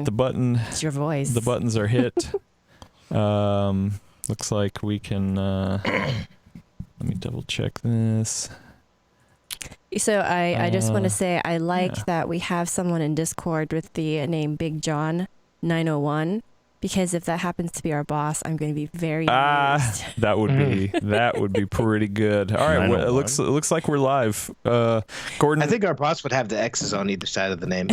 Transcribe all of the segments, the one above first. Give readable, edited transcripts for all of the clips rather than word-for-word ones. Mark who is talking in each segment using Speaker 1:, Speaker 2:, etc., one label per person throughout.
Speaker 1: the button.
Speaker 2: It's your voice.
Speaker 1: The buttons are hit. Looks like we can. Let me double check this.
Speaker 2: So I just want to say I like that we have someone in Discord with the name Big John 901, because if that happens to be our boss, I'm going to be very amused.
Speaker 1: That would be pretty good. All right, well, it looks like we're live. Gordon,
Speaker 3: I think our boss would have the X's on either side of the name.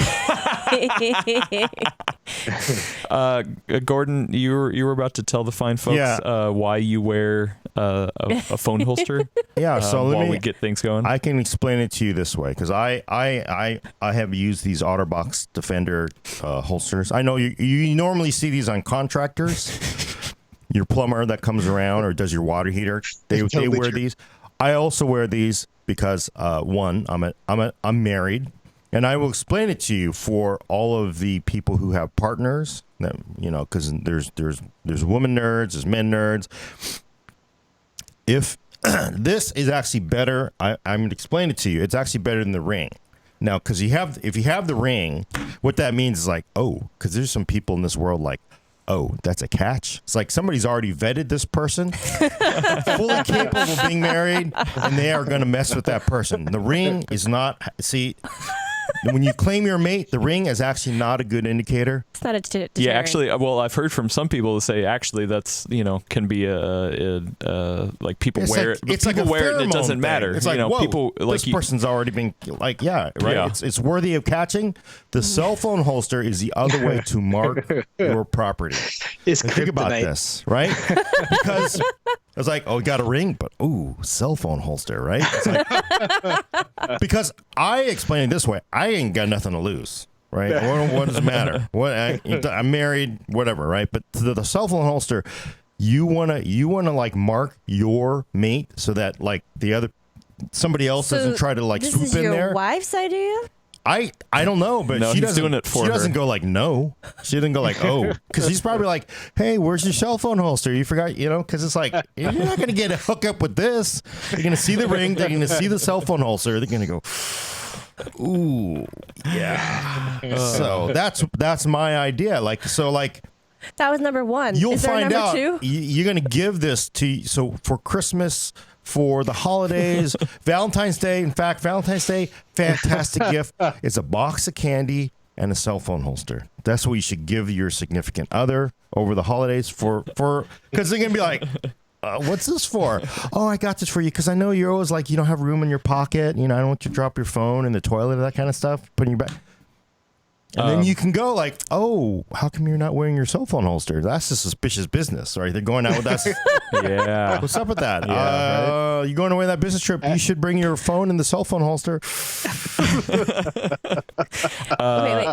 Speaker 1: Gordon, you were about to tell the fine folks why you wear a phone holster.
Speaker 4: Yeah, so
Speaker 1: while we get things going,
Speaker 4: I can explain it to you this way, because I have used these OtterBox Defender holsters. I know you normally see these on contractors. Your plumber that comes around or does your water heater, they wear these. I also wear these because one, I'm married, and I will explain it to you for all of the people who have partners. That, because there's women nerds, there's men nerds. If this is actually better, I'm going to explain it to you. It's actually better than the Ring. Now, because if you have the Ring, what that means is like, because there's some people in this world like, that's a catch. It's like somebody's already vetted this person, fully capable of being married, and they are going to mess with that person. The Ring is not, when you claim your mate, the Ring is actually not a good indicator.
Speaker 2: It's not a deterrent.
Speaker 1: Yeah, actually, well, I've heard from some people to say actually that's can be like people wear it.
Speaker 4: It's
Speaker 1: people
Speaker 4: like
Speaker 1: wear it and it doesn't
Speaker 4: thing.
Speaker 1: matter.
Speaker 4: It's like,
Speaker 1: people like
Speaker 4: this person's already been right.
Speaker 1: Yeah.
Speaker 4: It's worthy of catching. The cell phone holster is the other way to mark your property. Think about this, right? Because it's like, you got a Ring, but cell phone holster, right? It's like, because I explain it this way, I ain't got nothing to lose, right? What does it matter? I'm married, whatever, right? But the cell phone holster, you wanna like mark your mate so that like somebody else doesn't try to like swoop in there.
Speaker 2: This is your wife's idea?
Speaker 4: I don't know, but
Speaker 1: no,
Speaker 4: she doesn't
Speaker 1: doing it for
Speaker 4: she
Speaker 1: her.
Speaker 4: doesn't go like no. She doesn't go like because she's probably like, hey, where's your cell phone holster? You forgot, because it's like you're not gonna get a hookup with this. You're gonna see the Ring. They're gonna see the cell phone holster. They're gonna go, ooh, yeah. So that's my idea.
Speaker 2: That was number one.
Speaker 4: You'll
Speaker 2: Is there
Speaker 4: find
Speaker 2: a number
Speaker 4: out.
Speaker 2: two?
Speaker 4: You're gonna give this so for Christmas. For the holidays, Valentine's Day. In fact, Valentine's Day, fantastic gift. It's a box of candy and a cell phone holster. That's what you should give your significant other over the holidays for because they're gonna be like, what's this for? Oh, I got this for you because I know you're always like you don't have room in your pocket. I don't want you to drop your phone in the toilet or that kind of stuff. Put in your bag. And then you can go like, how come you're not wearing your cell phone holster? That's a suspicious business, right? They're going out with us.
Speaker 1: Yeah.
Speaker 4: What's up with that?
Speaker 1: Yeah,
Speaker 4: You're going away on that business trip. You should bring your phone in the cell phone holster.
Speaker 2: Wait.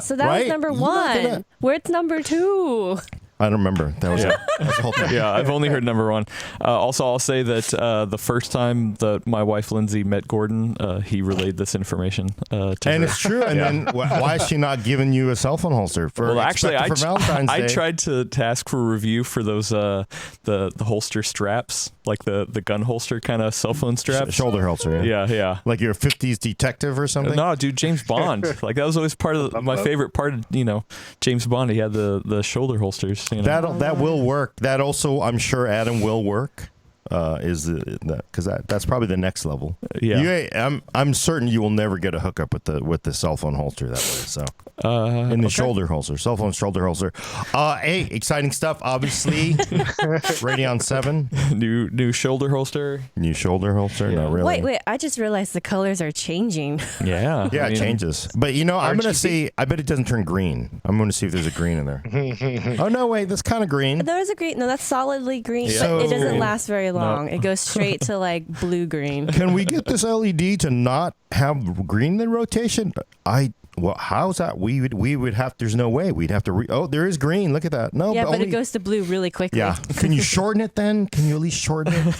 Speaker 2: So that was number one. Where's number two?
Speaker 4: I don't remember. That was the whole thing.
Speaker 1: Yeah, I've only heard number one. Also, I'll say that the first time that my wife Lindsay met Gordon, he relayed this information to her.
Speaker 4: And it's true. And then why is she not giving you a cell phone holster for Valentine's Day?
Speaker 1: I tried to ask for a review for those the holster straps, like the gun holster kind of cell phone straps.
Speaker 4: Shoulder holster.
Speaker 1: Yeah.
Speaker 4: Like you're a 50s detective or something?
Speaker 1: No, dude, James Bond. Like that was always part of my favorite part of James Bond. He had the shoulder holsters.
Speaker 4: That will work. That also, I'm sure, Adam, will work. Because that's probably the next level.
Speaker 1: Yeah,
Speaker 4: I'm certain you will never get a hookup with the cell phone holster that way. So in the shoulder holster, cell phone shoulder holster. Hey, exciting stuff. Obviously, Radeon 7,
Speaker 1: new shoulder holster.
Speaker 4: New shoulder holster. Yeah. Not really.
Speaker 2: Wait! I just realized the colors are changing.
Speaker 1: Yeah,
Speaker 4: it changes. But I'm gonna see. I bet it doesn't turn green. I'm gonna see if there's a green in there. Oh no, wait, that's kind of green.
Speaker 2: There is a green. No, that's solidly green.
Speaker 1: Yeah.
Speaker 2: But it doesn't last very long. It goes straight to like blue green.
Speaker 4: Can we get this LED to not have green in the rotation? How's that? We would have. There's no way we'd have to. There is green. Look at that. No,
Speaker 2: but it goes to blue really quickly.
Speaker 4: Yeah. Can you shorten it then? Can you at least shorten it?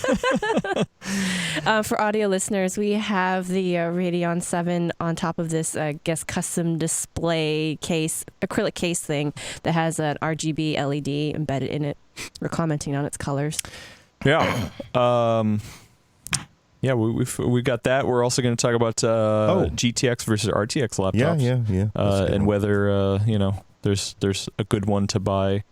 Speaker 2: For audio listeners, we have the Radeon 7 on top of this, custom display case, acrylic case thing that has an RGB LED embedded in it. We're commenting on its colors.
Speaker 1: Yeah. Yeah, we got that. We're also going to talk about GTX versus RTX laptops.
Speaker 4: Yeah.
Speaker 1: And whether there's a good one to buy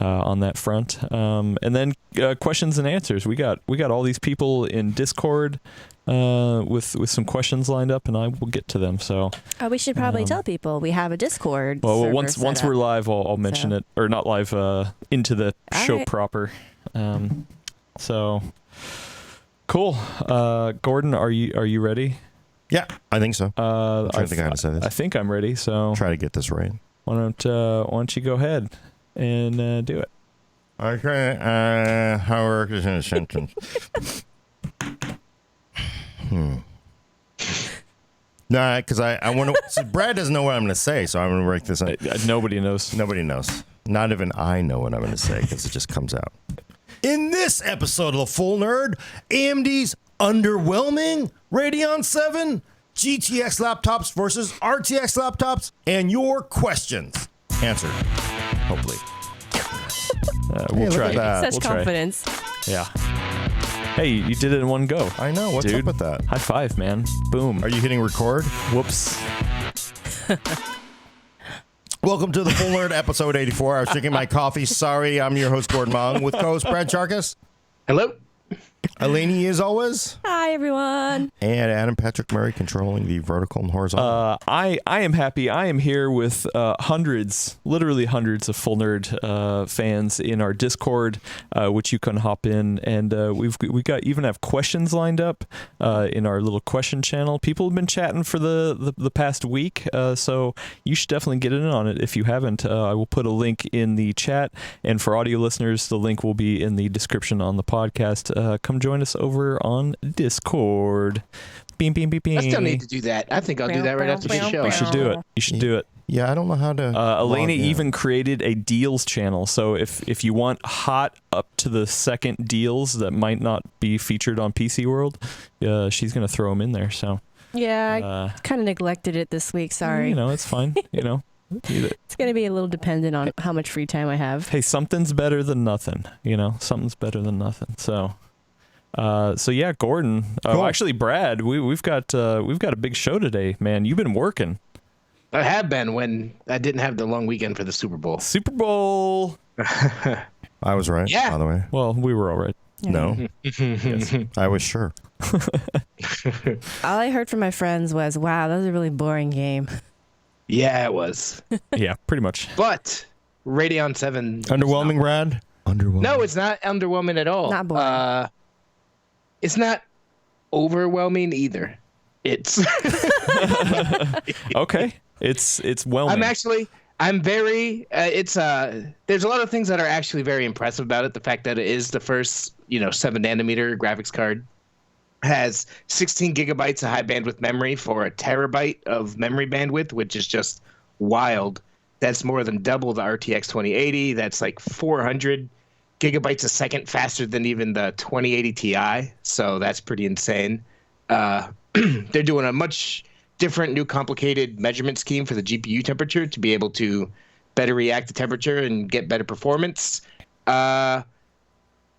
Speaker 1: on that front. And then questions and answers. We got all these people in Discord with some questions lined up, and I will get to them. So
Speaker 2: we should probably tell people we have a Discord.
Speaker 1: well,
Speaker 2: server
Speaker 1: once
Speaker 2: set
Speaker 1: we're
Speaker 2: up.
Speaker 1: live, I'll mention it, or not live, into the
Speaker 2: All
Speaker 1: show
Speaker 2: right.
Speaker 1: proper. So cool. Gordon, are you ready?
Speaker 4: Yeah, I think so.
Speaker 1: I
Speaker 4: think I gotta say this.
Speaker 1: I think I'm ready. So
Speaker 4: Try to get this right.
Speaker 1: why don't you go ahead and do it?
Speaker 4: Okay. How work is in a sentence. No, because I want to. So Brad doesn't know what I'm going to say, so I'm going to write this.
Speaker 1: Nobody knows.
Speaker 4: Nobody knows. Not even I know what I'm going to say because it just comes out. In this episode of The Full Nerd, AMD's underwhelming Radeon 7, GTX laptops versus RTX laptops, and your questions answered. Hopefully.
Speaker 1: We'll
Speaker 4: look
Speaker 1: try.
Speaker 4: at that.
Speaker 2: Such
Speaker 1: We'll try.
Speaker 2: confidence.
Speaker 1: Yeah. Hey, you did it in one go.
Speaker 4: I know. What's
Speaker 1: Dude.
Speaker 4: up with that?
Speaker 1: High five, man. Boom.
Speaker 4: Are you hitting record?
Speaker 1: Whoops.
Speaker 4: Welcome to The Full Nerd, episode 84. I was drinking my coffee. Sorry, I'm your host, Gordon Mong, with co-host Brad Charkis.
Speaker 3: Hello.
Speaker 4: Eleni, as always.
Speaker 2: Hi, everyone.
Speaker 4: And Adam Patrick Murray controlling the vertical and horizontal.
Speaker 1: I am happy. I am here with literally hundreds of Full Nerd fans in our Discord, which you can hop in, and we even have questions lined up in our little question channel. People have been chatting for the past week, so you should definitely get in on it if you haven't. I will put a link in the chat, and for audio listeners, the link will be in the description on the podcast. Come join us over on Discord. Beam, beam, beam, beam.
Speaker 3: I still need to do that. I think I'll do that right after the show.
Speaker 1: You should do it. You should do it.
Speaker 4: Yeah, I don't know how to.
Speaker 1: Elena
Speaker 4: log in.
Speaker 1: even created a deals channel. So if you want hot up to the second deals that might not be featured on PCWorld, she's going to throw them in there. So
Speaker 2: Yeah, I kind of neglected it this week. Sorry.
Speaker 1: You know, it's fine. You know,
Speaker 2: It's going to be a little dependent on how much free time I have.
Speaker 1: hey, something's better than nothing. You know, something's better than nothing. So yeah, Gordon.
Speaker 4: Cool.
Speaker 1: Actually, Brad, we've got a big show today, man. You've been working.
Speaker 3: I have been when I didn't have the long weekend for the Super Bowl.
Speaker 1: Super Bowl.
Speaker 4: I was right,
Speaker 3: Yeah.
Speaker 4: by the way.
Speaker 1: Well, we were all right.
Speaker 4: No, I was sure.
Speaker 2: All I heard from my friends was, wow, that was a really boring game.
Speaker 3: Yeah, it was.
Speaker 1: Yeah, pretty much.
Speaker 3: But Radeon 7.
Speaker 4: Underwhelming, Brad? Underwhelming.
Speaker 3: No, it's not underwhelming at all.
Speaker 2: Not boring.
Speaker 3: It's not overwhelming either. It's.
Speaker 1: Okay. It's well.
Speaker 3: I'm very. There's a lot of things that are actually very impressive about it. The fact that it is the first, 7-nanometer graphics card, has 16 gigabytes of high bandwidth memory for a terabyte of memory bandwidth, which is just wild. That's more than double the RTX 2080. That's like 400 gigabytes a second faster than even the 2080 Ti. So that's pretty insane. They're doing a much different, new, complicated measurement scheme for the GPU temperature to be able to better react to temperature and get better performance.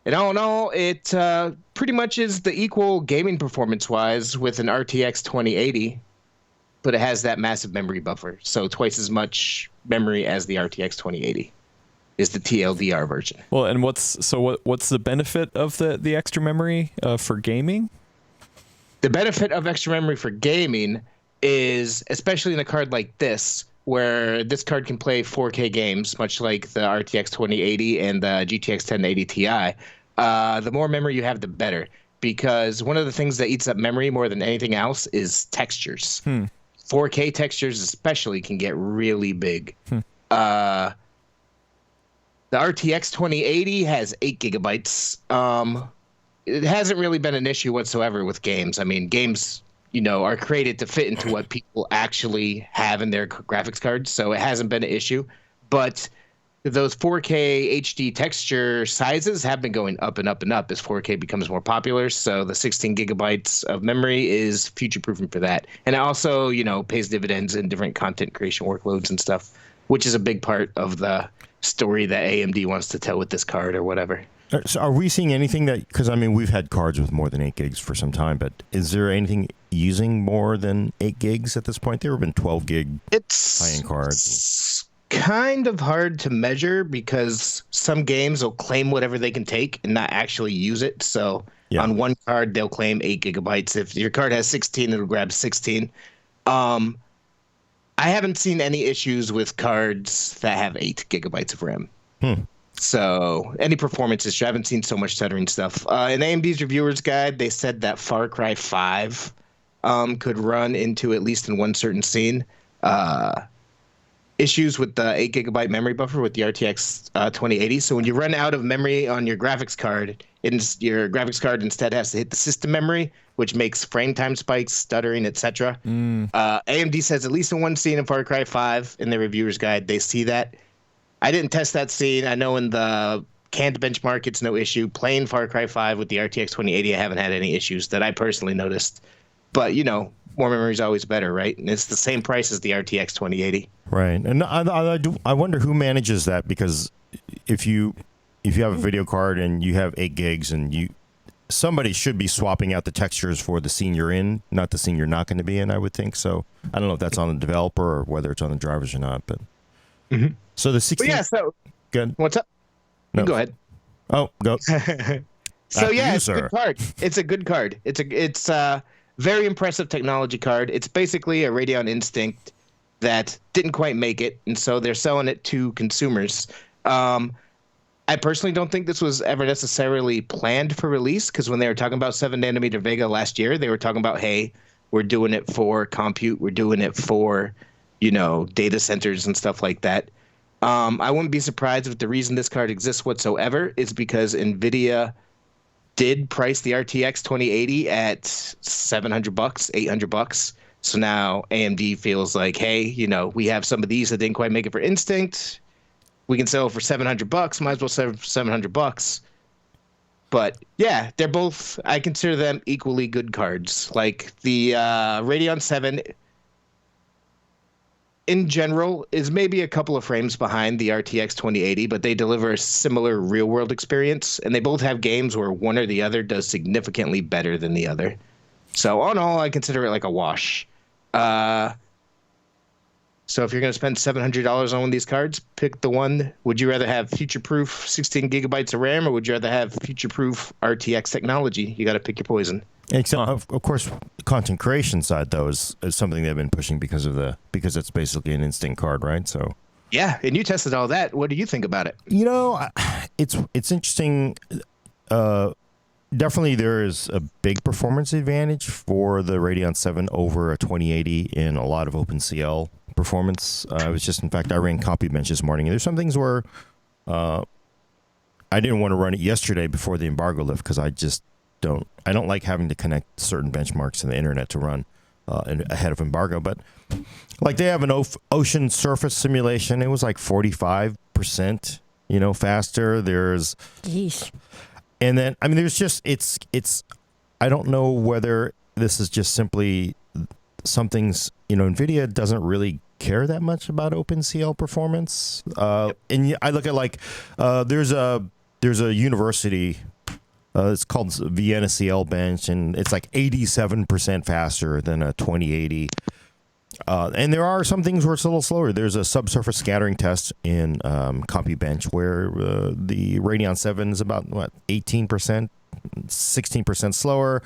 Speaker 3: And all in all, it pretty much is the equal gaming performance-wise with an RTX 2080, but it has that massive memory buffer. So twice as much memory as the RTX 2080 is the TLDR version.
Speaker 1: Well, and what's the benefit of the extra memory for gaming?
Speaker 3: The benefit of extra memory for gaming is, especially in a card like this, where this card can play 4K games, much like the RTX 2080 and the GTX 1080 Ti, the more memory you have, the better. Because one of the things that eats up memory more than anything else is textures. 4K textures especially can get really big. The RTX 2080 has 8 gigabytes. It hasn't really been an issue whatsoever with games. I mean, games, are created to fit into what people actually have in their graphics cards, so it hasn't been an issue. But those 4K HD texture sizes have been going up and up and up as 4K becomes more popular. So the 16 gigabytes of memory is future-proofing for that. And it also, pays dividends in different content creation workloads and stuff, which is a big part of the story that AMD wants to tell with this card or whatever.
Speaker 4: So are we seeing anything that, because we've had cards with more than 8 gigs for some time, but is there anything using more than 8 gigs at this point? There have been 12 gig high-end cards.
Speaker 3: kind of hard to measure because some games will claim whatever they can take and not actually use it. So on one card, they'll claim 8 gigabytes. If your card has 16, it'll grab 16. I haven't seen any issues with cards that have 8 gigabytes of RAM. So any performance issue, I haven't seen so much stuttering stuff. In AMD's reviewer's guide, they said that Far Cry 5 could run into, at least in one certain scene, issues with the 8 gigabyte memory buffer with the RTX 2080. So when you run out of memory on your graphics card, your graphics card instead has to hit the system memory, which makes frame time spikes, stuttering, etc. AMD says at least in one scene in Far Cry 5 in their reviewer's guide, they see that. I didn't test that scene. I know in the canned benchmark, it's no issue. Playing Far Cry 5 with the RTX 2080, I haven't had any issues that I personally noticed. But, more memory is always better, right? And it's the same price as the RTX 2080.
Speaker 4: Right. And I wonder who manages that, because if you have a video card and you have 8 gigs and somebody should be swapping out the textures for the scene you're in, not the scene you're not going to be in, I would think. So I don't know if that's on the developer or whether it's on the drivers or not, but so the 16.
Speaker 3: But yeah, so
Speaker 4: good.
Speaker 3: What's up?
Speaker 4: No.
Speaker 3: Go ahead.
Speaker 4: Oh, go.
Speaker 3: So yeah, it's a good card. It's a good card. It's a very impressive technology card. It's basically a Radeon Instinct that didn't quite make it, and so they're selling it to consumers. I personally don't think this was ever necessarily planned for release, because when they were talking about 7 nanometer Vega last year, they were talking about, hey, we're doing it for compute, we're doing it for, data centers and stuff like that. I wouldn't be surprised if the reason this card exists whatsoever is because Nvidia did price the RTX 2080 at $700, $800. So now AMD feels like, hey, we have some of these that didn't quite make it for Instinct. We can sell it for $700. Might as well sell it for $700. But yeah, they're both, I consider them equally good cards. Like the Radeon VII in general is maybe a couple of frames behind the RTX 2080, but they deliver a similar real world experience, and they both have games where one or the other does significantly better than the other. So all in all, I consider it like a wash. So if you're going to spend $700 on one of these cards, pick the one. Would you rather have future-proof 16 gigabytes of RAM, or would you rather have future-proof RTX technology? You got to pick your poison.
Speaker 4: Of course, the content creation side, though, is something they've been pushing because it's basically an instant card, right? So
Speaker 3: yeah, and you tested all that. What do you think about it?
Speaker 4: It's interesting. Definitely, there is a big performance advantage for the Radeon 7 over a 2080 in a lot of OpenCL performance. I ran copy bench this morning, and there's some things where I didn't want to run it yesterday before the embargo lift, because I don't like having to connect certain benchmarks in the internet to run ahead of embargo. But like, they have an ocean surface simulation. It was like 45%, faster. There's,
Speaker 2: yeesh.
Speaker 4: And then, there's just, it's, I don't know whether this is just simply some things, Nvidia doesn't really care that much about OpenCL performance. And I look at there's a university, it's called Vienna CL Bench, and it's like 87% faster than a 2080. And there are some things where it's a little slower. There's a subsurface scattering test in Copy Bench where the Radeon 7 is about 18%, 16% slower.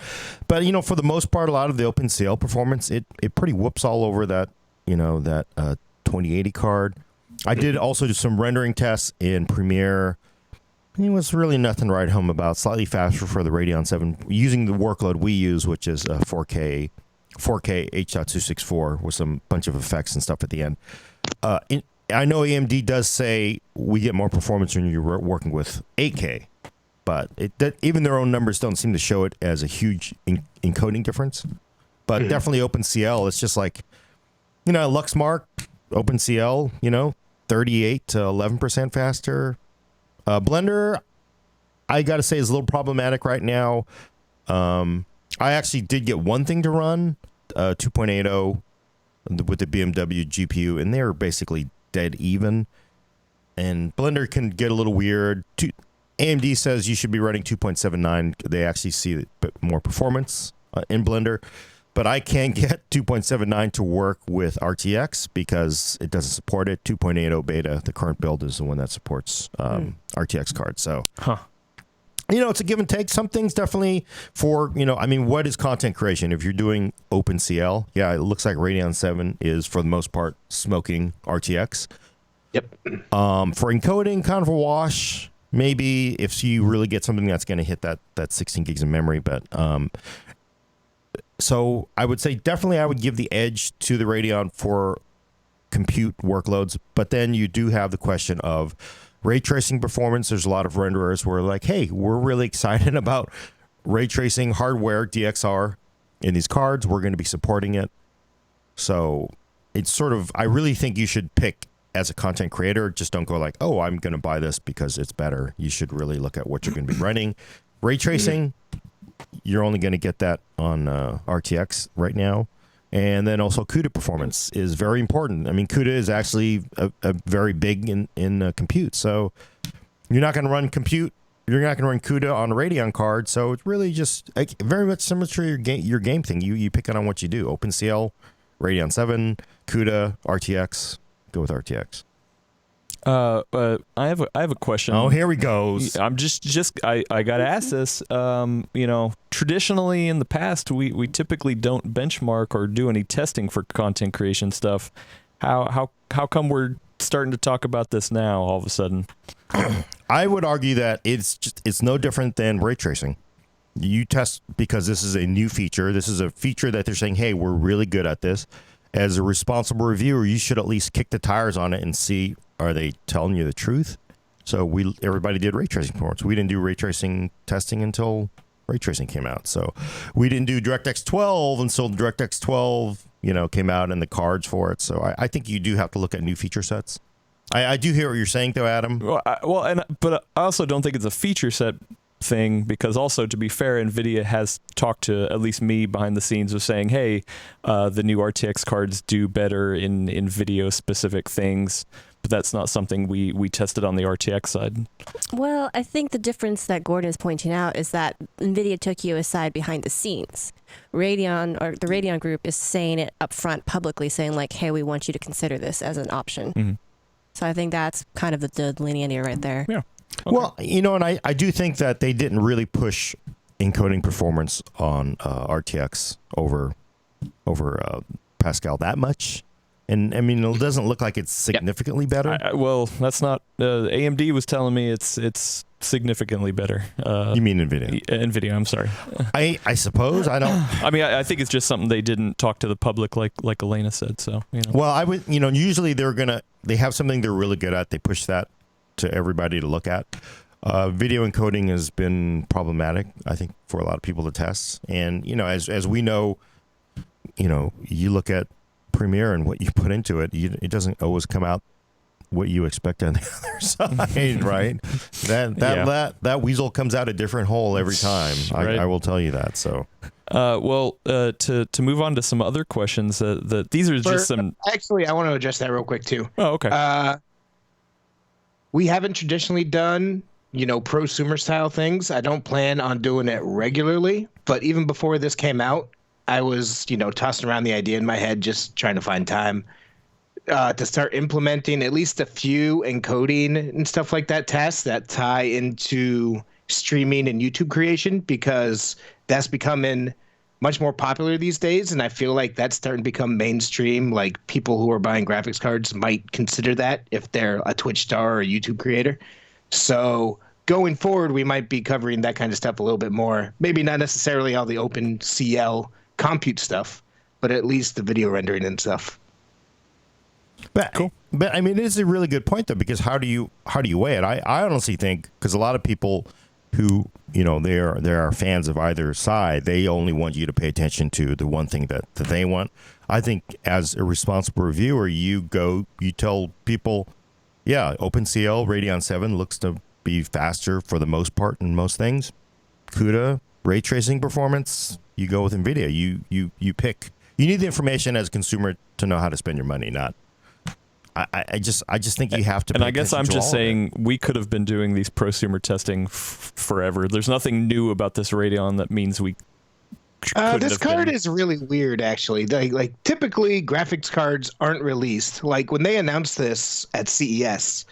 Speaker 4: But for the most part, a lot of the OpenCL performance, it pretty whoops all over that 2080 card. I did also do some rendering tests in Premiere. It was really nothing to write home about. Slightly faster for the Radeon 7 using the workload we use, which is 4K H.264 with some bunch of effects and stuff at the end. I know AMD does say we get more performance when you're working with 8K, but even their own numbers don't seem to show it as a huge encoding difference. But definitely OpenCL, it's just like, Luxmark, OpenCL, 38 to 11% faster. Blender, I got to say, is a little problematic right now. I actually did get one thing to run, 2.80 with the BMW GPU, and they're basically dead even. And Blender can get a little weird. AMD says you should be running 2.79. They actually see more performance in Blender. but I can't get 2.79 to work with RTX because it doesn't support it. 2.80 beta, the current build, is the one that supports RTX cards. So, it's a give and take. Some things definitely for, what is content creation? If you're doing OpenCL, it looks like Radeon 7 is, for the most part, smoking RTX.
Speaker 3: Yep.
Speaker 4: For encoding, kind of a wash. Maybe if you really get something that's going to hit that 16 gigs of memory. But so I would say definitely I would give the edge to the Radeon for compute workloads. But then you do have the question of ray tracing performance. There's a lot of renderers who are like, hey, we're really excited about ray tracing hardware, DXR, in these cards. We're going to be supporting it. So it's sort of, I really think you should pick as a content creator. Just don't go like, oh, I'm going to buy this because it's better. You should really look at what you're going to be running. Ray tracing, you're only going to get that on RTX right now. And then also CUDA performance is very important. I mean, CUDA is actually a very big in compute. So you're not going to run compute. You're not going to run CUDA on a Radeon card. So it's really just very much similar to your game thing. You pick it on what you do. OpenCL, Radeon 7, CUDA, RTX. Go with RTX.
Speaker 1: I have a question.
Speaker 4: Oh, here we go.
Speaker 1: I'm I got to ask this. Traditionally in the past, we typically don't benchmark or do any testing for content creation stuff. How come we're starting to talk about this now all of a sudden?
Speaker 4: I would argue that it's no different than ray tracing. You test because this is a new feature. This is a feature that they're saying, hey, we're really good at this. As a responsible reviewer, you should at least kick the tires on it and see, are they telling you the truth? So everybody did ray tracing performance. We didn't do ray tracing testing until ray tracing came out. So we didn't do DirectX 12 until DirectX 12, came out and the cards for it. So I think you do have to look at new feature sets. I do hear what you're saying, though, Adam.
Speaker 1: But I also don't think it's a feature set thing, because also, to be fair, Nvidia has talked to at least me behind the scenes of saying, hey, the new RTX cards do better in video specific things, but that's not something we tested on the RTX side.
Speaker 2: Well, I think the difference that Gordon is pointing out is that Nvidia took you aside behind the scenes. Radeon, or the Radeon group, is saying it up front publicly, saying like, hey, we want you to consider this as an option. Mm-hmm. So I think that's kind of the delineator right there.
Speaker 1: Yeah. Okay.
Speaker 4: Well, and I do think that they didn't really push encoding performance on RTX over Pascal that much. And I mean, it doesn't look like it's significantly better.
Speaker 1: That's not. AMD was telling me it's significantly better.
Speaker 4: You mean Nvidia?
Speaker 1: Nvidia. I'm sorry.
Speaker 4: I suppose I don't.
Speaker 1: I mean, I think it's just something they didn't talk to the public like Elena said. So
Speaker 4: Well, I would. Usually they have something they're really good at. They push that to everybody to look at. Video encoding has been problematic, I think, for a lot of people to test. And as we know, you look at Premiere and what you put into it, it doesn't always come out what you expect on the other side, right? That weasel comes out a different hole every time. Right. I will tell you that. So,
Speaker 1: to move on to some other questions, these are just some.
Speaker 3: Actually, I want to address that real quick too.
Speaker 1: Oh, okay.
Speaker 3: We haven't traditionally done, prosumer style things. I don't plan on doing it regularly, but even before this came out, I was, tossing around the idea in my head, just trying to find time to start implementing at least a few encoding and stuff like that tasks that tie into streaming and YouTube creation, because that's becoming much more popular these days. And I feel like that's starting to become mainstream. Like, people who are buying graphics cards might consider that if they're a Twitch star or a YouTube creator. So going forward, we might be covering that kind of stuff a little bit more. Maybe not necessarily all the OpenCL compute stuff, but at least the video rendering and stuff.
Speaker 4: But cool. But I mean, it is a really good point though, because how do you weigh it? I honestly think, because a lot of people who they are fans of either side, they only want you to pay attention to the one thing that they want. I think as a responsible reviewer, you tell people, yeah, OpenCL Radeon 7 looks to be faster for the most part in most things. CUDA, ray tracing performance, you go with Nvidia. You pick. You need the information as a consumer to know how to spend your money, not. I just think you have to.
Speaker 1: And I guess I'm just saying we could have been doing these prosumer testing forever. There's nothing new about this Radeon that means we
Speaker 3: This card is really weird, actually. Like typically, graphics cards aren't released. Like when they announced this at CES,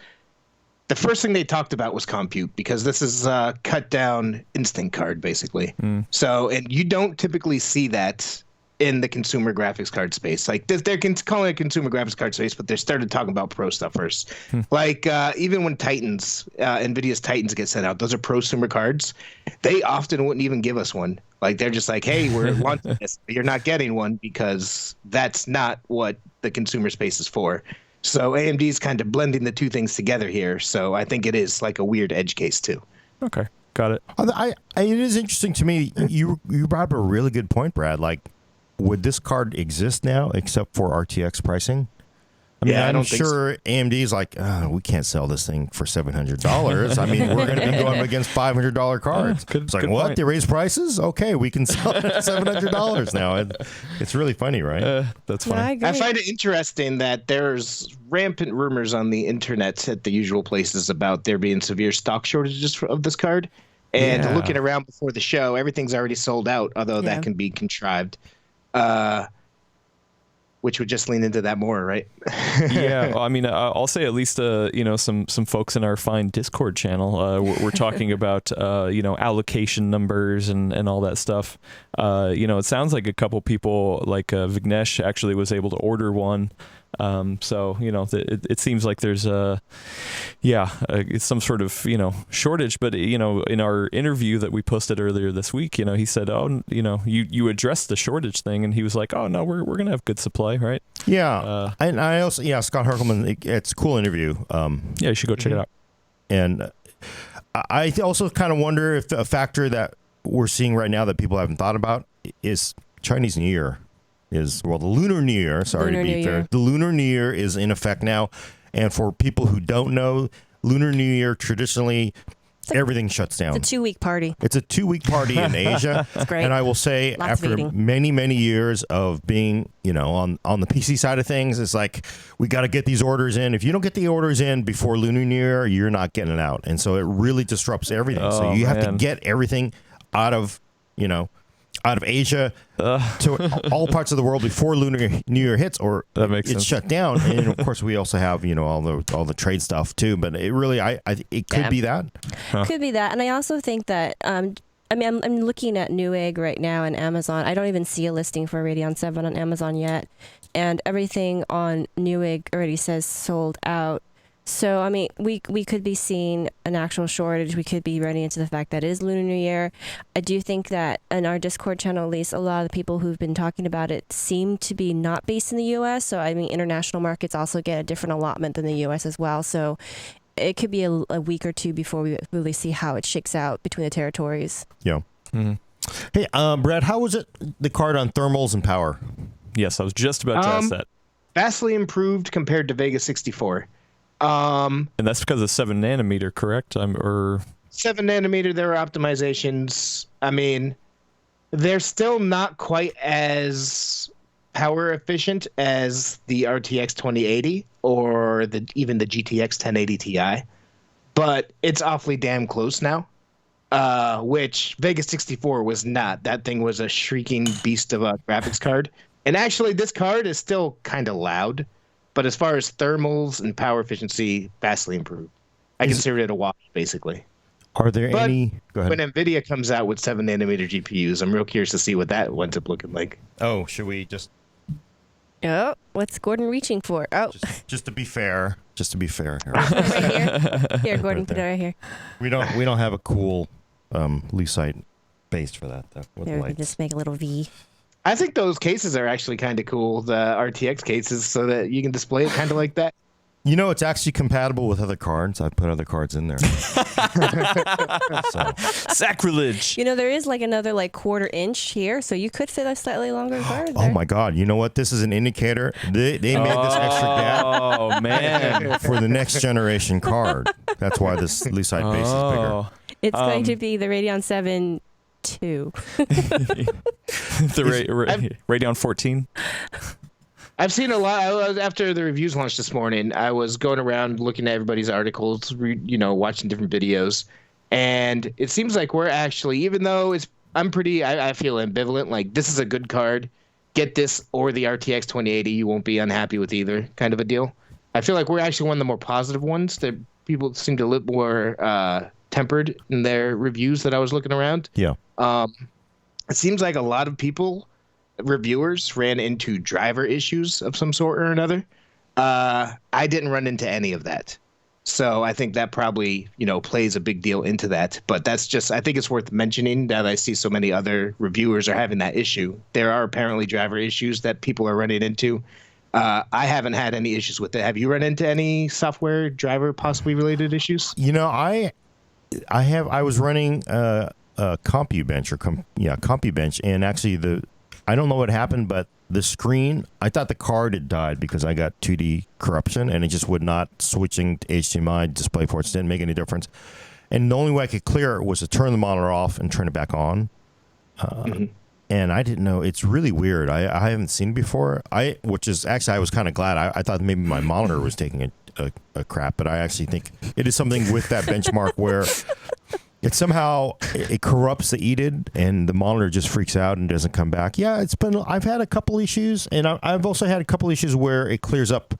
Speaker 3: the first thing they talked about was compute, because this is a cut down instant card, basically. So, and you don't typically see that in the consumer graphics card space. Like they're calling it consumer graphics card space, but they started talking about pro stuff first. Like even when Titans, Nvidia's Titans get sent out, those are prosumer cards. They often wouldn't even give us one. Like they're just like, hey, we're launching this, but you're not getting one because that's not what the consumer space is for. So AMD's kind of blending the two things together here. So I think it is like a weird edge case too.
Speaker 1: Okay, got it.
Speaker 4: It is interesting to me. You brought up a really good point, Brad. Like, would this card exist now except for RTX pricing? I mean, I'm sure AMD's like, we can't sell this thing for $700. I mean, we're going to be going against $500 cards. It's like, what? Point. They raise prices? Okay, we can sell it at $700 now. It's really funny, right?
Speaker 1: That's funny.
Speaker 3: I find it interesting that there's rampant rumors on the internet at the usual places about there being severe stock shortages of this card. And looking around before the show, everything's already sold out, although that can be contrived. Which would just lean into that more, right?
Speaker 1: Yeah, well, I mean, I'll say at least some folks in our fine Discord channel we're talking about allocation numbers and all that stuff. It sounds like a couple people like Vignesh actually was able to order one. So it seems like there's some sort of shortage. But in our interview that we posted earlier this week, he said, you addressed the shortage thing, and he was like, oh no, we're gonna have good supply, right?
Speaker 4: Yeah, and I also Scott Herkelman, it's a cool interview.
Speaker 1: You should go check it out. And I also kind of wonder if a factor that we're seeing right now that people haven't thought about is Chinese New Year. The Lunar New Year. Sorry to be fair. The Lunar New Year is in effect now. And for people who don't know, Lunar New Year, traditionally, everything shuts down.
Speaker 2: It's a 2-week party.
Speaker 4: It's a 2-week party in Asia.
Speaker 2: It's great.
Speaker 4: And I will say, after many, many years of being, on the PC side of things, it's like, we got to get these orders in. If you don't get the orders in before Lunar New Year, you're not getting it out. And so it really disrupts everything. So you have to get everything out of Asia to all parts of the world before Lunar New Year hits, or it's shut down. And of course, we also have all the trade stuff too. But it really, it could be that.
Speaker 2: Could be that, and I also think that. I'm looking at Newegg right now on Amazon. I don't even see a listing for Radeon 7 on Amazon yet, and everything on Newegg already says sold out. So, I mean, we could be seeing an actual shortage. We could be running into the fact that it is Lunar New Year. I do think that in our Discord channel, at least, a lot of the people who've been talking about it seem to be not based in the U.S. So, I mean, international markets also get a different allotment than the U.S. as well. So, it could be a week or two before we really see how it shakes out between the territories.
Speaker 4: Yeah. Mm-hmm. Hey, Brad, how was it, the card on thermals and power?
Speaker 1: Yes, I was just about to ask that.
Speaker 3: Vastly improved compared to Vega 64.
Speaker 1: And that's because of 7 nanometer, correct?
Speaker 3: 7 nanometer, there were optimizations. I mean, they're still not quite as power efficient as the RTX 2080 or even the GTX 1080 Ti, but it's awfully damn close now. Which Vega 64 was not. That thing was a shrieking beast of a graphics card. And actually, this card is still kind of loud. But as far as thermals and power efficiency, vastly improved. I consider it a wash, basically.
Speaker 4: Are there any? Go ahead.
Speaker 3: When Nvidia comes out with 7 nanometer GPUs, I'm real curious to see what that winds up looking like.
Speaker 4: Oh, should we just?
Speaker 2: Oh, what's Gordon reaching for? Oh,
Speaker 4: just to be fair.
Speaker 2: Right here. Here, Gordon, put it right here.
Speaker 4: We don't have a cool Lucite base for that though.
Speaker 2: There, we can just make a little V.
Speaker 3: I think those cases are actually kind of cool, the RTX cases, so that you can display it kind of like that.
Speaker 4: It's actually compatible with other cards. I put other cards in there.
Speaker 1: Sacrilege.
Speaker 2: There is another 1/4 inch here, so you could fit a slightly longer card there.
Speaker 4: Oh my God. You know what? This is an indicator. They made this extra gap.
Speaker 1: Oh, man.
Speaker 4: For the next generation card. That's why this Lucite base is bigger.
Speaker 2: It's going to be the Radeon 7 2.
Speaker 1: The Radeon 14.
Speaker 3: I've seen a lot. After the reviews launched this morning, I was going around looking at everybody's articles, watching different videos. And it seems like we're actually, even though it's I'm pretty. I feel ambivalent. Like, this is a good card. Get this or the RTX 2080. You won't be unhappy with either, kind of a deal. I feel like we're actually one of the more positive ones that people seem to look more tempered in their reviews that I was looking around.
Speaker 4: Yeah.
Speaker 3: It seems like a lot of people, reviewers, ran into driver issues of some sort or another. I didn't run into any of that. So I think that probably, plays a big deal into that. But that's just, I think it's worth mentioning that I see so many other reviewers are having that issue. There are apparently driver issues that people are running into. I haven't had any issues with it. Have you run into any software driver possibly related issues?
Speaker 4: I was running CompuBench, and actually I don't know what happened, but the screen, I thought the card had died because I got 2D corruption and it just would not switching to HDMI display ports didn't make any difference. And the only way I could clear it was to turn the monitor off and turn it back on. And I didn't know. It's really weird. I haven't seen it before. Which is actually, I was kind of glad. I thought maybe my monitor was taking a crap, but I actually think it is something with that benchmark where it somehow it corrupts the EDID and the monitor just freaks out and doesn't come back. Yeah, I've had a couple issues, and I've also had a couple issues where it clears up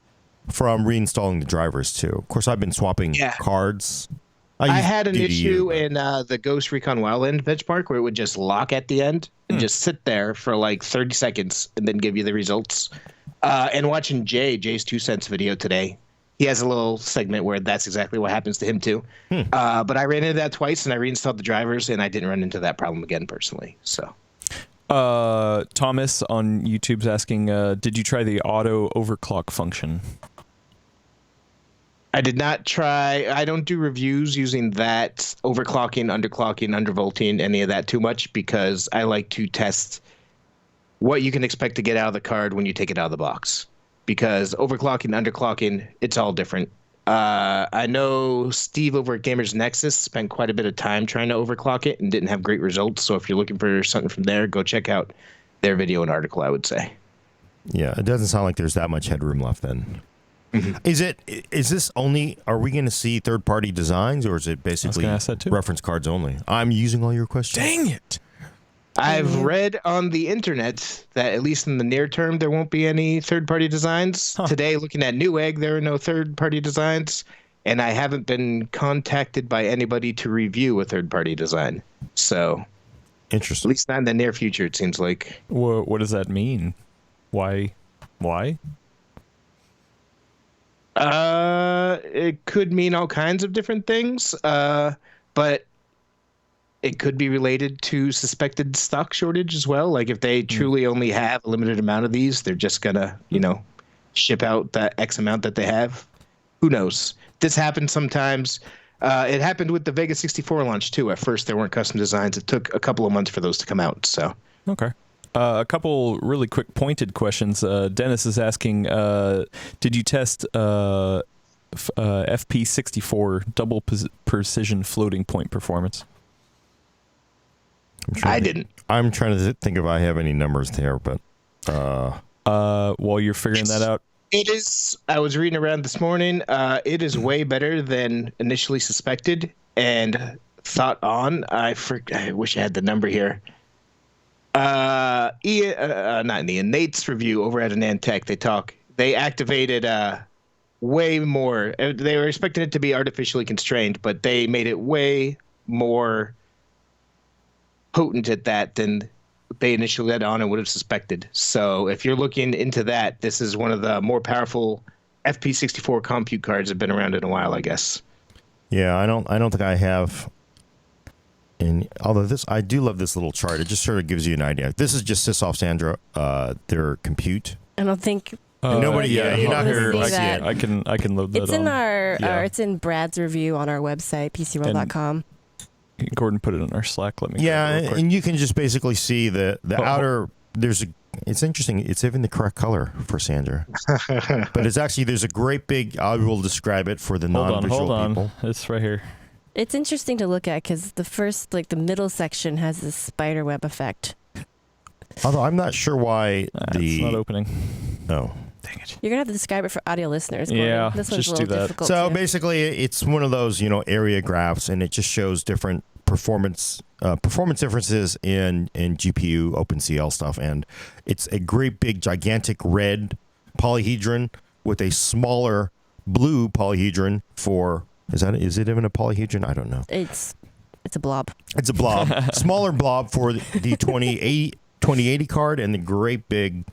Speaker 4: from reinstalling the drivers too. Of course, I've been swapping cards. I
Speaker 3: had an issue in the Ghost Recon Wildland benchmark where it would just lock at the end and just sit there for like 30 seconds and then give you the results. And watching Jay's 2 cents video today, he has a little segment where that's exactly what happens to him too. But I ran into that twice and I reinstalled the drivers and I didn't run into that problem again personally. So,
Speaker 1: Thomas on YouTube's asking, did you try the auto overclock function?
Speaker 3: I did not try. I don't do reviews using that overclocking, underclocking, undervolting, any of that too much because I like to test what you can expect to get out of the card when you take it out of the box. Because overclocking, underclocking, it's all different. I know Steve over at Gamers Nexus spent quite a bit of time trying to overclock it and didn't have great results. So if you're looking for something from there, go check out their video and article, I would say.
Speaker 4: Yeah, it doesn't sound like there's that much headroom left then. Is this only, are we going to see third-party designs, or is it basically reference cards only? I'm using all your questions.
Speaker 1: Dang it.
Speaker 3: I've read on the internet that at least in the near term, there won't be any third-party designs. Today, looking at Newegg, there are no third-party designs, and I haven't been contacted by anybody to review a third-party design. So,
Speaker 4: interesting.
Speaker 3: At least not in the near future, it seems like.
Speaker 1: What does that mean? Why?
Speaker 3: It could mean all kinds of different things, but it could be related to suspected stock shortage as well. Like if they truly only have a limited amount of these, they're just gonna, ship out that X amount that they have. Who knows? This happens sometimes. It happened with the Vega 64 launch too. At first, there weren't custom designs. It took a couple of months for those to come out. So
Speaker 1: okay. A couple really quick pointed questions. Dennis is asking, did you test FP64 double precision floating point performance?
Speaker 3: I didn't.
Speaker 4: I'm trying to think if I have any numbers there, but
Speaker 1: while you're figuring that out,
Speaker 3: it is. I was reading around this morning. It is way better than initially suspected and thought on. I wish I had the number here. Not Ian, Nate's review over at Anantech, they activated way more. They were expecting it to be artificially constrained, but they made it way more potent at that than they initially let on and would have suspected. So if you're looking into that, this is one of the more powerful FP64 compute cards that have been around in a while, I guess.
Speaker 4: Yeah, I don't think I have. And although I do love this little chart. It just sort of gives you an idea. This is just Sysoft Sandra, their compute.
Speaker 2: I don't think.
Speaker 4: Nobody. Yeah, you're not here.
Speaker 1: I can load that.
Speaker 2: It's in it's in Brad's review on our website, PCWorld.com.
Speaker 1: Gordon put it in our Slack. Let me.
Speaker 4: Yeah, and you can just basically see the outer. It's interesting. It's even the correct color for Sandra, but it's actually there's a great big. I will describe it for the non-visual people.
Speaker 1: It's right here.
Speaker 2: It's interesting to look at because the middle section has this spider web effect.
Speaker 4: Although I'm not sure why
Speaker 1: it's not opening.
Speaker 4: Oh.
Speaker 1: Dang it.
Speaker 2: You're going to have to describe it for audio listeners. Gordon.
Speaker 1: Yeah,
Speaker 2: this one's
Speaker 1: just
Speaker 2: a little
Speaker 1: do that.
Speaker 2: difficult
Speaker 4: So
Speaker 2: too.
Speaker 4: basically, it's one of those, area graphs, and it just shows different performance differences in GPU OpenCL stuff, and it's a great big gigantic red polyhedron with a smaller blue polyhedron for is it even a polyhedron? I don't know.
Speaker 2: It's a blob.
Speaker 4: It's a blob, smaller blob for the 2080 card, and the great big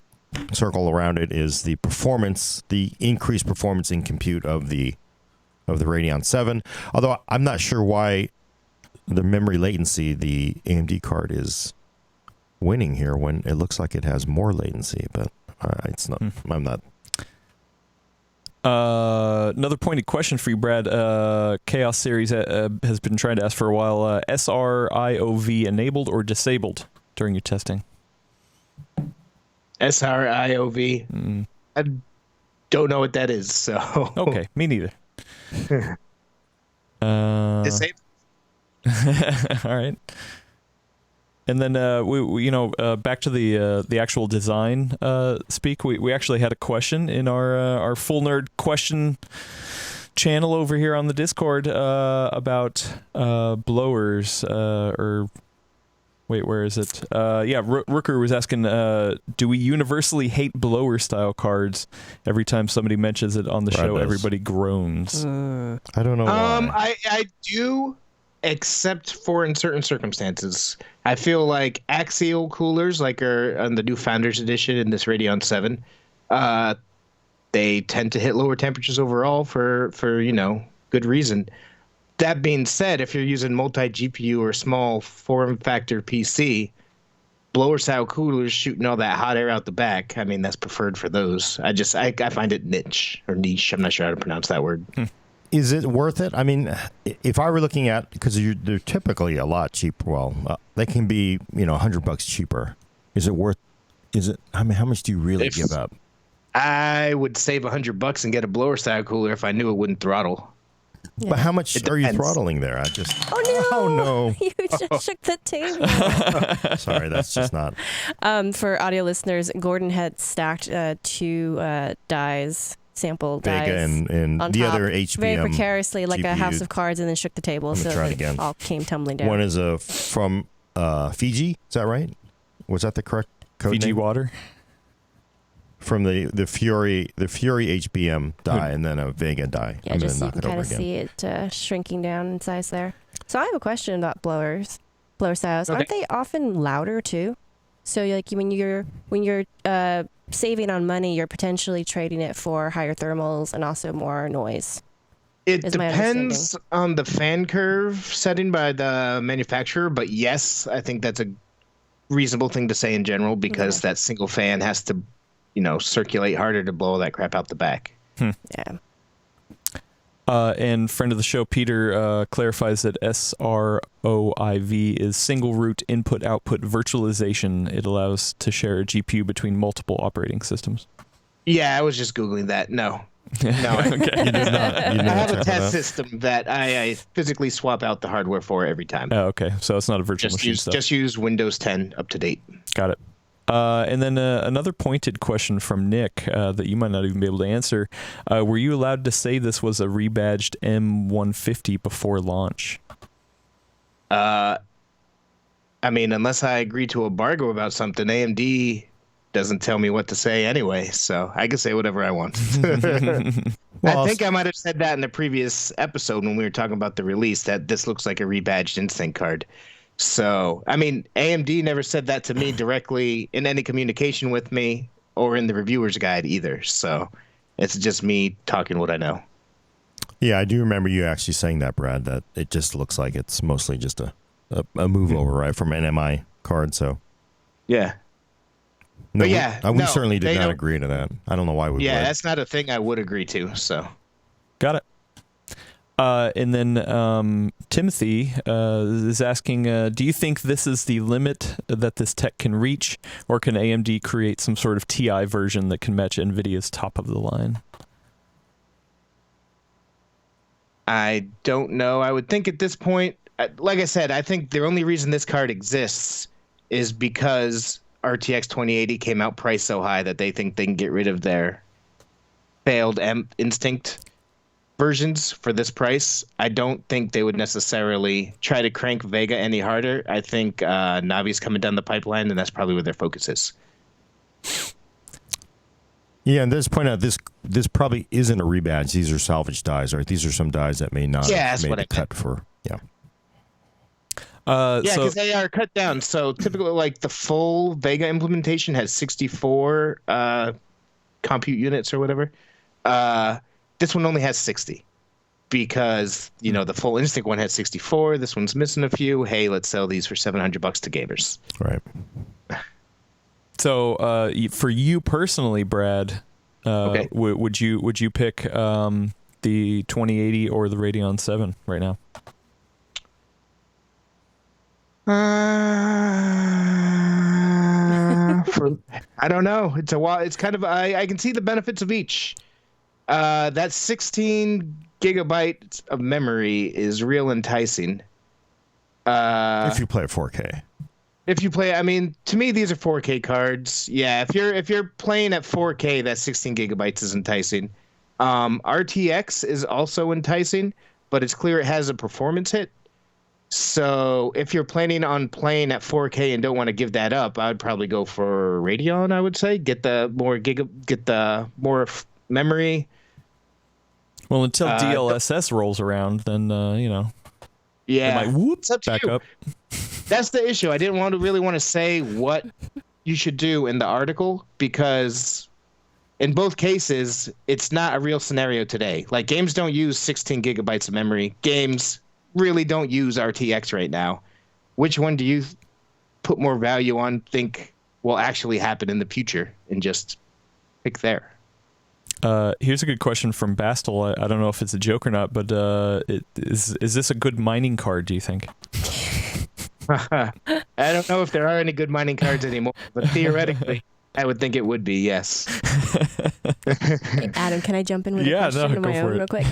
Speaker 4: circle around it is the performance, the increased performance in compute of the Radeon 7. Although I'm not sure why the memory latency, the AMD card is winning here when it looks like it has more latency, but it's not. I'm not.
Speaker 1: Another pointed question for you, Brad. Chaos Series has been trying to ask for a while. SRIOV enabled or disabled during your testing?
Speaker 3: SRIOV. I don't know what that is. So
Speaker 1: okay, me neither.
Speaker 3: Disabled.
Speaker 1: All right. And then we back to the actual design speak. We actually had a question in our full nerd question channel over here on the Discord about blowers or wait, where is it? Rooker was asking, do we universally hate blower style cards? Every time somebody mentions it on the show, everybody groans.
Speaker 4: I don't know why.
Speaker 3: I do, except for in certain circumstances. I feel like axial coolers, like are on the new Founders Edition in this Radeon 7, they tend to hit lower temperatures overall for good reason. That being said, if you're using multi-GPU or small form factor PC, blower style coolers shooting all that hot air out the back, I mean, that's preferred for those. I find it niche. I'm not sure how to pronounce that word.
Speaker 4: Is it worth it? I mean, if I were looking at, because they're typically a lot cheaper. Well, they can be $100 cheaper. Is it worth? I mean, how much do you really give up?
Speaker 3: I would save $100 and get a blower style cooler if I knew it wouldn't throttle.
Speaker 2: Yeah.
Speaker 4: But how much are you throttling there?
Speaker 2: Oh no! You just shook the table.
Speaker 4: Sorry, that's just not.
Speaker 2: For audio listeners, Gordon had stacked two dies. Sample dies
Speaker 4: and
Speaker 2: on
Speaker 4: the
Speaker 2: top,
Speaker 4: other HBM
Speaker 2: very precariously, like
Speaker 4: GPU.
Speaker 2: a house of cards, and then shook the table, so it all came tumbling down.
Speaker 4: One is from Fiji. Is that right? Was that the correct code
Speaker 1: Fiji
Speaker 4: name?
Speaker 1: water.
Speaker 4: From the Fury HBM die, and then a Vega die.
Speaker 2: Yeah, just so you can kind of see it shrinking down in size there. So I have a question about blower styles.
Speaker 3: Okay.
Speaker 2: Aren't they often louder too? So like when you're saving on money, you're potentially trading it for higher thermals and also more noise.
Speaker 3: It depends on the fan curve setting by the manufacturer, but yes, I think that's a reasonable thing to say in general because that single fan has to, circulate harder to blow that crap out the back.
Speaker 2: Yeah.
Speaker 1: And friend of the show, Peter, clarifies that SROIV is single root input-output virtualization. It allows to share a GPU between multiple operating systems.
Speaker 3: Yeah, I was just Googling that. No. Okay.
Speaker 4: You did not.
Speaker 3: I have a test system that I physically swap out the hardware for every time.
Speaker 1: Oh, okay. So it's not a virtual machine stuff.
Speaker 3: Just use Windows 10 up to date.
Speaker 1: Got it. And then another pointed question from Nick that you might not even be able to answer. Were you allowed to say this was a rebadged M150 before launch?
Speaker 3: I mean, unless I agree to embargo about something, AMD doesn't tell me what to say anyway, so I can say whatever I want. I think I might have said that in the previous episode when we were talking about the release, that this looks like a rebadged Instinct card. So, I mean, AMD never said that to me directly in any communication with me or in the reviewer's guide either. So it's just me talking what I know.
Speaker 4: Yeah, I do remember you actually saying that, Brad, that it just looks like it's mostly just a move over, right, from an MI card. So,
Speaker 3: yeah.
Speaker 4: No, we certainly did not agree to that. I don't know why we would.
Speaker 3: Yeah, that's not a thing I would agree to. So,
Speaker 1: got it. And then Timothy is asking, do you think this is the limit that this tech can reach, or can AMD create some sort of TI version that can match NVIDIA's top of the line?
Speaker 3: I don't know. I would think at this point, like I said, I think the only reason this card exists is because RTX 2080 came out priced so high that they think they can get rid of their failed Instinct versions for this price, I don't think they would necessarily try to crank Vega any harder. I think Navi's coming down the pipeline, and that's probably where their focus is.
Speaker 4: Yeah, and let's point out this probably isn't a rebadge. These are salvage dies, right? These are some dies that may not have made the cut for. Yeah.
Speaker 3: Yeah, because they are cut down. So typically, like the full Vega implementation has 64 compute units or whatever. This one only has 60 because the full Instinct one has 64. This one's missing a few. Hey, let's sell these for $700 to gamers.
Speaker 4: Right.
Speaker 1: So for you personally, Brad,
Speaker 3: okay.
Speaker 1: would you pick the 2080 or the Radeon 7 right now?
Speaker 3: I don't know. It's a while. It's kind of I can see the benefits of each. That 16 gigabytes of memory is real enticing.
Speaker 4: If you play at 4K.
Speaker 3: If you play, I mean, to me these are 4K cards. Yeah, if you're playing at 4K, that 16 gigabytes is enticing. RTX is also enticing, but it's clear it has a performance hit. So if you're planning on playing at 4K and don't want to give that up, I would probably go for Radeon. I would say get the more memory.
Speaker 1: Well, until DLSS rolls around, then
Speaker 3: yeah,
Speaker 1: it might whoop
Speaker 3: it's up to
Speaker 1: back
Speaker 3: you.
Speaker 1: up.
Speaker 3: That's the issue. I didn't really want to say what you should do in the article because in both cases, it's not a real scenario today. Like games don't use 16 gigabytes of memory. Games really don't use RTX right now. Which one do you put more value on, think will actually happen in the future, and just pick there?
Speaker 1: Here's a good question from Bastel. I don't know if it's a joke or not, but is this a good mining card, do you think?
Speaker 3: I don't know if there are any good mining cards anymore, but theoretically, I would think it would be, yes.
Speaker 2: Adam, can I jump in with a question of my own real quick?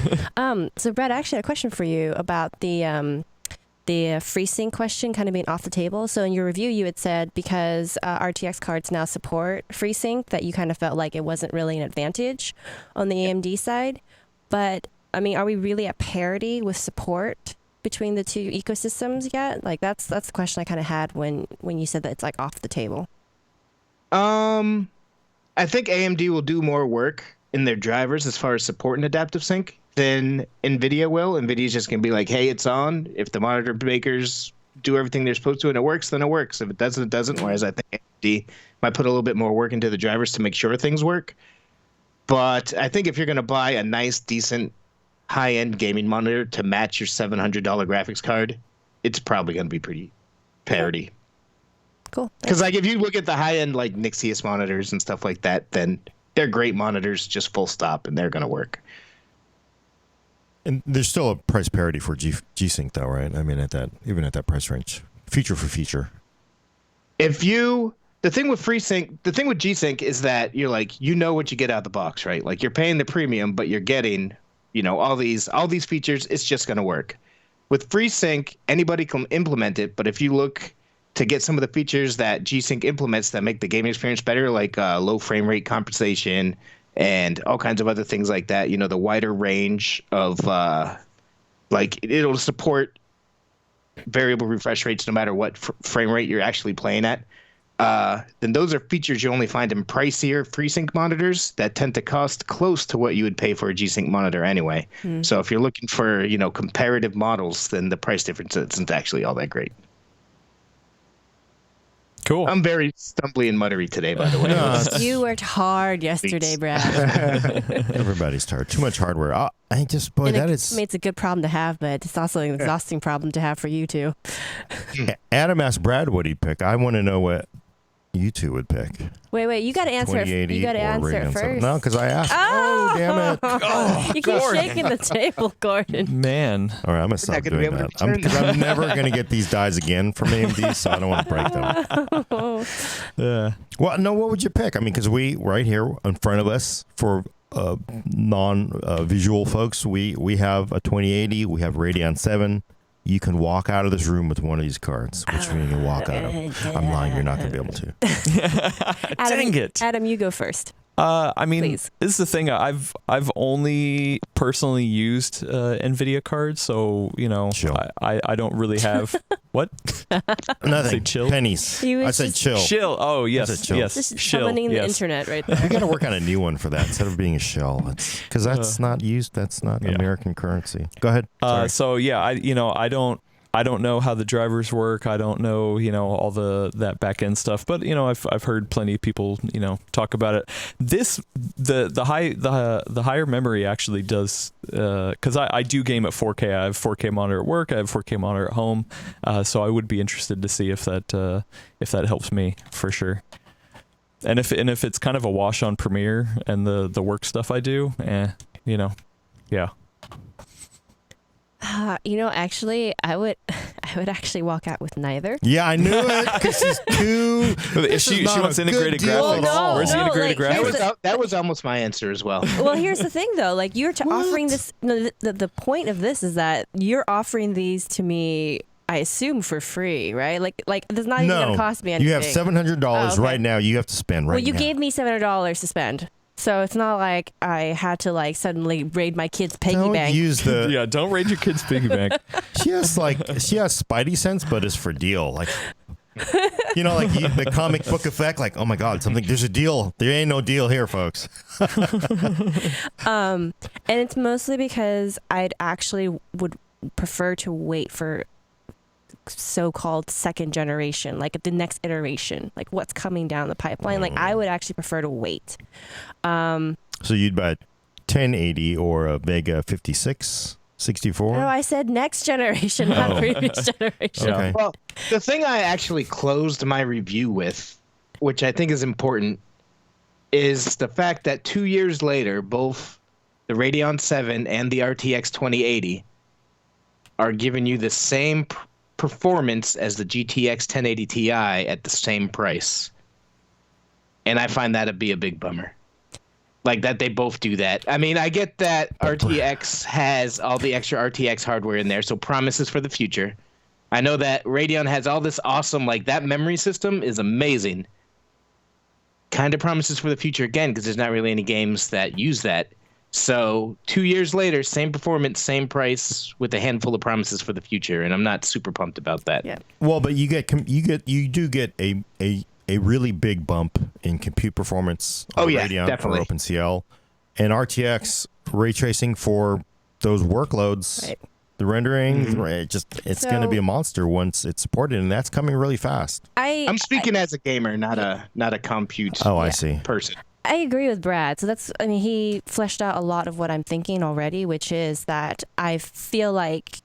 Speaker 2: So, Brad, I actually had a question for you about the FreeSync question kind of being off the table. So in your review, you had said because RTX cards now support FreeSync, that you kind of felt like it wasn't really an advantage on the AMD side. But, I mean, are we really at parity with support between the two ecosystems yet? Like, that's the question I kind of had when you said that it's, like, off the table.
Speaker 3: I think AMD will do more work in their drivers as far as support and adaptive sync than Nvidia will. Nvidia's just gonna be like, hey, it's on. If the monitor makers do everything they're supposed to and it works, then it works. If it doesn't, it doesn't. Whereas I think AMD might put a little bit more work into the drivers to make sure things work. But I think if you're gonna buy a nice, decent, high-end gaming monitor to match your $700 graphics card, it's probably gonna be pretty parity.
Speaker 2: Cool.
Speaker 3: Because like if you look at the high end like Nixius monitors and stuff like that, then they're great monitors, just full stop, and they're gonna work.
Speaker 4: And there's still a price parity for G-Sync though, right? I mean, even at that price range, feature for feature.
Speaker 3: The thing with FreeSync, the thing with G-Sync is that you're like, what you get out of the box, right? Like you're paying the premium, but you're getting, all these features. It's just gonna work. With FreeSync, anybody can implement it, but if you look to get some of the features that G-Sync implements that make the gaming experience better, like low frame rate compensation and all kinds of other things like that, the wider range of it'll support variable refresh rates no matter what frame rate you're actually playing at, then those are features you only find in pricier FreeSync monitors that tend to cost close to what you would pay for a G-Sync monitor anyway. So if you're looking for comparative models, then the price difference isn't actually all that great.
Speaker 1: Cool.
Speaker 3: I'm very stumbly and muttery today, by the way.
Speaker 2: You worked hard yesterday, Brad.
Speaker 4: Everybody's tired. Too much hardware. It's
Speaker 2: a good problem to have, but it's also an exhausting problem to have for you too.
Speaker 4: Adam asked Brad what he'd pick. I want to know what you two would pick.
Speaker 2: Wait, you got to answer it. You got to answer it first.
Speaker 4: No, because I asked. Oh, damn it.
Speaker 1: Oh,
Speaker 2: you keep shaking the table, Gordon.
Speaker 1: Man.
Speaker 4: All right, I'm going to stop doing that. Because I'm never going to get these dies again from AMD, so I don't want to break them. Well, no, what would you pick? I mean, because right here in front of us, for non-visual folks, we have a 2080, we have Radeon 7. You can walk out of this room with one of these cards. Which one you can walk out of? I'm lying. You're not going to be able to.
Speaker 1: Dang it.
Speaker 2: Adam, you go first.
Speaker 1: I mean,
Speaker 2: Please.
Speaker 1: this is the thing. I've only personally used Nvidia cards, so
Speaker 4: Chill.
Speaker 1: I don't really have what.
Speaker 4: Nothing.
Speaker 1: Say chill?
Speaker 4: Pennies.
Speaker 2: He was
Speaker 4: I said
Speaker 2: just-
Speaker 4: chill.
Speaker 1: Chill. Oh
Speaker 4: I
Speaker 1: yes,
Speaker 4: said chill.
Speaker 1: yes.
Speaker 2: Just
Speaker 1: Chill.
Speaker 2: summoning the
Speaker 1: yes.
Speaker 2: internet right
Speaker 4: We
Speaker 2: there.
Speaker 4: got to work on a new one for that instead of being a shell. Because that's not used. That's not
Speaker 1: Yeah.
Speaker 4: American currency. Go ahead. Sorry.
Speaker 1: So yeah, I don't know how the drivers work. I don't know, all that back end stuff. But I've heard plenty of people, talk about it. The higher memory actually does, because I do game at 4K. I have 4K monitor at work. I have 4K monitor at home. So I would be interested to see if that helps me for sure. And if it's kind of a wash on Premiere and the work stuff I do, yeah.
Speaker 2: Actually, I would actually walk out with neither.
Speaker 4: Yeah, I knew it because she's too.
Speaker 1: If she wants integrated graphics,
Speaker 2: no,
Speaker 1: where's the
Speaker 2: no,
Speaker 1: integrated
Speaker 2: like, here's
Speaker 1: graphics?
Speaker 3: That was almost my answer as well.
Speaker 2: Well, here's the thing, though. Like, you're offering this. No, the point of this is that you're offering these to me. I assume for free, right? Like it's not even going to cost me anything.
Speaker 4: You have $700
Speaker 2: Oh, okay.
Speaker 4: right now. You have to spend right now.
Speaker 2: Well, you gave me $700 to spend. So it's not like I had to suddenly raid my kid's piggy
Speaker 4: Don't
Speaker 2: bank.
Speaker 4: use the.
Speaker 1: Yeah, don't raid your kid's piggy bank.
Speaker 4: She has Spidey sense, but it's for deal. The comic book effect. Like, oh my God, there's a deal. There ain't no deal here, folks.
Speaker 2: And it's mostly because I'd actually would prefer to wait for so-called second generation, like the next iteration, like what's coming down the pipeline. Like I would actually prefer to wait.
Speaker 4: So you'd buy 1080 or a Vega 5664?
Speaker 2: No, I said next generation, not previous generation.
Speaker 4: Okay.
Speaker 3: Well, the thing I actually closed my review with, which I think is important, is the fact that 2 years later, both the Radeon VII and the RTX 2080 are giving you the same performance as the GTX 1080 Ti at the same price. And I find that to be a big bummer. Like that they both do that. I mean, I get that RTX has all the extra RTX hardware in there, so promises for the future. I know that Radeon has all this awesome, that memory system is amazing. Kind of promises for the future again, because there's not really any games that use that. So 2 years later, same performance, same price, with a handful of promises for the future, and I'm not super pumped about that.
Speaker 2: Yeah.
Speaker 4: Well, but you do get a really big bump in compute performance on Radeon
Speaker 3: definitely.
Speaker 4: for OpenCL and RTX ray tracing for those workloads.
Speaker 2: Right.
Speaker 4: The rendering, it's going to be a monster once it's supported, and that's coming really fast.
Speaker 3: I'm speaking as a gamer, not a compute
Speaker 4: Oh, I see.
Speaker 3: person.
Speaker 2: I agree with Brad. So he fleshed out a lot of what I'm thinking already, which is that I feel like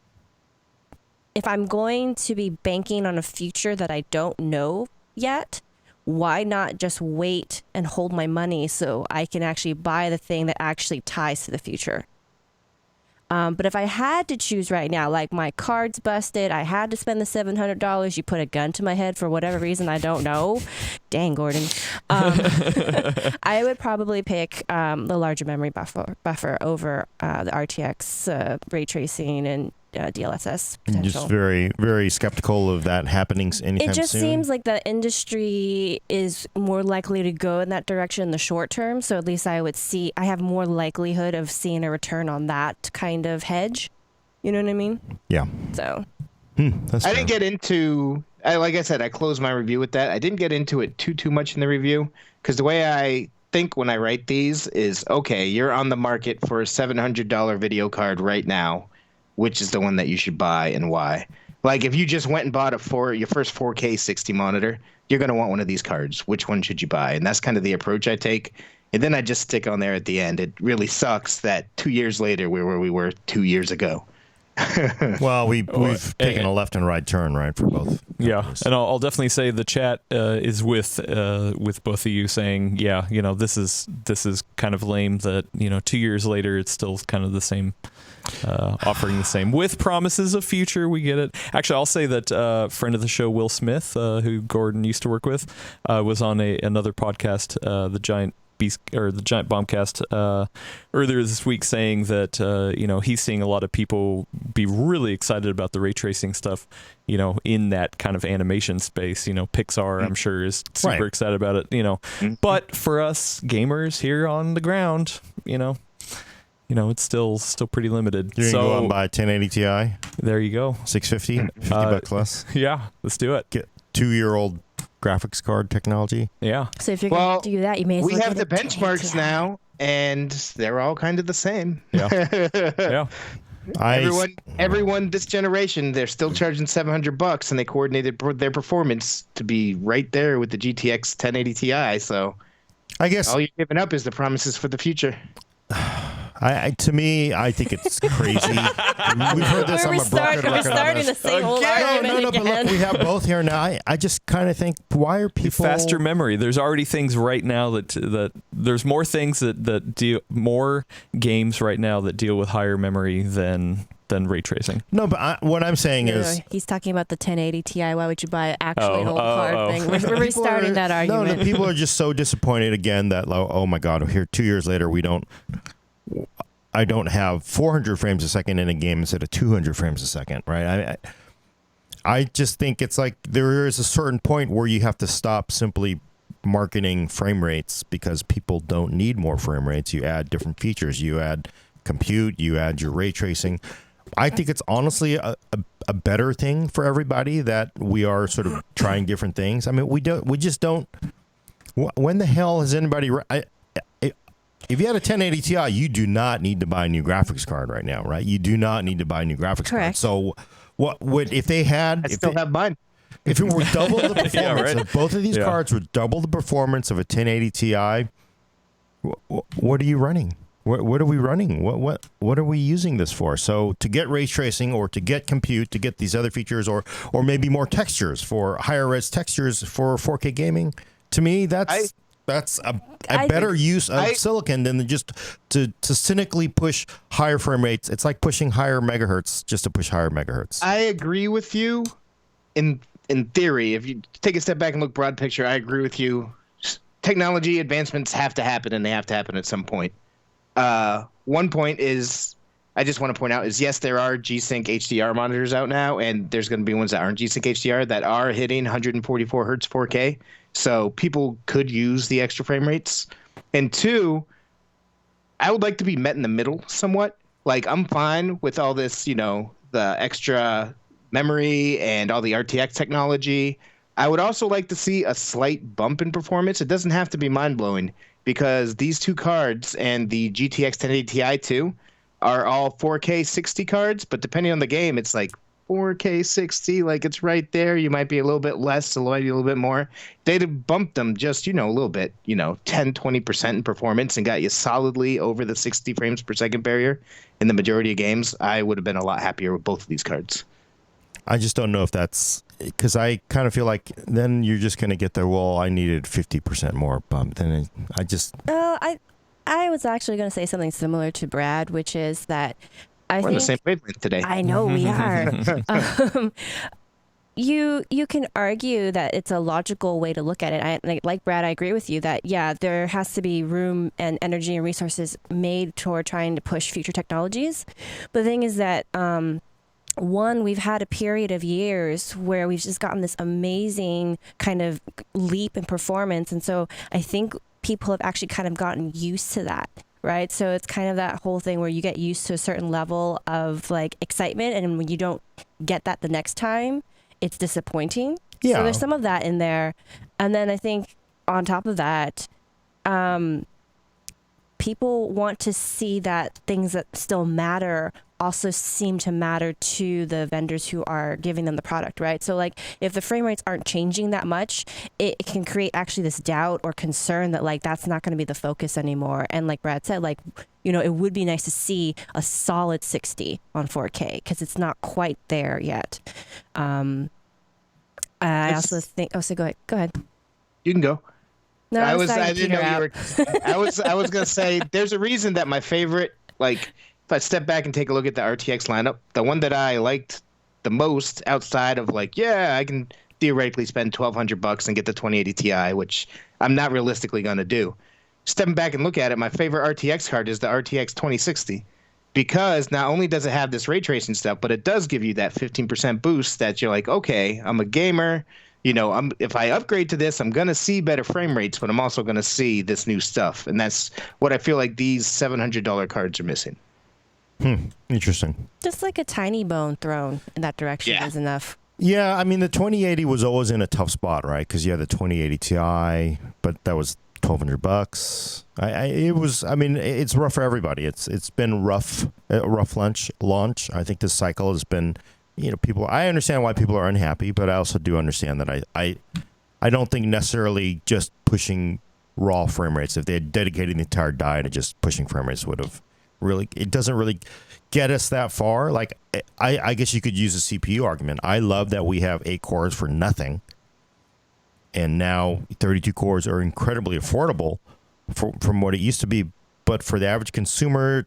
Speaker 2: if I'm going to be banking on a future that I don't know yet, why not just wait and hold my money so I can actually buy the thing that actually ties to the future? But if I had to choose right now, like my card's busted, I had to spend the $700, you put a gun to my head for whatever reason, I don't know. Dang, Gordon. I would probably pick the larger memory buffer over the RTX ray tracing and DLSS potential.
Speaker 4: Just very, very skeptical of that happening anytime
Speaker 2: It just
Speaker 4: soon.
Speaker 2: seems like the industry is more likely to go in that direction in the short term. So at least I have more likelihood of seeing a return on that kind of hedge. You know what I mean?
Speaker 4: Yeah.
Speaker 2: So
Speaker 4: That's
Speaker 3: I
Speaker 4: fair.
Speaker 3: didn't get into, like I said, I closed my review with that. I didn't get into it too much in the review, because the way I think when I write these is, okay, you're on the market for a $700 video card right now. Which is the one that you should buy and why? Like if you just went and bought your first 4K 60 monitor, you're going to want one of these cards. Which one should you buy? And that's kind of the approach I take. And then I just stick on there at the end. It really sucks that 2 years later we're where we were 2 years ago.
Speaker 4: Well, we've taken a left and right turn, right, for both.
Speaker 1: Yeah,
Speaker 4: companies.
Speaker 1: and I'll definitely say the chat is with both of you saying, yeah, this is kind of lame that 2 years later it's still kind of the same, offering the same with promises of future. We get it. Actually, I'll say that friend of the show Will Smith, who Gordon used to work with, was on another podcast, the Giant Beast or the Giant Bombcast earlier this week, saying that he's seeing a lot of people be really excited about the ray tracing stuff, in that kind of animation space. Pixar, I'm sure, is super excited about it. But for us gamers here on the ground, it's still pretty limited.
Speaker 4: You're going to go and buy a 1080 Ti?
Speaker 1: There you go.
Speaker 4: 650, $50 less.
Speaker 1: Yeah, let's do it.
Speaker 4: Get 2-year-old graphics card technology.
Speaker 1: Yeah.
Speaker 2: So if you're going to do that, you may as well.
Speaker 3: We have the benchmarks now, and they're all kind of the same.
Speaker 1: Yeah. Yeah.
Speaker 3: Everyone this generation, they're still charging $700, and they coordinated their performance to be right there with the GTX 1080 Ti. So
Speaker 4: I guess
Speaker 3: all you're giving up is the promises for the future.
Speaker 4: To me, I think it's crazy. We've heard this. I'm a broken record.
Speaker 2: We're starting the same old argument
Speaker 4: No, but look, we have both here now. I just kind of think, why are people
Speaker 1: faster memory? There's already things right now that there's more things that deal more games right now that deal with higher memory than ray tracing.
Speaker 4: No, but what I'm saying is,
Speaker 2: he's talking about the 1080 Ti. Why would you buy an actually old card thing? We're restarting that argument.
Speaker 4: No, the people are just so disappointed again that, oh my God, here 2 years later I don't have 400 frames a second in a game instead of 200 frames a second, right? I just think it's like there is a certain point where you have to stop simply marketing frame rates, because people don't need more frame rates. You add different features. You add compute. You add your ray tracing. I think it's honestly a better thing for everybody that we are sort of trying different things. I mean, we just don't. When the hell has anybody? If you had a 1080 Ti, you do not need to buy a new graphics card right now, right? You do not need to buy a new graphics card. So, what would if they had?
Speaker 3: I still have mine.
Speaker 4: If it were double the performance, if both of these cards were double the performance of a 1080 Ti, what are you running? What are we running? What are we using this for? So to get ray tracing, or to get compute, to get these other features, or maybe more textures for higher res textures for 4K gaming. To me, that's a better use of silicon than just to cynically push higher frame rates. It's like pushing higher megahertz just to push higher megahertz.
Speaker 3: I agree with you in theory. If you take a step back and look broad picture, I agree with you. Technology advancements have to happen, and they have to happen at some point. One point is I just want to point out is, yes, there are G-Sync HDR monitors out now, and there's going to be ones that aren't G-Sync HDR that are hitting 144 hertz 4K. So people could use the extra frame rates. And two, I would like to be met in the middle somewhat. Like, I'm fine with all this, the extra memory and all the RTX technology. I would also like to see a slight bump in performance. It doesn't have to be mind-blowing, because these two cards and the GTX 1080 Ti 2 are all 4K 60 cards, but depending on the game, it's like 4K 60, like it's right there. You might be a little bit less, a little bit more. They'd have bumped them just, a little bit, 10, 20% in performance, and got you solidly over the 60 frames per second barrier in the majority of games. I would have been a lot happier with both of these cards.
Speaker 4: I just don't know if that's, because I kind of feel like then you're just going to get there, well, I needed 50% more bump. Then
Speaker 2: I was actually going to say something similar to Brad, which is that
Speaker 3: we're on the same wavelength today.
Speaker 2: I know we are. You can argue that it's a logical way to look at it. Like Brad, I agree with you that, there has to be room and energy and resources made toward trying to push future technologies. But the thing is that, one, we've had a period of years where we've just gotten this amazing kind of leap in performance. And so I think people have actually kind of gotten used to that. Right. So it's kind of that whole thing where you get used to a certain level of like excitement. And when you don't get that the next time, it's disappointing. Yeah. So there's some of that in there. And then I think on top of that, people want to see that things that still matter also seem to matter to the vendors who are giving them the product, right? So like if the frame rates aren't changing that much, it can create actually this doubt or concern that like that's not going to be the focus anymore. And like Brad said, like, it would be nice to see a solid 60 on 4K because it's not quite there yet. I also think, so go ahead.
Speaker 3: You can go.
Speaker 2: No,
Speaker 3: I didn't know you were. I was going to say there's a reason that my favorite, like, if I step back and take a look at the RTX lineup, the one that I liked the most outside of like, I can theoretically spend $1,200 and get the 2080 Ti, which I'm not realistically going to do, stepping back and look at it, my favorite RTX card is the RTX 2060. Because not only does it have this ray tracing stuff, but it does give you that 15% boost that you're like, okay, I'm a gamer. If I upgrade to this, I'm going to see better frame rates, but I'm also going to see this new stuff. And that's what I feel like these $700 cards are missing.
Speaker 4: Interesting.
Speaker 2: Just like a tiny bone thrown in that direction is enough.
Speaker 4: Yeah, I mean, the 2080 was always in a tough spot, right? Because you had the 2080 Ti, but that was $1,200. It's rough for everybody. It's been rough, a rough launch. I think this cycle has been, people. I understand why people are unhappy, but I also do understand that I don't think necessarily just pushing raw frame rates. If they had dedicated the entire die to just pushing frame rates, would have really. It doesn't really get us that far. Like I guess you could use a CPU argument. I love that we have 8 cores for nothing. And now 32 cores are incredibly affordable from what it used to be. But for the average consumer,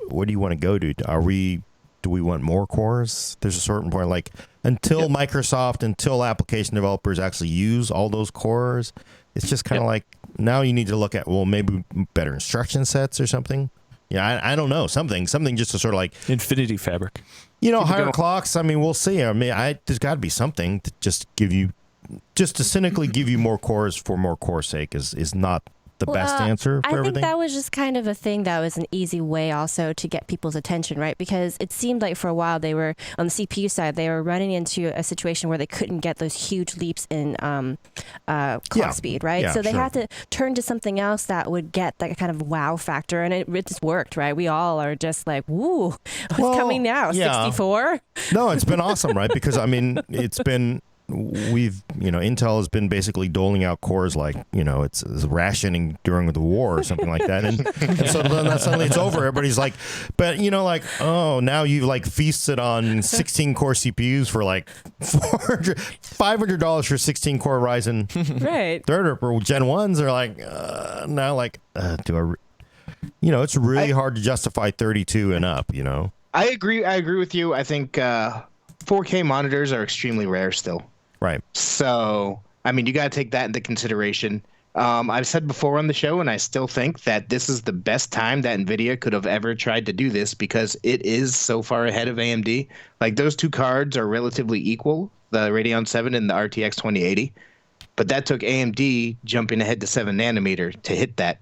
Speaker 4: what do you want to go to? Do we want more cores? There's a certain point, like until Microsoft, until application developers actually use all those cores, it's just kind of like now you need to look at, well, maybe better instruction sets or something. Yeah, I don't know. Something just to sort of like
Speaker 1: Infinity Fabric.
Speaker 4: Higher clocks. I mean, we'll see. I mean, there's got to be something to just give you. Just to cynically give you more cores for more core sake is not the best answer for everything.
Speaker 2: I think that was just kind of a thing that was an easy way also to get people's attention, right? Because it seemed like for a while they were, on the CPU side, they were running into a situation where they couldn't get those huge leaps in clock speed, right?
Speaker 4: Yeah,
Speaker 2: so they had to turn to something else that would get that kind of wow factor, and it just worked, right? We all are just like, woo, what's coming now? 64?
Speaker 4: No, it's been awesome, right? Because, I mean, Intel has been basically doling out cores like, it's rationing during the war or something like that. And so then suddenly it's over. Everybody's like, but now you've like feasted on 16 core CPUs for like $500 for 16 core Ryzen.
Speaker 2: Right.
Speaker 4: Or Gen 1s are like, now like, it's really hard to justify 32 and up,
Speaker 3: I agree with you. I think 4K monitors are extremely rare still.
Speaker 4: Right.
Speaker 3: So, I mean, you got to take that into consideration. I've said before on the show, and I still think that this is the best time that Nvidia could have ever tried to do this because it is so far ahead of AMD. Like, those two cards are relatively equal, the Radeon 7 and the RTX 2080. But that took AMD jumping ahead to 7 nanometer to hit that.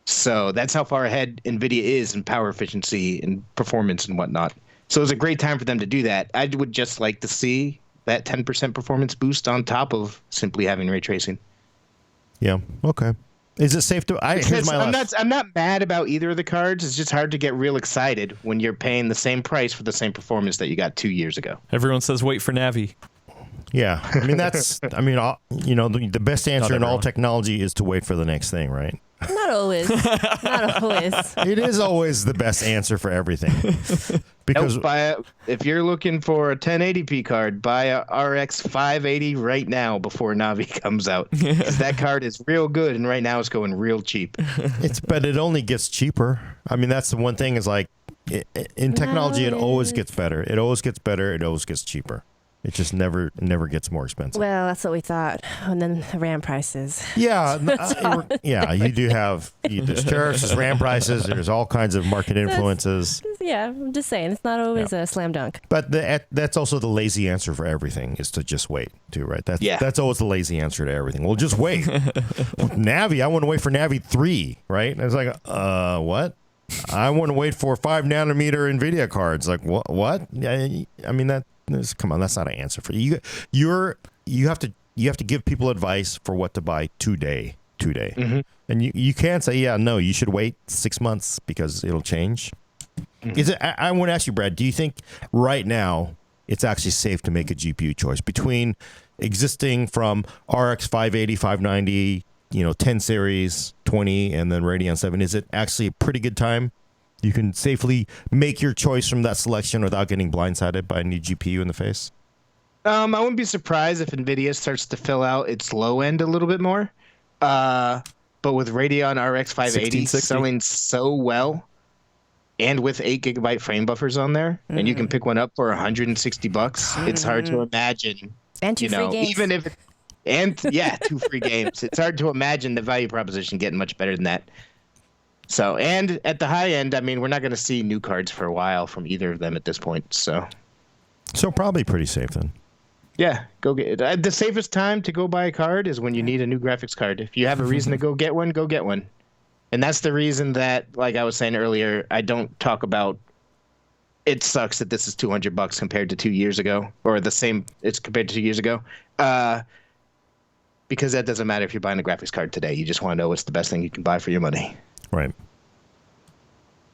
Speaker 3: So that's how far ahead Nvidia is in power efficiency and performance and whatnot. So it was a great time for them to do that. I would just like to see that 10% performance boost on top of simply having ray tracing.
Speaker 4: Yeah. Okay. Is it safe to?
Speaker 3: I'm not mad about either of the cards. It's just hard to get real excited when you're paying the same price for the same performance that you got 2 years ago.
Speaker 1: Everyone says wait for Navi.
Speaker 4: Yeah. I mean, the best answer in all technology is to wait for the next thing, right?
Speaker 2: Not always. Not always.
Speaker 4: It is always the best answer for everything. Because
Speaker 3: if you're looking for a 1080p card, buy a RX 580 right now before Navi comes out. Because that card is real good, and right now it's going real cheap.
Speaker 4: But it only gets cheaper. I mean, that's the one thing is like, in technology, it always gets better. It always gets better. It always gets cheaper. It just never gets more expensive.
Speaker 2: Well, that's what we thought. And then the RAM prices.
Speaker 4: Yeah. You do have, there's tariffs, there's RAM prices, there's all kinds of market influences.
Speaker 2: I'm just saying, it's not always a slam dunk.
Speaker 4: But that's also the lazy answer for everything is to just wait, too, right? That's always the lazy answer to everything. Well, just wait. Navi, I want to wait for Navi 3, right? And it's like, what? I want to wait for 5 nanometer Nvidia cards. Like, what? I mean, come on, that's not an answer for you. You have to give people advice for what to buy today. Mm-hmm. And you can't say, you should wait 6 months because it'll change. Mm-hmm. Is it? I want to ask you, Brad, do you think right now it's actually safe to make a GPU choice between existing from RX 580, 590, 10 series, 20, and then Radeon 7? Is it actually a pretty good time? You can safely make your choice from that selection without getting blindsided by a new GPU in the face?
Speaker 3: I wouldn't be surprised if NVIDIA starts to fill out its low end a little bit more. But with Radeon RX 580 selling so well, and with 8 gigabyte frame buffers on there, and you can pick one up for $160, it's hard to imagine.
Speaker 2: And 2 free games.
Speaker 3: And yeah, 2 free games. It's hard to imagine the value proposition getting much better than that. So, and at the high end, I mean, we're not going to see new cards for a while from either of them at this point. So
Speaker 4: probably pretty safe then.
Speaker 3: yeah, go get it. The safest time to go buy a card is when you need a new graphics card. If you have a reason to go get one, go get one. And that's the reason that, like I was saying earlier, I don't talk about it sucks that this is $200 compared to 2 years ago, or the same it's compared to 2 years ago. Because that doesn't matter if you're buying a graphics card today. You just want to know what's the best thing you can buy for your money.
Speaker 4: Right.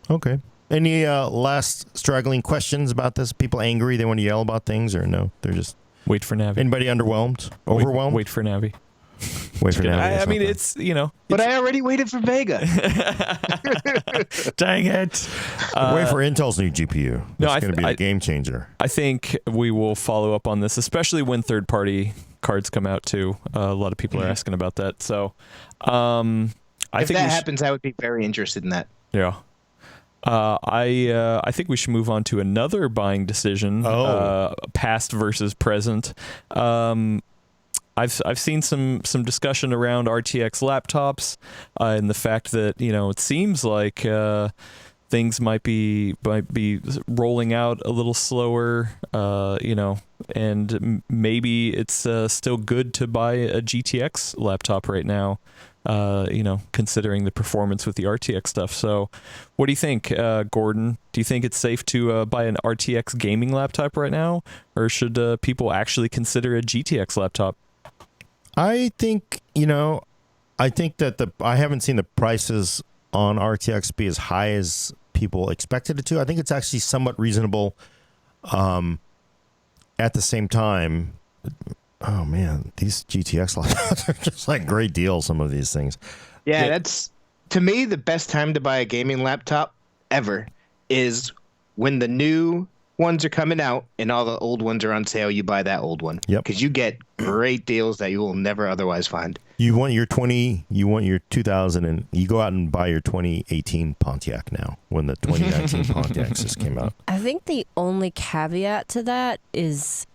Speaker 4: Okay. Any last straggling questions about this? People angry? They want to yell about things, or no? They're just
Speaker 1: Wait for Navi.
Speaker 4: anybody underwhelmed, overwhelmed?
Speaker 1: Wait for Navi.
Speaker 4: Wait for Navi.
Speaker 1: I mean, it's, you know.
Speaker 3: But I already waited for Vega.
Speaker 1: Dang it.
Speaker 4: Wait for Intel's new GPU.
Speaker 1: No,
Speaker 4: It's going to be a game changer.
Speaker 1: I think we will follow up on this, especially when third-party cards come out too. A lot of people are asking about that. So, I
Speaker 3: If
Speaker 1: think
Speaker 3: that happens, I would be very interested in that.
Speaker 1: Yeah. I think we should move on to another buying decision. Past versus present. I've seen some discussion around RTX laptops and the fact that, you know, it seems like things might be rolling out a little slower, you know, and maybe it's still good to buy a GTX laptop right now, you know, considering the performance with the RTX stuff. So what do you think, Gordon? Do you think it's safe to buy an RTX gaming laptop right now, or should people actually consider a GTX laptop?
Speaker 4: I think, you know, that I haven't seen the prices on RTX be as high as people expected it to. I think it's actually somewhat reasonable. At the same time, oh man, these GTX laptops are just like great deals, some of these things.
Speaker 3: Yeah, that's, to me, the best time to buy a gaming laptop ever is when the new ones are coming out and all the old ones are on sale. You buy that old one.
Speaker 4: Yep.
Speaker 3: Because you get great deals that you will never otherwise find.
Speaker 4: You want your 2000, and you go out and buy your 2018 Pontiac now when the 2019 Pontiac just came out.
Speaker 2: I think the only caveat to that is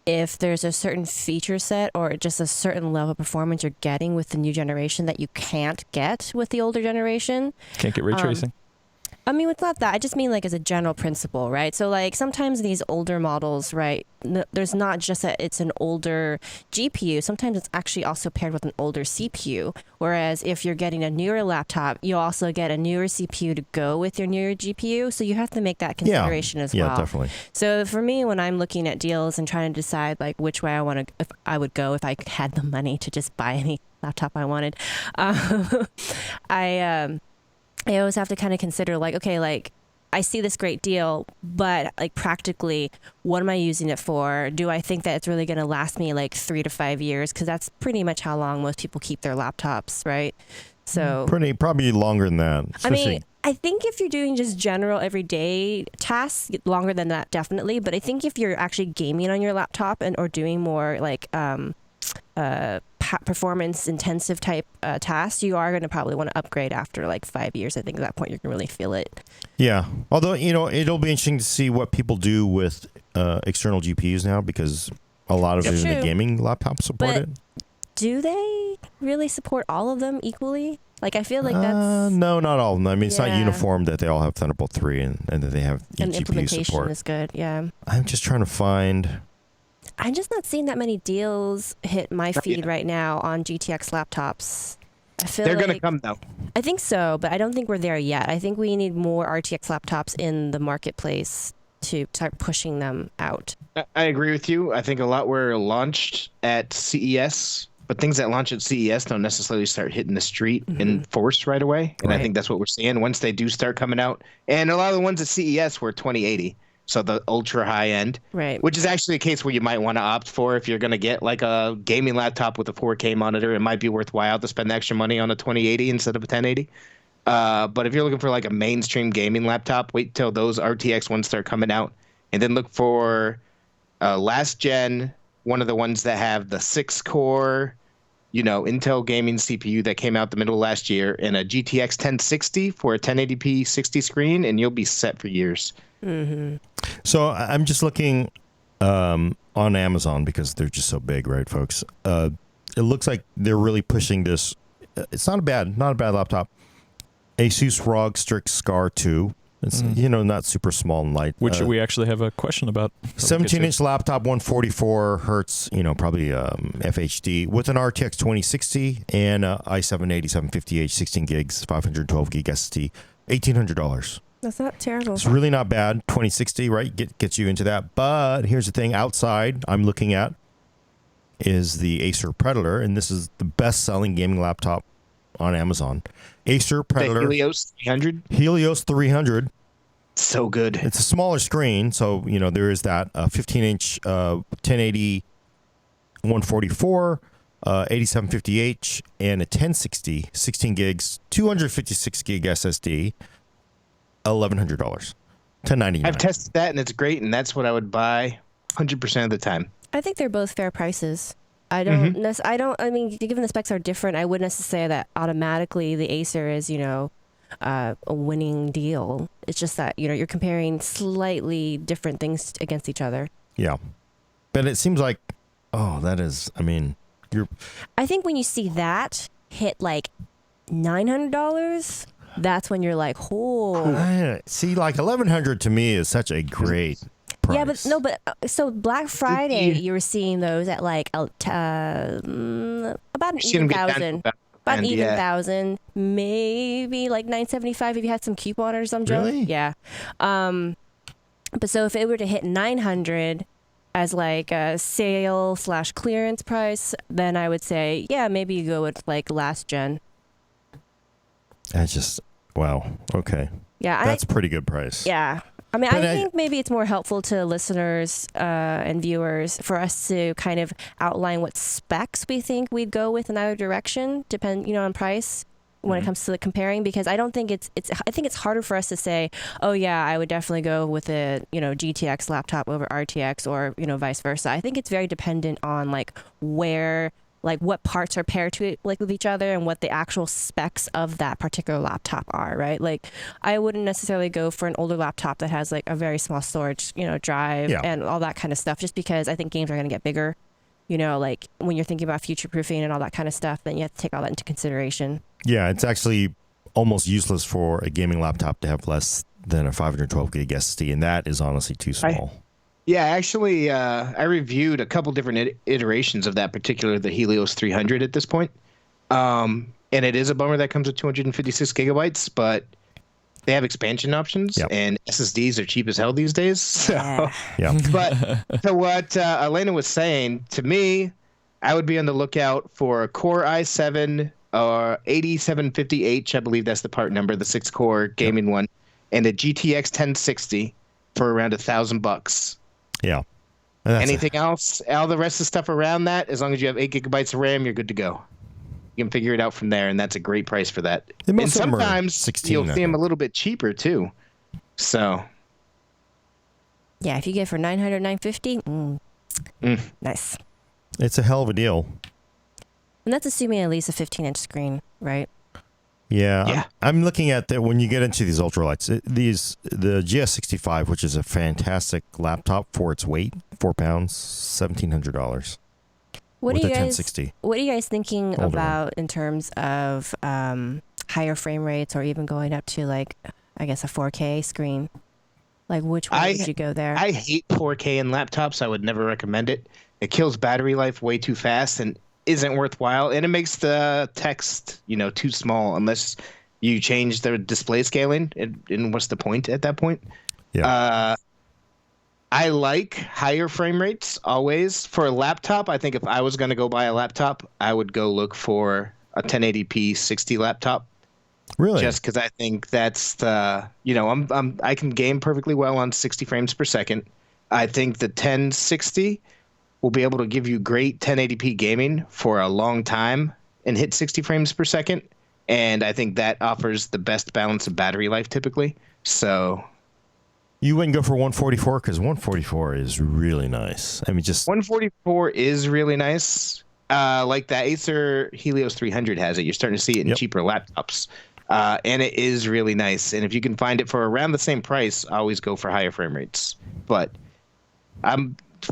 Speaker 2: if there's a certain feature set or just a certain level of performance you're getting with the new generation that you can't get with the older generation.
Speaker 1: Can't get ray tracing.
Speaker 2: I mean, it's not that. I just mean like as a general principle, right? So like sometimes these older models, right, there's not just that it's an older GPU. Sometimes it's actually also paired with an older CPU. Whereas if you're getting a newer laptop, you also get a newer CPU to go with your newer GPU. So you have to make that consideration as well.
Speaker 4: Yeah, definitely.
Speaker 2: So for me, when I'm looking at deals and trying to decide like which way if I would go if I had the money to just buy any laptop I wanted, I always have to kind of consider like, okay, like I see this great deal, but like practically, what am I using it for? Do I think that it's really going to last me like 3 to 5 years? Because that's pretty much how long most people keep their laptops, right? So
Speaker 4: probably longer than that.
Speaker 2: I mean, I think if you're doing just general everyday tasks, longer than that, definitely. But I think if you're actually gaming on your laptop or doing more like performance intensive type tasks, you are going to probably want to upgrade after like 5 years. I think at that point you can really feel it.
Speaker 4: Yeah. Although, you know, it'll be interesting to see what people do with external GPUs now, because a lot of the gaming laptops support it.
Speaker 2: Do they really support all of them equally? Like, I feel like that's...
Speaker 4: No, not all of them. I mean, it's not uniform that they all have Thunderbolt 3 and that they have eGPU
Speaker 2: and implementation
Speaker 4: support.
Speaker 2: is good, yeah.
Speaker 4: I'm just trying to find...
Speaker 2: I'm just not seeing that many deals hit my feed right now on GTX laptops. I feel
Speaker 3: they're going to come, though.
Speaker 2: I think so, but I don't think we're there yet. I think we need more RTX laptops in the marketplace to start pushing them out.
Speaker 3: I agree with you. I think a lot were launched at CES, but things that launch at CES don't necessarily start hitting the street in force right away. And I think that's what we're seeing once they do start coming out. And a lot of the ones at CES were 2080. So the ultra high end,
Speaker 2: right? Which
Speaker 3: is actually a case where you might want to opt for if you're going to get like a gaming laptop with a 4K monitor. It might be worthwhile to spend extra money on a 2080 instead of a 1080. But if you're looking for like a mainstream gaming laptop, wait till those RTX ones start coming out, and then look for last gen, one of the ones that have the 6-core, you know, Intel gaming CPU that came out the middle of last year, and a GTX 1060 for a 1080p 60 screen, and you'll be set for years.
Speaker 2: Mm-hmm.
Speaker 4: So I'm just looking on Amazon because they're just so big, right, folks? it looks like they're really pushing this. It's not a bad laptop. Asus ROG Strix Scar 2. It's not super small and light.
Speaker 1: Which we actually have a question about.
Speaker 4: 17-inch laptop, 144 hertz. Probably FHD with an RTX 2060 and i7 8750H, 16 gigs, 512 gig SSD, $1,800.
Speaker 2: That's not terrible.
Speaker 4: It's really not bad. 2060, right? Gets you into that. But here's the thing. Outside, I'm looking at is the Acer Predator, and this is the best-selling gaming laptop on Amazon. Acer Predator.
Speaker 3: The Helios 300?
Speaker 4: Helios 300.
Speaker 3: So good.
Speaker 4: It's a smaller screen, so, there is that 15-inch 1080 144, 8750H, and a 1060, 16 gigs, 256 gig SSD, $1,100, $1,099.
Speaker 3: I've tested that, and it's great, and that's what I would buy 100% of the time.
Speaker 2: I think they're both fair prices. I don't. I mean, given the specs are different, I wouldn't necessarily say that automatically the Acer is, a winning deal. It's just that you're comparing slightly different things against each other.
Speaker 4: Yeah, but it seems like, that is. I mean,
Speaker 2: I think when you see that hit like $900, that's when you're like, oh.
Speaker 4: See, like $1,100 to me is such a great price.
Speaker 2: Yeah, so Black Friday, you were seeing those at like about an even thousand. About an even $1,000, maybe like $975 if you had some coupon or some junk.
Speaker 4: Really?
Speaker 2: Yeah. But so if it were to hit $900 as like a sale/clearance price, then I would say, yeah, maybe you go with like last gen.
Speaker 4: That's just, wow. Okay.
Speaker 2: Yeah.
Speaker 4: That's a pretty good price.
Speaker 2: Yeah. I mean, I think maybe it's more helpful to listeners and viewers for us to kind of outline what specs we think we'd go with in either direction, on price when it comes to the comparing, because I don't think I think it's harder for us to say, oh yeah, I would definitely go with a, GTX laptop over RTX or, vice versa. I think it's very dependent on like where, like what parts are paired to like with each other and what the actual specs of that particular laptop are, right? Like I wouldn't necessarily go for an older laptop that has like a very small storage, drive and all that kind of stuff, just because I think games are going to get bigger, like when you're thinking about future proofing and all that kind of stuff, then you have to take all that into consideration.
Speaker 4: Yeah, it's actually almost useless for a gaming laptop to have less than a 512 gig SSD, and that is honestly too small.
Speaker 3: Yeah, actually, I reviewed a couple different iterations of that particular, the Helios 300 at this point. And it is a bummer that comes with 256 gigabytes, but they have expansion options, and SSDs are cheap as hell these days. So, But to what Elena was saying, to me, I would be on the lookout for a Core i7 or 8750H, I believe that's the part number, the 6-core gaming one, and a GTX 1060 for around $1,000.
Speaker 4: Yeah.
Speaker 3: Anything else? All the rest of the stuff around that, as long as you have 8 gigabytes of RAM, you're good to go. You can figure it out from there, and that's a great price for that. And sometimes you'll see them a little bit cheaper, too. So.
Speaker 2: Yeah, if you get it for $900, $950, nice.
Speaker 4: It's a hell of a deal.
Speaker 2: And that's assuming at least a 15-inch screen, right?
Speaker 4: Yeah. I'm looking at that when you get into these ultralights. The GS65, which is a fantastic laptop for its weight, 4 pounds, $1,700.
Speaker 2: What
Speaker 4: with
Speaker 2: are
Speaker 4: a
Speaker 2: you
Speaker 4: 1060.
Speaker 2: What are you guys thinking about in terms of higher frame rates, or even going up to like, I guess, a 4K screen? Like, which one would you go there?
Speaker 3: I hate 4K in laptops. I would never recommend it. It kills battery life way too fast and isn't worthwhile, and it makes the text too small unless you change the display scaling, and what's the point at that point? I like higher frame rates always. For a laptop, I think if I was going to go buy a laptop, I would go look for a 1080p 60 laptop.
Speaker 4: Really?
Speaker 3: Just because I think that's the I can game perfectly well on 60 frames per second. I think the 1060 will be able to give you great 1080p gaming for a long time and hit 60 frames per second. And I think that offers the best balance of battery life typically. So
Speaker 4: you wouldn't go for 144 because 144 is really nice. I mean, just
Speaker 3: 144 is really nice. Like the Acer Helios 300 has it. You're starting to see it in cheaper laptops. And it is really nice. And if you can find it for around the same price, always go for higher frame rates. But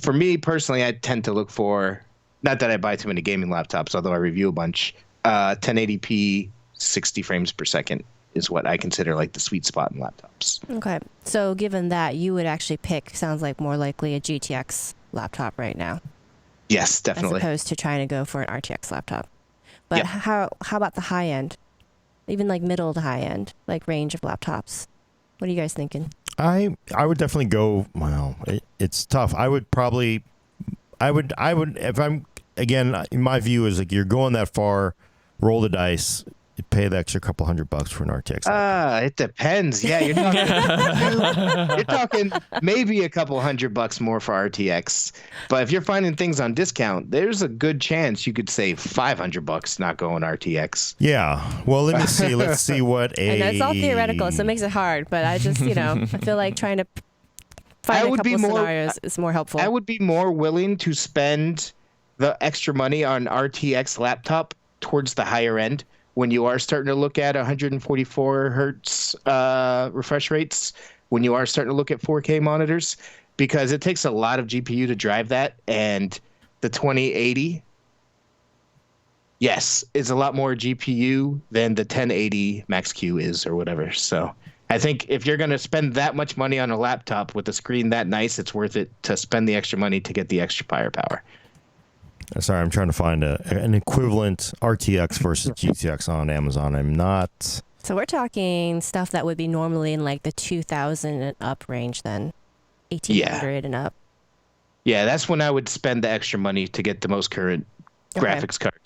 Speaker 3: for me personally, I tend to look for not that I buy too many gaming laptops, although I review a bunch. 1080p, 60 frames per second is what I consider like the sweet spot in laptops.
Speaker 2: Okay. So given that, you would actually pick, sounds like more likely a GTX laptop right now.
Speaker 3: Yes, definitely.
Speaker 2: As opposed to trying to go for an RTX laptop. But
Speaker 3: Yep.
Speaker 2: how about the high end? Even like middle to high end, like range of laptops. What are you guys thinking?
Speaker 4: I would definitely go. Well, it's tough. I would if I'm again. In my view, is like you're going that far, roll the dice, you pay the extra couple $100 for an RTX.
Speaker 3: It depends. Yeah, you're talking maybe a couple $100 more for RTX. But if you're finding things on discount, there's a good chance you could save $500 not going RTX.
Speaker 4: Yeah. Well, let me see. Let's see what a.
Speaker 2: And that's all theoretical, so it makes it hard. But I just, I feel like trying to find a couple of scenarios is more helpful.
Speaker 3: I would be more willing to spend the extra money on RTX laptop towards the higher end when you are starting to look at 144 hertz refresh rates, when you are starting to look at 4K monitors, because it takes a lot of GPU to drive that. And the 2080, yes, is a lot more GPU than the 1080 Max-Q is or whatever. So I think if you're going to spend that much money on a laptop with a screen that nice, it's worth it to spend the extra money to get the extra firepower.
Speaker 4: Sorry, I'm trying to find an equivalent RTX versus GTX on Amazon. I'm not.
Speaker 2: So we're talking stuff that would be normally in like the 2,000 and up range then. 1,800 and up.
Speaker 3: Yeah, that's when I would spend the extra money to get the most current graphics card.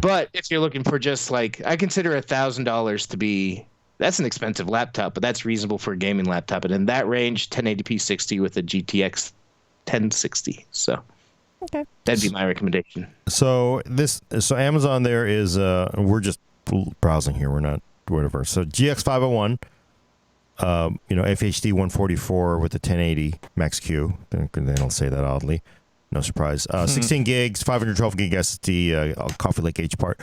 Speaker 3: But if you're looking for just like, I consider $1,000 to be, that's an expensive laptop, but that's reasonable for a gaming laptop. And in that range, 1080p 60 with a GTX 1060. So that'd be my recommendation.
Speaker 4: So Amazon there is, we're just browsing here. We're not whatever. So GX 501, FHD 144 with the 1080 Max-Q. They don't say that oddly. No surprise. 16 gigs, 512 gig SSD, Coffee Lake H part,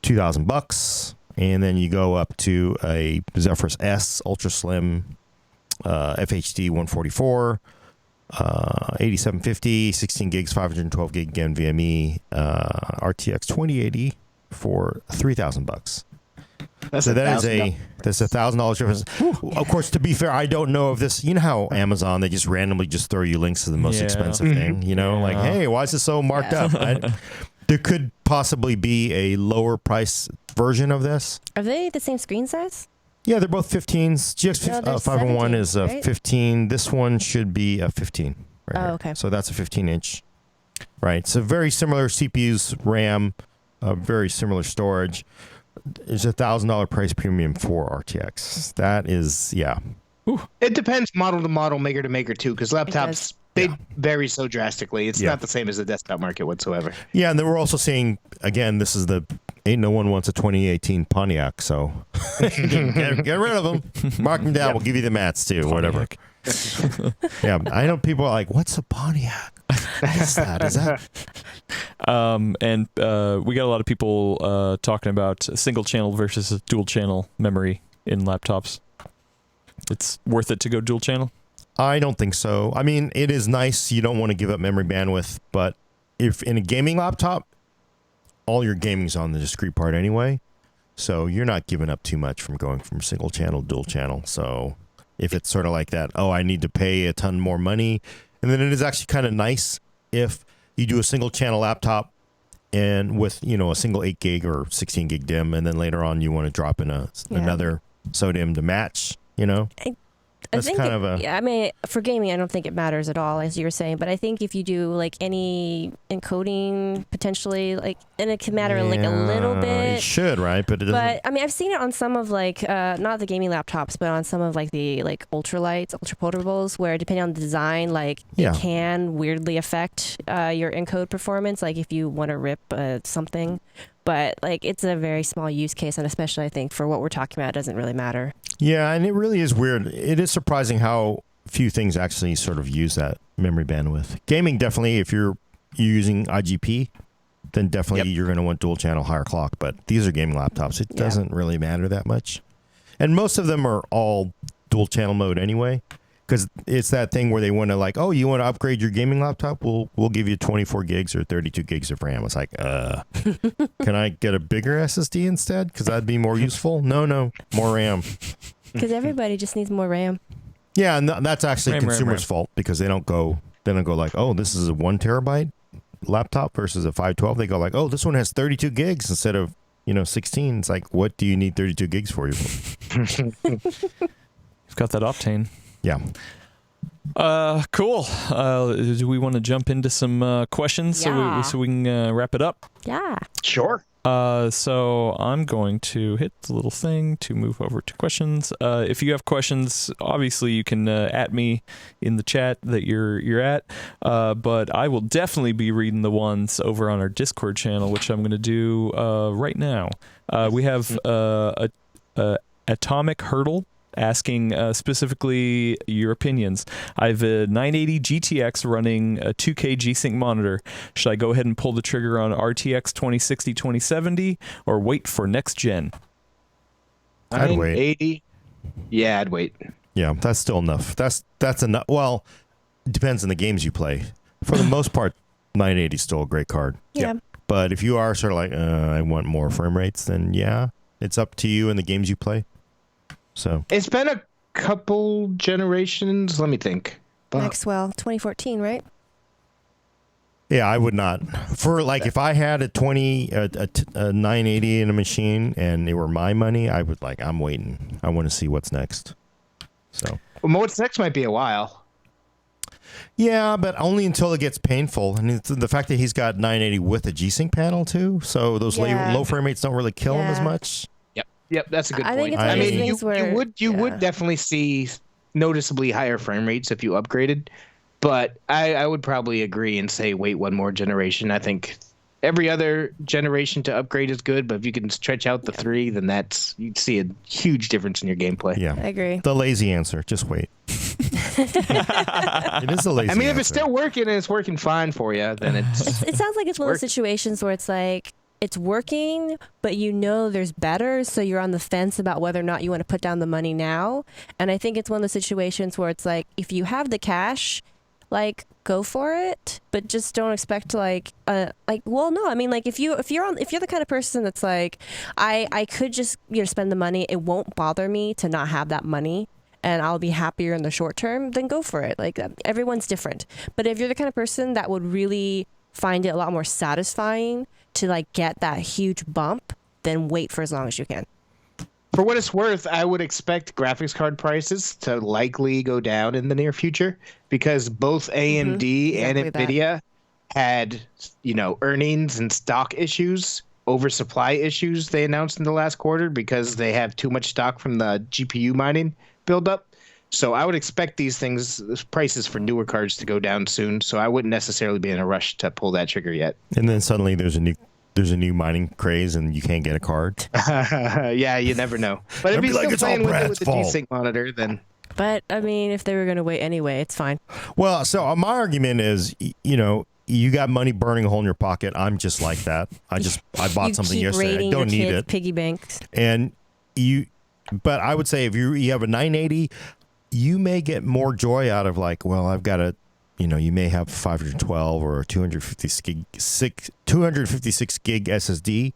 Speaker 4: $2,000. And then you go up to a Zephyrus S Ultra Slim, FHD 144, 8750, 16 gigs, 512 gig NVMe, RTX 2080 for $3,000.
Speaker 3: That's
Speaker 4: that's $1,000 difference. Of course, to be fair, I don't know if this. You know how Amazon they just randomly just throw you links to the most expensive thing. Like, hey, why is this so marked up? There could possibly be a lower price version of this.
Speaker 2: Are they the same screen size?
Speaker 4: Yeah, they're both 15s. GX 501 is a 15. This one should be a 15. Right here.
Speaker 2: Okay.
Speaker 4: So that's a 15-inch. Right. So very similar CPUs, RAM, very similar storage. There's $1,000 price premium for RTX. That is,
Speaker 3: It depends model to model, maker to maker too, because laptops they vary so drastically. It's not the same as the desktop market whatsoever.
Speaker 4: Yeah, and then we're also seeing again. This is ain't no one wants a 2018 Pontiac, so get rid of them. Mark them down. We'll give you the mats too, whatever. Yeah, I know people are like, "What's a Pontiac? What is that? Is that?"
Speaker 1: And we got a lot of people talking about single channel versus dual channel memory in laptops. It's worth it to go dual channel?
Speaker 4: I don't think so. I mean, it is nice. You don't want to give up memory bandwidth, but if in a gaming laptop, all your gaming's on the discrete part anyway, so you're not giving up too much from going from single channel to dual channel. So if it's sort of like that, I need to pay a ton more money, and then it is actually kind of nice if you do a single channel laptop and with, a single 8 gig or 16 gig DIMM, and then later on you want to drop in another SODIMM to match, That's kind of a...
Speaker 2: I mean, for gaming, I don't think it matters at all, as you were saying. But I think if you do, like, any encoding, potentially, like, and it can matter, like, a little bit.
Speaker 4: It should, right? But it doesn't...
Speaker 2: But, I mean, I've seen it on some of, like, not the gaming laptops, but on some of, like, the, like, ultralights, ultra portables, where depending on the design, like, it can weirdly affect your encode performance, like, if you want to rip something. But, like, it's a very small use case, and especially, I think, for what we're talking about, it doesn't really matter.
Speaker 4: Yeah, and it really is weird. It is surprising how few things actually sort of use that memory bandwidth. Gaming, definitely, if you're using IGP, then definitely you're going to want dual channel higher clock. But these are gaming laptops. It doesn't really matter that much. And most of them are all dual channel mode anyway. because it's that thing where they want to like, oh, you want to upgrade your gaming laptop? We'll give you 24 gigs or 32 gigs of RAM. It's like, can I get a bigger SSD instead? Because that'd be more useful. No, more RAM.
Speaker 2: Because everybody just needs more RAM.
Speaker 4: Yeah, and that's actually consumers' fault because they don't go like, oh, this is a 1 terabyte laptop versus a 512. They go like, oh, this one has 32 gigs instead of 16. It's like, what do you need 32 gigs for?
Speaker 1: You've got that Optane.
Speaker 4: Yeah.
Speaker 1: Cool. Do we want to jump into some questions so we can wrap it up?
Speaker 2: Yeah.
Speaker 3: Sure.
Speaker 1: So I'm going to hit the little thing to move over to questions. If you have questions, obviously you can at me in the chat that you're at. But I will definitely be reading the ones over on our Discord channel, which I'm going to do right now. We have Atomic Hurdle asking specifically your opinions. I have a 980 GTX running a 2K G-Sync monitor. Should I go ahead and pull the trigger on RTX 2060, 2070 or wait for next gen?
Speaker 4: I'd wait.
Speaker 3: 980. Yeah, I'd wait.
Speaker 4: Yeah, that's still enough. That's enough. Well, it depends on the games you play. For the most part, 980 is still a great card.
Speaker 2: Yeah.
Speaker 4: But if you are sort of like, I want more frame rates, then yeah, it's up to you and the games you play. So
Speaker 3: It's been a couple generations. Let me think.
Speaker 2: Maxwell, 2014, right?
Speaker 4: yeah, I would not. For like, if I had a 980 in a machine and it were my money, I would like, I'm waiting. I want to see what's next. So
Speaker 3: Well, what's next might be a while.
Speaker 4: yeah, but only until it gets painful. And it's the fact that he's got 980 with a G-Sync panel too, so those low frame rates don't really kill him as much.
Speaker 3: Yep, that's a good
Speaker 2: I
Speaker 3: point.
Speaker 2: think it's one of those
Speaker 3: mean,
Speaker 2: things where
Speaker 3: you would definitely see noticeably higher frame rates if you upgraded, but I would probably agree and say wait one more generation. I think every other generation to upgrade is good, but if you can stretch out the 3, then you'd see a huge difference in your gameplay.
Speaker 4: Yeah,
Speaker 2: I agree.
Speaker 4: The lazy answer, just wait. It is a lazy
Speaker 3: I mean,
Speaker 4: answer.
Speaker 3: if it's still working and it's working fine for you, then
Speaker 2: It sounds like it's one of those situations where it's like, it's working, but there's better, so you're on the fence about whether or not you want to put down the money now. And I think it's one of those situations where it's like, if you have the cash, like, go for it, but just don't expect to if you're the kind of person that's like, I could just spend the money, it won't bother me to not have that money, and I'll be happier in the short term, then go for it. Like, everyone's different. But if you're the kind of person that would really find it a lot more satisfying to get that huge bump, then wait for as long as you can.
Speaker 3: For what it's worth, I would expect graphics card prices to likely go down in the near future because both AMD and Nvidia had, earnings and stock issues, oversupply issues they announced in the last quarter because they have too much stock from the GPU mining buildup. So I would expect these prices for newer cards to go down soon. So I wouldn't necessarily be in a rush to pull that trigger yet.
Speaker 4: And then suddenly there's a new mining craze and you can't get a card.
Speaker 3: Yeah, you never know. But if you're still playing with the G-Sync monitor, then.
Speaker 2: But I mean, if they were going to wait anyway, it's fine.
Speaker 4: Well, so my argument is, you got money burning a hole in your pocket. I'm just like that. I bought something yesterday. I don't need it.
Speaker 2: Piggy banks.
Speaker 4: But I would say if you have a 980. You may get more joy out of I've got you may have 512 or a 256 gig SSD.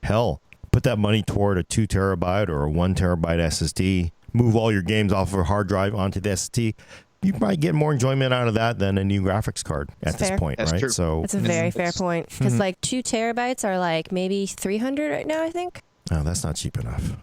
Speaker 4: Hell, put that money toward a 2 terabyte or a 1 terabyte SSD. Move all your games off of a hard drive onto the SSD. You might get more enjoyment out of that than a new graphics card at this point, right?
Speaker 3: True.
Speaker 4: So
Speaker 2: that's a very fair point because 2 terabytes are maybe 300 right now, I think.
Speaker 4: Oh, that's not cheap enough.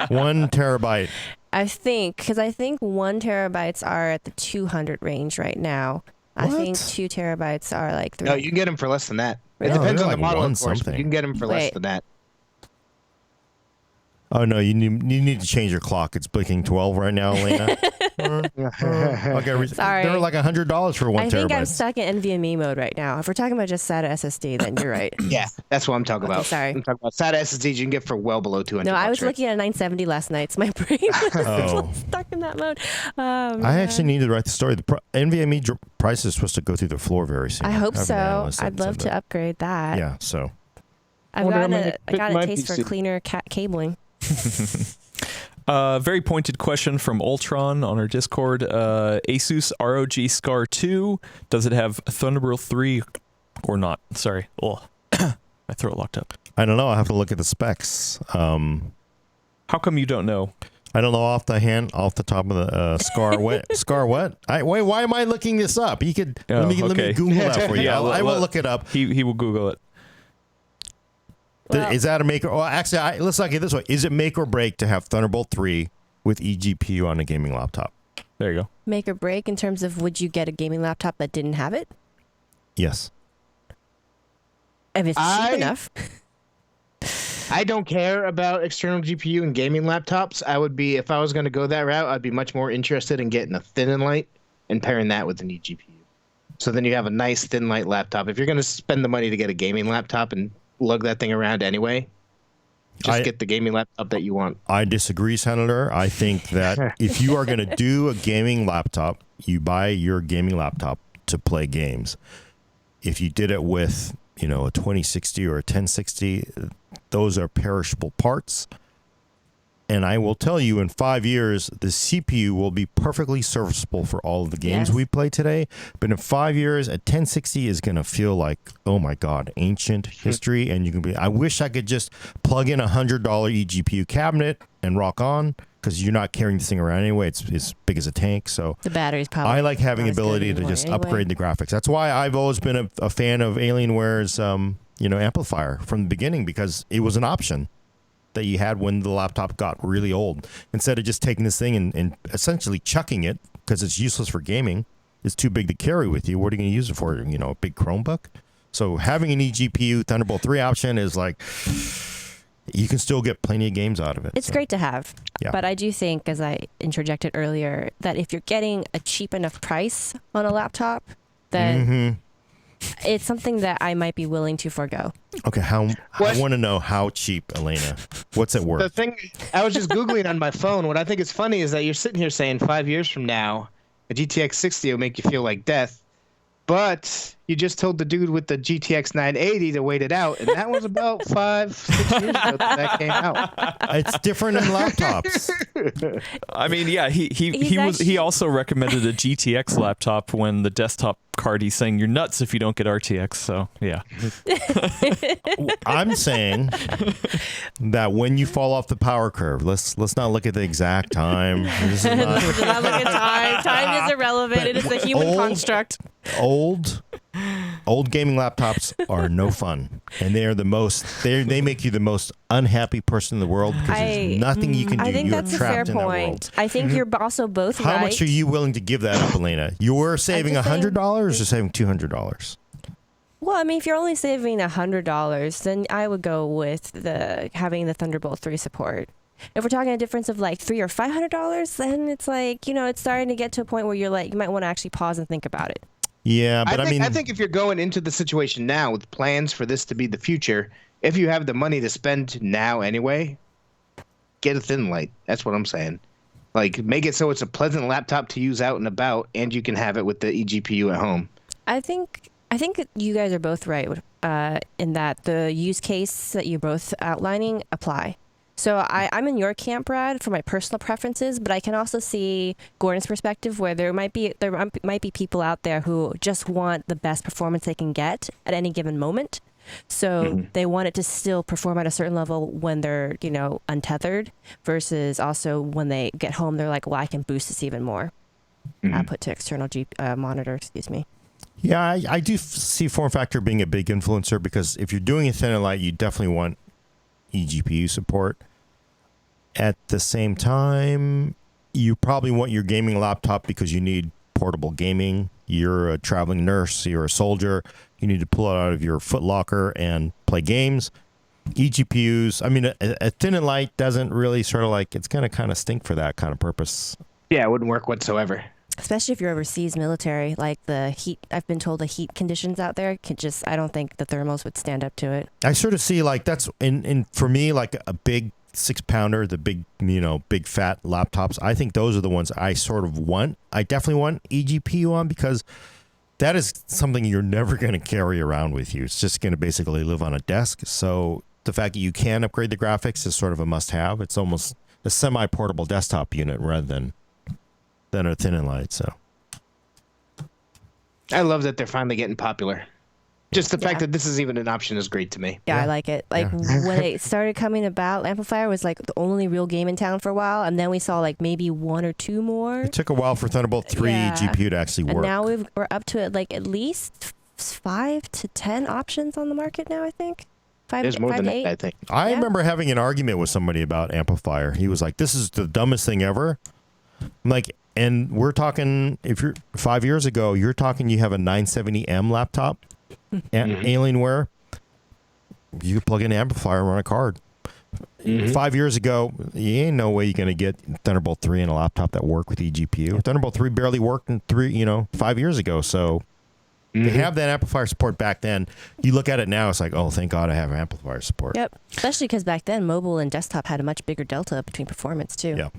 Speaker 4: 1 terabyte.
Speaker 2: I think 1 terabytes are at the 200 range right now.
Speaker 4: What?
Speaker 2: I think 2 terabytes are 300.
Speaker 3: No, you can get them for less than that. It
Speaker 4: No,
Speaker 3: depends
Speaker 4: they're
Speaker 3: on the model, of course.
Speaker 4: something.
Speaker 3: You can get them for less than that.
Speaker 4: Oh, no, you need to change your clock. It's blinking 12 right now, Elena. Okay,
Speaker 2: Sorry.
Speaker 4: They're like $100 for 1 terabyte.
Speaker 2: I think I'm stuck in NVMe mode right now. If we're talking about just SATA SSD, then you're right.
Speaker 3: Yeah, that's what I'm talking about.
Speaker 2: Sorry.
Speaker 3: I'm talking about SATA SSDs you can get for well below 200.
Speaker 2: No, I was looking at a 970 last night, so my brain was stuck in that mode.
Speaker 4: I actually need to write the story. The NVMe price is supposed to go through the floor very soon.
Speaker 2: I hope so. I'd love to upgrade that.
Speaker 4: Yeah, so.
Speaker 2: I got a taste for cleaner cabling.
Speaker 1: Very pointed question from Ultron on our Discord. Asus ROG Scar 2, does it have Thunderbolt 3 or not? Sorry. Oh, my throat locked up.
Speaker 4: I don't know. I'll have to look at the specs.
Speaker 1: How come you don't know?
Speaker 4: I don't know off the top of the Scar. What? Scar what? Wait, why am I looking this up? You could let me Google that for you.
Speaker 1: Yeah,
Speaker 4: I will look it up.
Speaker 1: He will Google it.
Speaker 2: Well,
Speaker 4: Is that a make or? Well, actually, let's look at it this way: is it make or break to have Thunderbolt 3 with eGPU on a gaming laptop?
Speaker 1: There you go.
Speaker 2: make or break in terms of would you get a gaming laptop that didn't have it?
Speaker 4: Yes.
Speaker 2: If it's cheap enough.
Speaker 3: I don't care about external GPU and gaming laptops. I would be, if I was going to go that route, I'd be much more interested in getting a thin and light and pairing that with an eGPU. So then you have a nice thin light laptop. If you're going to spend the money to get a gaming laptop and lug that thing around anyway, just get the gaming laptop that you want.
Speaker 4: I disagree, Senator. I think that if you are going to do a gaming laptop, you buy your gaming laptop to play games. If you did it with, a 2060 or a 1060, those are perishable parts. And I will tell you, in 5 years, the CPU will be perfectly serviceable for all of the games we play today. But in 5 years, a 1060 is going to feel like, oh my God, ancient history. And you can be, I wish I could just plug in $100 eGPU cabinet and rock on, because you're not carrying this thing around anyway. It's as big as a tank. So
Speaker 2: the battery's probably
Speaker 4: I like having the ability to just upgrade the graphics. That's why I've always been a fan of Alienware's, amplifier from the beginning, because it was an option that you had when the laptop got really old. Instead of just taking this thing and essentially chucking it because it's useless for gaming, it's too big to carry with you. What are you going to use it for? A big Chromebook? So having an eGPU Thunderbolt 3 option is like, you can still get plenty of games out of it.
Speaker 2: It's great to have.
Speaker 4: Yeah.
Speaker 2: But I do think, as I interjected earlier, that if you're getting a cheap enough price on a laptop, then it's something that I might be willing to forego.
Speaker 4: Okay, I want to know how cheap, Elena. What's it worth?
Speaker 3: The thing, I was just Googling on my phone. What I think is funny is that you're sitting here saying 5 years from now, a GTX 60 will make you feel like death. But you just told the dude with the GTX 980 to wait it out, and that was about 5-6 years ago that came out.
Speaker 4: It's different in laptops.
Speaker 1: I mean, yeah, he also recommended a GTX laptop when the desktop card, he's saying you're nuts if you don't get RTX. So yeah,
Speaker 4: I'm saying that when you fall off the power curve, let's not look at the exact time. This is not
Speaker 2: Not look at time. Time is irrelevant. It is a human construct.
Speaker 4: Old gaming laptops are no fun, and they are they make you the most unhappy person in the world, because there's nothing you can do.
Speaker 2: I think
Speaker 4: You're
Speaker 2: that's a
Speaker 4: trapped
Speaker 2: fair
Speaker 4: in that
Speaker 2: point.
Speaker 4: world.
Speaker 2: I think you're also both right.
Speaker 4: How much are you willing to give that up, Elena? You're saving $100 or saving $200?
Speaker 2: Well, I mean, if you're only saving $100, then I would go with having the Thunderbolt 3 support. If we're talking a difference of like $300 or $500, then it's like, it's starting to get to a point where you're like, you might want to actually pause and think about it.
Speaker 4: Yeah, but
Speaker 3: I think if you're going into the situation now with plans for this to be the future, if you have the money to spend now anyway, get a thin light. That's what I'm saying. Like, make it so it's a pleasant laptop to use out and about, and you can have it with the eGPU at home.
Speaker 2: I think you guys are both right in that the use case that you're both outlining apply. So I'm in your camp, Brad, for my personal preferences, but I can also see Gordon's perspective, where there might be people out there who just want the best performance they can get at any given moment. So they want it to still perform at a certain level when they're, untethered, versus also when they get home, they're like, well, I can boost this even more. Output to external monitor, excuse me.
Speaker 4: Yeah, I do see form factor being a big influencer, because if you're doing a thin and light, you definitely want eGPU support. At the same time, you probably want your gaming laptop because you need portable gaming. You're a traveling nurse, you're a soldier, you need to pull it out of your footlocker and play games. eGPUs, I mean, a thin and light doesn't really it's going to kind of stink for that kind of purpose.
Speaker 3: Yeah, it wouldn't work whatsoever.
Speaker 2: Especially if you're overseas military, like the heat, I've been told the heat conditions out there I don't think the thermals would stand up to it.
Speaker 4: I sort of see that's for me, like a big 6-pounder, the big, big fat laptops. I think those are the ones I sort of want. I definitely want eGPU on, because that is something you're never going to carry around with you. It's just going to basically live on a desk. So the fact that you can upgrade the graphics is sort of a must have. It's almost a semi-portable desktop unit rather than a thin and light. So
Speaker 3: I love that they're finally getting popular. Just the fact
Speaker 2: Yeah.
Speaker 3: that this is even an option is great to me.
Speaker 2: Yeah,
Speaker 4: Yeah.
Speaker 2: I like it. Like when it started coming about, Amplifier was like the only real game in town for a while, and then we saw like maybe one or two more.
Speaker 4: it took a while for Thunderbolt 3
Speaker 2: Yeah.
Speaker 4: GPU to actually
Speaker 2: And
Speaker 4: work.
Speaker 2: now we're up to like at least 5 to 10 options on the market now, I think.
Speaker 3: There's more than
Speaker 2: to
Speaker 3: that,
Speaker 2: 8.
Speaker 3: I think.
Speaker 4: I
Speaker 2: Yeah.
Speaker 4: remember having an argument with somebody about Amplifier. He was like, "This is the dumbest thing ever." I'm like, and we're talking, if you're 5 years ago, you're talking you have a 970M laptop, Alienware. You could plug in an amplifier and run a card. 5 years ago, you ain't no way you're going to get Thunderbolt 3 in a laptop that worked with eGPU. Thunderbolt 3 barely worked in 5 years ago. So they have that amplifier support back then. You look at it now, it's like, oh, thank God I have amplifier support.
Speaker 2: Yep. Especially because back then, mobile and desktop had a much bigger delta between performance, too.
Speaker 4: Yeah.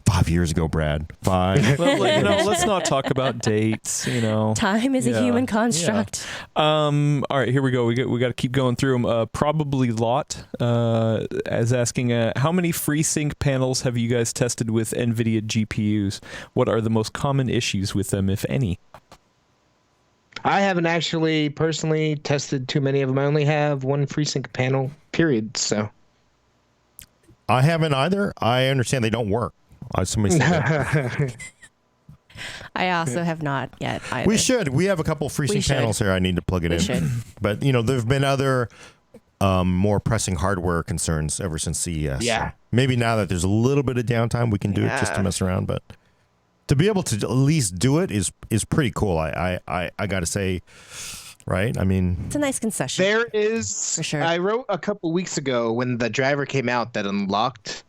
Speaker 4: 5 years ago, Brad. 5.
Speaker 1: Well, let's not talk about dates.
Speaker 2: Time is a
Speaker 1: Yeah,
Speaker 2: human construct.
Speaker 1: All right, here we go. We got to keep going through them. Probably Lot as asking, how many FreeSync panels have you guys tested with Nvidia GPUs? What are the most common issues with them, if any?
Speaker 3: I haven't actually personally tested too many of them. I only have one FreeSync panel, period. So
Speaker 4: I haven't either. I understand they don't work. Somebody said that.
Speaker 2: I also have not yet either.
Speaker 4: We should. We have a couple FreeSync
Speaker 2: should.
Speaker 4: panels here. I need to plug it
Speaker 2: We
Speaker 4: in.
Speaker 2: should.
Speaker 4: But, there have been other more pressing hardware concerns ever since CES.
Speaker 3: Yeah.
Speaker 4: So maybe now that there's a little bit of downtime, we can do it just to mess around. But to be able to at least do it is pretty cool. I got to say, right? I mean,
Speaker 2: It's a nice concession.
Speaker 3: there is,
Speaker 2: For sure.
Speaker 3: I wrote a couple weeks ago when the driver came out that unlocked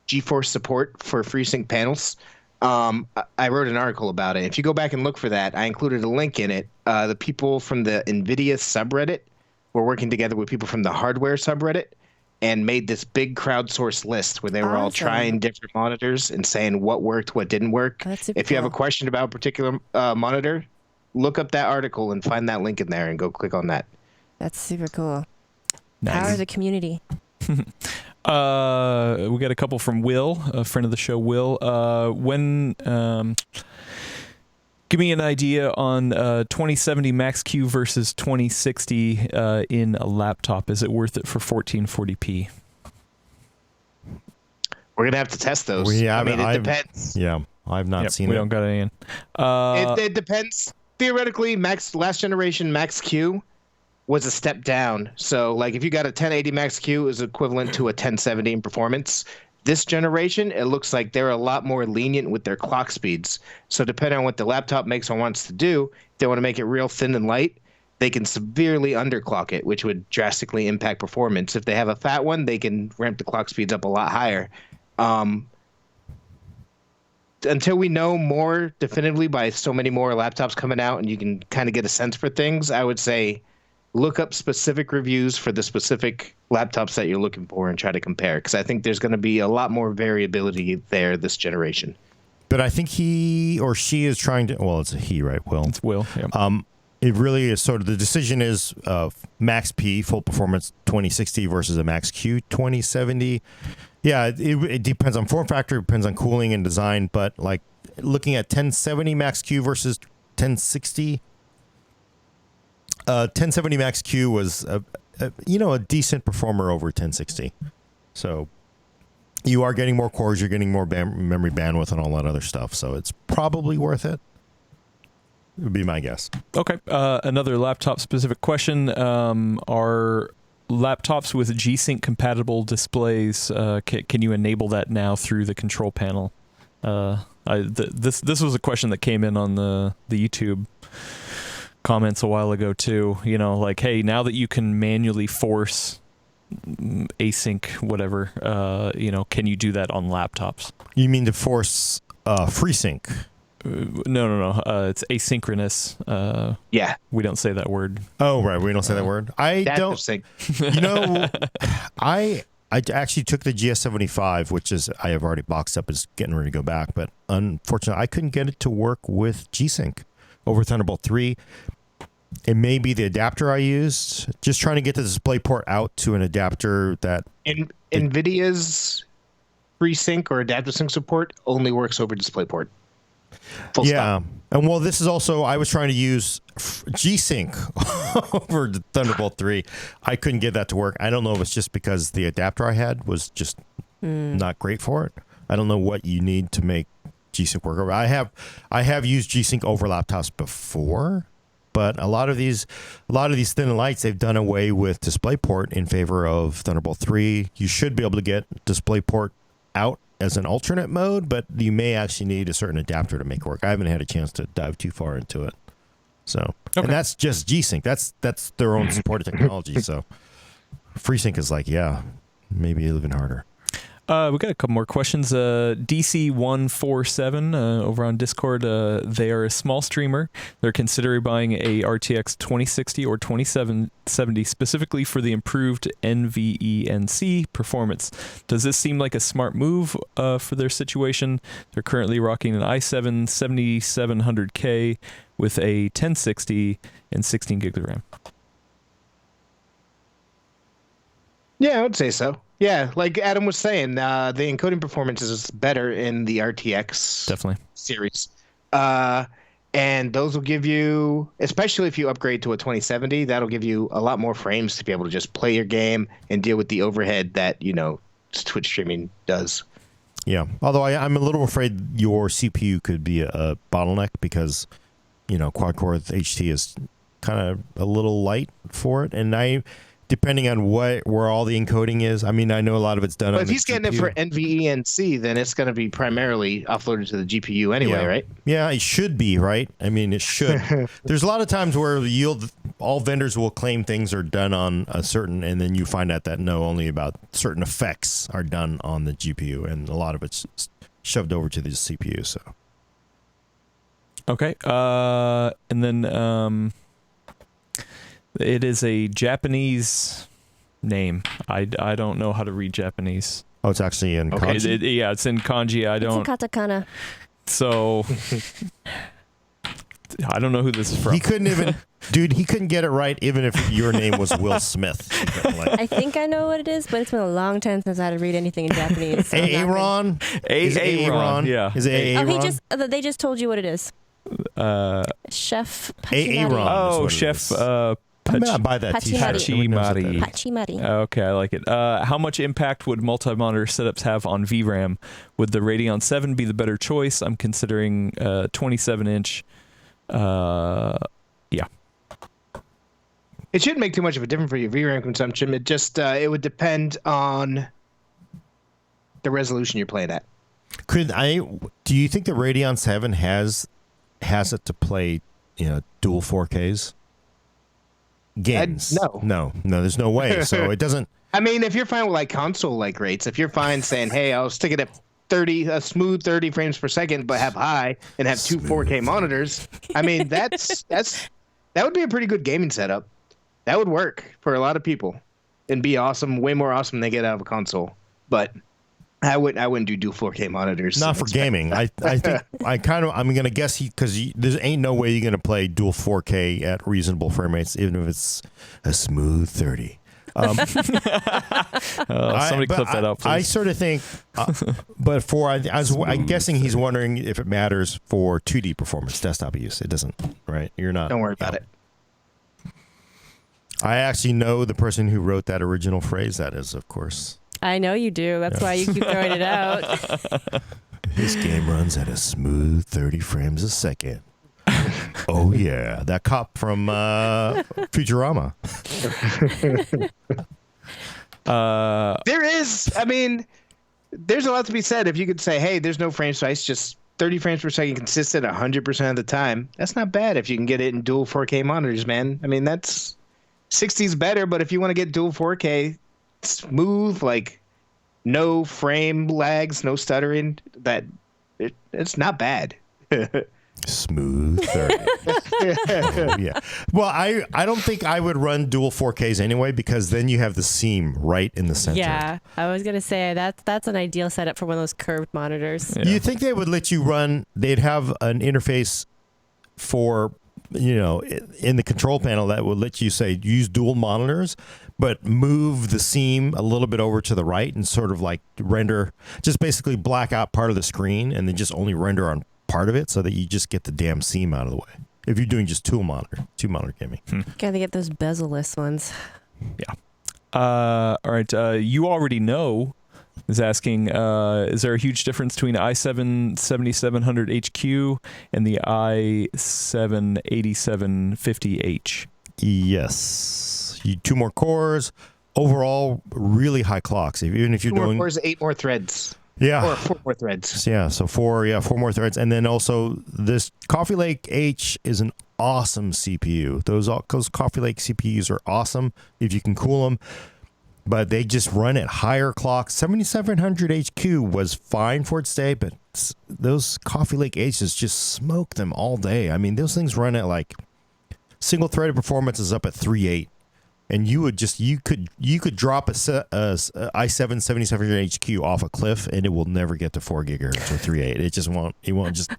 Speaker 3: GeForce support for FreeSync panels. I wrote an article about it. If you go back and look for that, I included a link in it. The people from the Nvidia subreddit were working together with people from the hardware subreddit and made this big crowdsourced list where they were all
Speaker 2: Awesome.
Speaker 3: trying different monitors and saying what worked, what didn't work.
Speaker 2: That's super
Speaker 3: If you have a
Speaker 2: cool.
Speaker 3: question about a particular monitor, look up that article and find that link in there and go click on that.
Speaker 2: That's super cool.
Speaker 1: Nice.
Speaker 2: Power of the community.
Speaker 1: We got a couple from Will, a friend of the show. Will, give me an idea on 2070 Max-Q versus 2060 in a laptop. Is it worth it for 1440p?
Speaker 3: We're gonna have to test those.
Speaker 4: It
Speaker 3: Depends.
Speaker 4: yeah, I've not seen
Speaker 1: we
Speaker 4: it.
Speaker 1: don't got any in.
Speaker 3: It depends. Theoretically, last generation Max Q was a step down. So, like, if you got a 1080 Max Q, it was equivalent to a 1070 in performance. This generation, it looks like they're a lot more lenient with their clock speeds. So, depending on what the laptop makes or wants to do, if they want to make it real thin and light, they can severely underclock it, which would drastically impact performance. If they have a fat one, they can ramp the clock speeds up a lot higher. Until we know more definitively by so many more laptops coming out and you can kind of get a sense for things, I would say look up specific reviews for the specific laptops that you're looking for and try to compare, because I think there's going to be a lot more variability there this generation.
Speaker 4: But I think he or she is trying to. Well, it's a he, right? Will.
Speaker 1: It's Will. Yeah.
Speaker 4: It really is sort of the decision is Max P full performance 2060 versus a Max Q 2070. Yeah, it depends on form factor, depends on cooling and design. But like looking at 1070 Max Q versus 1060. 1070 Max Q was a decent performer over 1060. So you are getting more cores, you're getting more memory bandwidth and all that other stuff. So it's probably worth it. Would be my guess.
Speaker 1: Okay. Another laptop-specific question. Are laptops with G-Sync compatible displays, can you enable that now through the control panel? This was a question that came in on the YouTube comments a while ago too. Like, hey, now that you can manually force async whatever, can you do that on laptops?
Speaker 4: You mean to force FreeSync?
Speaker 1: No. It's asynchronous.
Speaker 3: Yeah.
Speaker 1: We don't say that word.
Speaker 4: Oh, right. We don't say that word. I
Speaker 3: Adaptive sync.
Speaker 4: I actually took the GS75, which is I have already boxed up, is getting ready to go back, but unfortunately, I couldn't get it to work with G-Sync over Thunderbolt 3. It may be the adapter I used. Just trying to get the display port out to an adapter that
Speaker 3: NVIDIA's FreeSync or adaptive sync support only works over DisplayPort. Full
Speaker 4: Yeah.
Speaker 3: stop.
Speaker 4: And well, this is also, I was trying to use G-Sync over the Thunderbolt 3. I couldn't get that to work. I don't know if it's just because the adapter I had was just not great for it. I don't know what you need to make G-Sync work. I have used G-Sync over laptops before, but a lot of these thin lights, they've done away with DisplayPort in favor of Thunderbolt 3. You should be able to get DisplayPort out as an alternate mode, but you may actually need a certain adapter to make it work. I haven't had a chance to dive too far into it. So, and that's just G-Sync. That's their own supported technology. So, FreeSync is like, yeah, maybe even harder.
Speaker 1: We got a couple more questions. DC147 over on Discord. They are a small streamer. They're considering buying a RTX 2060 or 2070 specifically for the improved NVENC performance. Does this seem like a smart move for their situation? They're currently rocking an i7 7700K with a 1060 and 16 gigs of RAM.
Speaker 3: Yeah, I would say so. Yeah, like Adam was saying, the encoding performance is better in the RTX
Speaker 1: Definitely
Speaker 3: series. And those will give you, especially if you upgrade to a 2070, that'll give you a lot more frames to be able to just play your game and deal with the overhead that, Twitch streaming does.
Speaker 4: Yeah, although I'm a little afraid your CPU could be a bottleneck because, quad-core HT is kind of a little light for it. And depending on where all the encoding is, I mean, I know a lot of it's done on the
Speaker 3: if he's getting
Speaker 4: GPU.
Speaker 3: it for NVENC, then it's going to be primarily offloaded to the GPU anyway, right?
Speaker 4: Yeah, it should be, right? I mean, it should. There's a lot of times where all vendors will claim things are done on a certain, and then you find out that no, only about certain effects are done on the GPU, and a lot of it's shoved over to the CPU. So,
Speaker 1: okay. And then it is a Japanese name. I don't know how to read Japanese.
Speaker 4: oh, it's actually in kanji?
Speaker 1: Yeah, it's in kanji. I don't.
Speaker 2: It's in katakana.
Speaker 1: So I don't know who this is from.
Speaker 4: He couldn't even, dude. He couldn't get it right, even if your name was Will Smith.
Speaker 2: I think I know what it is, but it's been a long time since I had to read anything in Japanese. So
Speaker 4: Aaron? Is it Aaron?
Speaker 1: Yeah.
Speaker 4: Is it Aaron?
Speaker 2: They just told you what it is. Chef
Speaker 4: Aaron.
Speaker 1: Oh, Chef
Speaker 4: I may not buy that t-shirt.
Speaker 1: Pachimari.
Speaker 2: Pachimari.
Speaker 1: Okay, I like it. How much impact would multi-monitor setups have on VRAM? Would the Radeon 7 be the better choice? I'm considering 27-inch. Yeah.
Speaker 3: It shouldn't make too much of a difference for your VRAM consumption. It just it would depend on the resolution you're playing at.
Speaker 4: Do you think the Radeon 7 has it to play, dual 4Ks? Games? No, there's no way. So it doesn't.
Speaker 3: I mean, if you're fine with like console-like rates, if you're fine saying, "Hey, I'll stick it at a smooth 30 frames per second, but have high and have two 4K monitors," I mean, that would be a pretty good gaming setup. That would work for a lot of people and be awesome, way more awesome than they get out of a console. But I wouldn't do dual 4K monitors.
Speaker 4: Not for gaming. I think I'm gonna guess because there ain't no way you're gonna play dual 4K at reasonable frame rates, even if it's a smooth 30.
Speaker 1: Somebody clip that out, please.
Speaker 4: I sort of think, but I'm guessing he's wondering if it matters for 2D performance, desktop use. It doesn't, right? You're not.
Speaker 3: Don't worry about it.
Speaker 4: I actually know the person who wrote that original phrase. That is, of course.
Speaker 2: I know you do. That's why you keep throwing it out.
Speaker 4: His game runs at a smooth 30 frames a second. Oh, yeah. That cop from Futurama.
Speaker 3: There's a lot to be said if you could say, hey, there's no frame space, just 30 frames per second consistent 100% of the time. That's not bad if you can get it in dual 4K monitors, man. I mean, that's 60's better, but if you want to get dual 4K smooth, like no frame lags, no stuttering, it's not bad.
Speaker 4: Smooth 30. Oh, yeah. Well, I don't think I would run dual 4Ks anyway, because then you have the seam right in the center.
Speaker 2: Yeah, I was gonna say that's an ideal setup for one of those curved monitors.
Speaker 1: Yeah.
Speaker 4: You think they would let you run? They'd have an interface for in the control panel that would let you say use dual monitors, but move the seam a little bit over to the right and sort of like render, just basically black out part of the screen and then just only render on part of it so that you just get the damn seam out of the way. If you're doing just two monitor gaming.
Speaker 2: Gotta get those bezel-less ones.
Speaker 1: Yeah. All right. You already know is asking, is there a huge difference between i7 7700 HQ and the i7 8750H?
Speaker 4: Yes. Two more cores. Overall, really high clocks. Even if you're
Speaker 3: 2 more
Speaker 4: doing
Speaker 3: cores, 8 more threads.
Speaker 4: Yeah.
Speaker 3: Or 4 more threads.
Speaker 4: Yeah, so 4 more threads. And then also this Coffee Lake H is an awesome CPU. Those Coffee Lake CPUs are awesome if you can cool them. But they just run at higher clocks. 7700 HQ was fine for its day, but those Coffee Lake H's just smoke them all day. I mean, those things run at like single-threaded performance is up at 3.8. And you could drop a i7 7700 HQ off a cliff and it will never get to 4 gigahertz or 3.8. It won't just.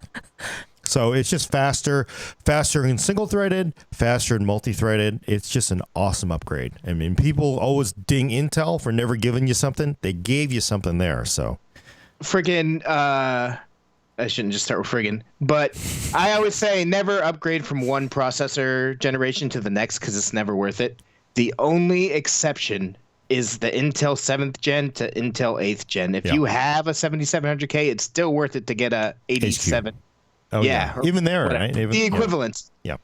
Speaker 4: So it's just faster in single-threaded, faster in multi-threaded. It's just an awesome upgrade. I mean, people always ding Intel for never giving you something. They gave you something there, so.
Speaker 3: Friggin', I shouldn't just start with friggin', but I always say never upgrade from one processor generation to the next because it's never worth it. The only exception is the Intel 7th gen to Intel 8th gen. If you have a 7700K, it's still worth it to get a 87.
Speaker 4: Oh, yeah. Even there,
Speaker 3: whatever.
Speaker 4: right?
Speaker 3: The equivalence.
Speaker 4: Yeah.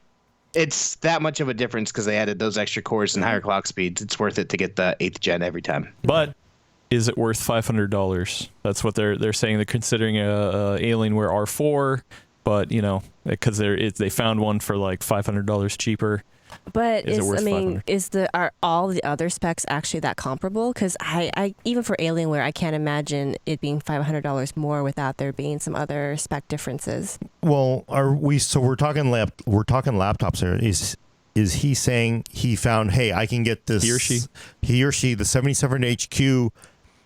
Speaker 3: It's that much of a difference because they added those extra cores and higher clock speeds. It's worth it to get the 8th gen every time.
Speaker 1: But is it worth $500? That's what they're saying. They're considering a Alienware R4, but because they found one for like $500 cheaper.
Speaker 2: But are all the other specs actually that comparable? Because I even for Alienware, I can't imagine it being $500 more without there being some other spec differences.
Speaker 4: Well, we're talking laptops here. Is he saying he found, hey, I can get this, he or she the 77 HQ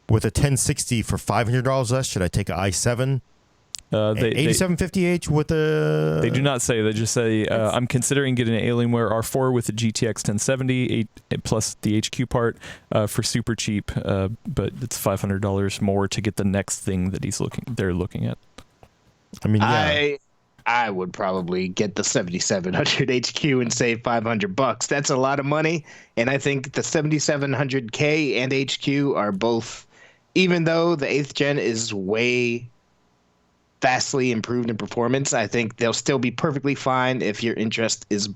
Speaker 4: with a 1060 for $500 less? Should I take an i7? 8750H with a... They
Speaker 1: do not say. They just say, I'm considering getting an Alienware R4 with a GTX 1070 plus the HQ part for super cheap, but it's $500 more to get the next thing that they're looking at.
Speaker 4: I mean, yeah.
Speaker 3: I would probably get the 7700 HQ and save $500. That's a lot of money, and I think the 7700K and HQ are both, even though the 8th gen is way vastly improved in performance, I think they'll still be perfectly fine if your interest is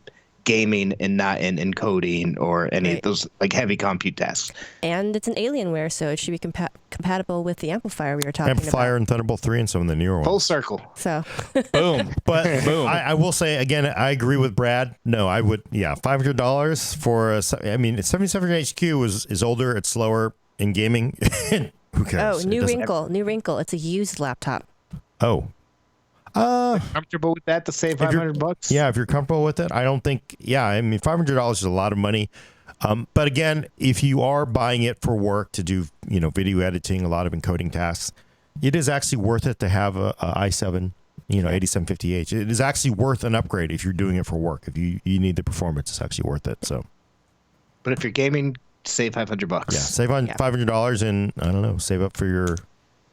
Speaker 3: gaming and not in encoding or any of those like heavy compute tasks.
Speaker 2: And it's an Alienware, so it should be compatible with the amplifier we were talking about.
Speaker 4: Amplifier and Thunderbolt 3 and some of the newer ones.
Speaker 3: Full circle.
Speaker 2: So
Speaker 1: boom.
Speaker 4: But boom. I will say again, I agree with Brad. No, I would, $500 for a 7700 HQ is older, it's slower in gaming. Who cares?
Speaker 2: Oh, new wrinkle. It's a used laptop.
Speaker 4: Oh.
Speaker 3: Comfortable with that to save $500?
Speaker 4: Yeah, if you're comfortable with it. I don't think, $500 is a lot of money. But again, if you are buying it for work to do, video editing, a lot of encoding tasks, it is actually worth it to have a i7, 8750H. It is actually worth an upgrade if you're doing it for work. If you need the performance, it's actually worth it. So,
Speaker 3: but if you're gaming, save $500.
Speaker 4: Yeah, save on $500 and I don't know, save up for your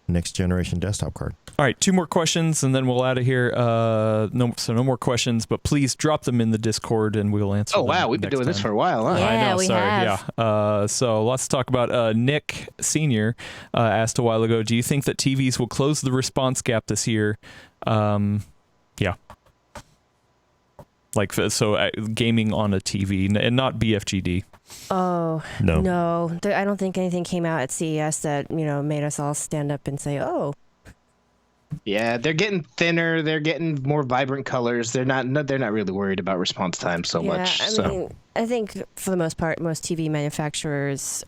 Speaker 4: next generation desktop card.
Speaker 1: All right, 2 more questions and then we'll out of here. No more questions, but please drop them in the Discord and we'll answer.
Speaker 3: Oh wow, we've been doing this for a while, huh?
Speaker 2: Yeah,
Speaker 1: I know,
Speaker 2: we
Speaker 1: sorry.
Speaker 2: have.
Speaker 1: Yeah. So lots to talk about. Nick Senior asked a while ago, do you think that TVs will close the response gap this year? Yeah. Like gaming on a TV and not BFGD.
Speaker 2: Oh
Speaker 4: no!
Speaker 2: I don't think anything came out at CES that made us all stand up and say, "Oh."
Speaker 3: Yeah, they're getting thinner. They're getting more vibrant colors. They're not really worried about response time so much.
Speaker 2: I think for the most part, most TV manufacturers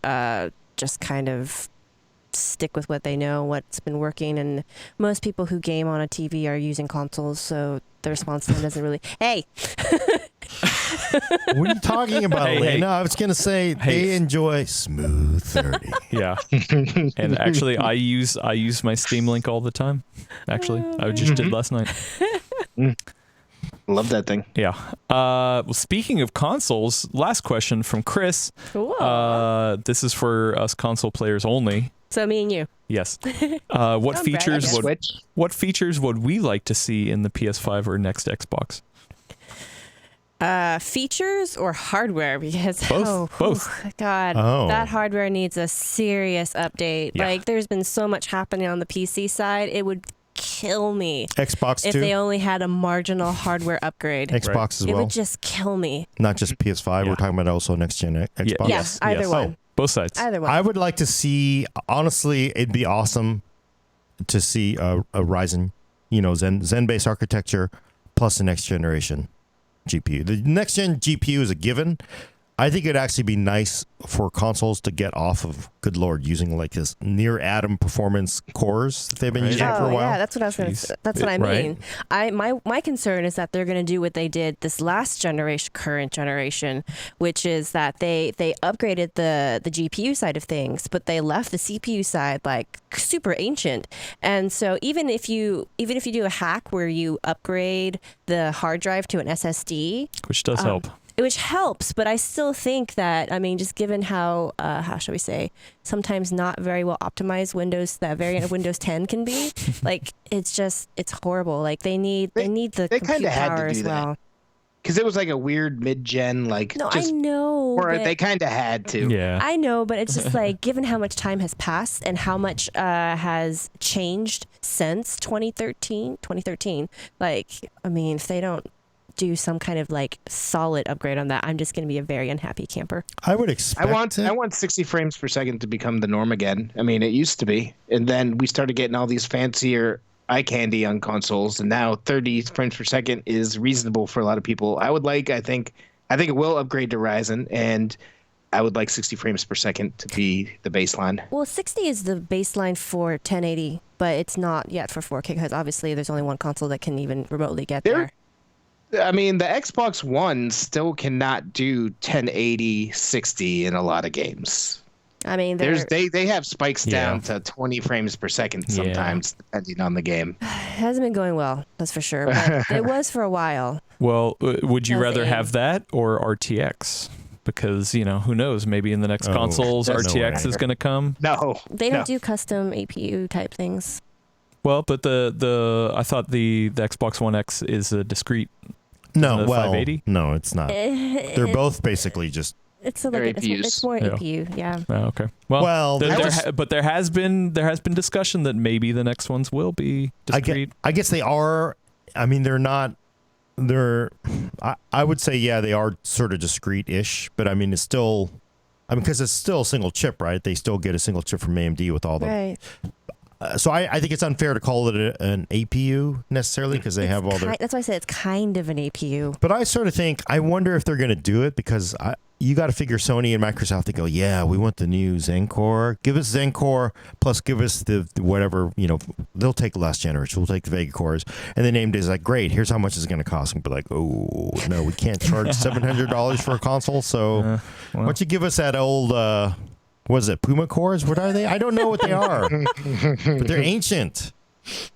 Speaker 2: just kind of stick with what they know, what's been working, and most people who game on a TV are using consoles, so the response time doesn't really. Hey.
Speaker 4: What are you talking about, Elena? No, I was going to say they enjoy smooth 30.
Speaker 1: Yeah. And actually, I use my Steam Link all the time. Actually, I just did last night.
Speaker 3: Love that thing.
Speaker 1: Yeah. Well, speaking of consoles, last question from Chris.
Speaker 2: Cool.
Speaker 1: This is for us console players only.
Speaker 2: So me and you.
Speaker 1: Yes.
Speaker 2: Don't brag.
Speaker 1: What features would we like to see in the PS5 or next Xbox?
Speaker 2: Features or hardware? Because
Speaker 1: both.
Speaker 2: God, that hardware needs a serious update.
Speaker 1: Yeah.
Speaker 2: Like, there's been so much happening on the PC side. It would kill me
Speaker 4: Xbox
Speaker 2: if
Speaker 4: too?
Speaker 2: they only had a marginal hardware upgrade.
Speaker 4: Xbox as
Speaker 2: It
Speaker 4: well.
Speaker 2: would just kill me.
Speaker 4: Not just PS5.
Speaker 1: Yeah.
Speaker 4: We're talking about also next gen Xbox.
Speaker 2: Yeah, either one.
Speaker 1: Both sides.
Speaker 2: Either one.
Speaker 4: I would like to see. Honestly, it'd be awesome to see a Ryzen, Zen based architecture plus the next generation GPU. The next gen GPU is a given. I think it'd actually be nice for consoles to get off of, good Lord, using like this near atom performance cores that they've been using for a while.
Speaker 2: Yeah, that's what I was going to. That's what I mean. My concern is that they're going to do what they did this last generation, current generation, which is that they upgraded the GPU side of things, but they left the CPU side like super ancient. And so even if you do a hack where you upgrade the hard drive to an SSD,
Speaker 1: Which does help.
Speaker 2: which helps, but I still think that, I mean, just given how shall we say, sometimes not very well optimized that variant of Windows 10 can be, like, it's horrible. Like, they need the compute power as well.
Speaker 3: Because it was like a weird mid-gen, like,
Speaker 2: No,
Speaker 3: just,
Speaker 2: I know.
Speaker 3: or they kind of had to.
Speaker 1: Yeah.
Speaker 2: I know, but it's just like, given how much time has passed and how much has changed since 2013, like, I mean, if they don't do some kind of like solid upgrade on that, I'm just going to be a very unhappy camper.
Speaker 4: I would expect.
Speaker 3: I want 60 frames per second to become the norm again. I mean, it used to be, and then we started getting all these fancier eye candy on consoles, and now 30 frames per second is reasonable for a lot of people. I think it will upgrade to Ryzen, and I would like 60 frames per second to be the baseline.
Speaker 2: Well, 60 is the baseline for 1080, but it's not yet for 4K because obviously there's only one console that can even remotely get there.
Speaker 3: I mean, the Xbox One still cannot do 1080 60 in a lot, of games.
Speaker 2: I mean,
Speaker 3: they have spikes down to 20 frames per second sometimes, depending on the game.
Speaker 2: It hasn't been going well, that's for sure. But it was for a while.
Speaker 1: Well, would you
Speaker 2: That's
Speaker 1: rather
Speaker 2: aim.
Speaker 1: have that or RTX? Because, who knows, maybe in the next consoles,
Speaker 3: that's
Speaker 1: RTX is going to come.
Speaker 3: No,
Speaker 2: They don't do custom APU type things.
Speaker 1: Well, but I thought the Xbox One X is a discrete.
Speaker 4: No,
Speaker 1: the
Speaker 4: well,
Speaker 1: 580?
Speaker 4: no, it's not. They're both basically just.
Speaker 2: It's
Speaker 3: They're
Speaker 2: like
Speaker 3: APUs.
Speaker 2: it's more APU, yeah.
Speaker 1: Oh, okay.
Speaker 4: Well,
Speaker 1: but there has been discussion that maybe the next ones will be discrete.
Speaker 4: I guess they are. I mean, they're not. I would say, yeah, they are sort of discrete-ish, but I mean, it's still. I mean, because it's still a single chip, right? They still get a single chip from AMD with all the.
Speaker 2: Right.
Speaker 4: So I think it's unfair to call it an APU necessarily because they have all their.
Speaker 2: That's why I said it's kind of an APU.
Speaker 4: But I sort of think, I wonder if they're going to do it because you got to figure Sony and Microsoft, they go, yeah, we want the new Zen Core. Give us Zen Core, plus give us the whatever, they'll take last generation. We'll take the Vega cores. And then AMD is like, great, here's how much it's going to cost. And be like, oh, no, we can't charge $700 for a console. So why don't you give us that old, what is it, Puma cores? What are they? I don't know what they are. But they're ancient.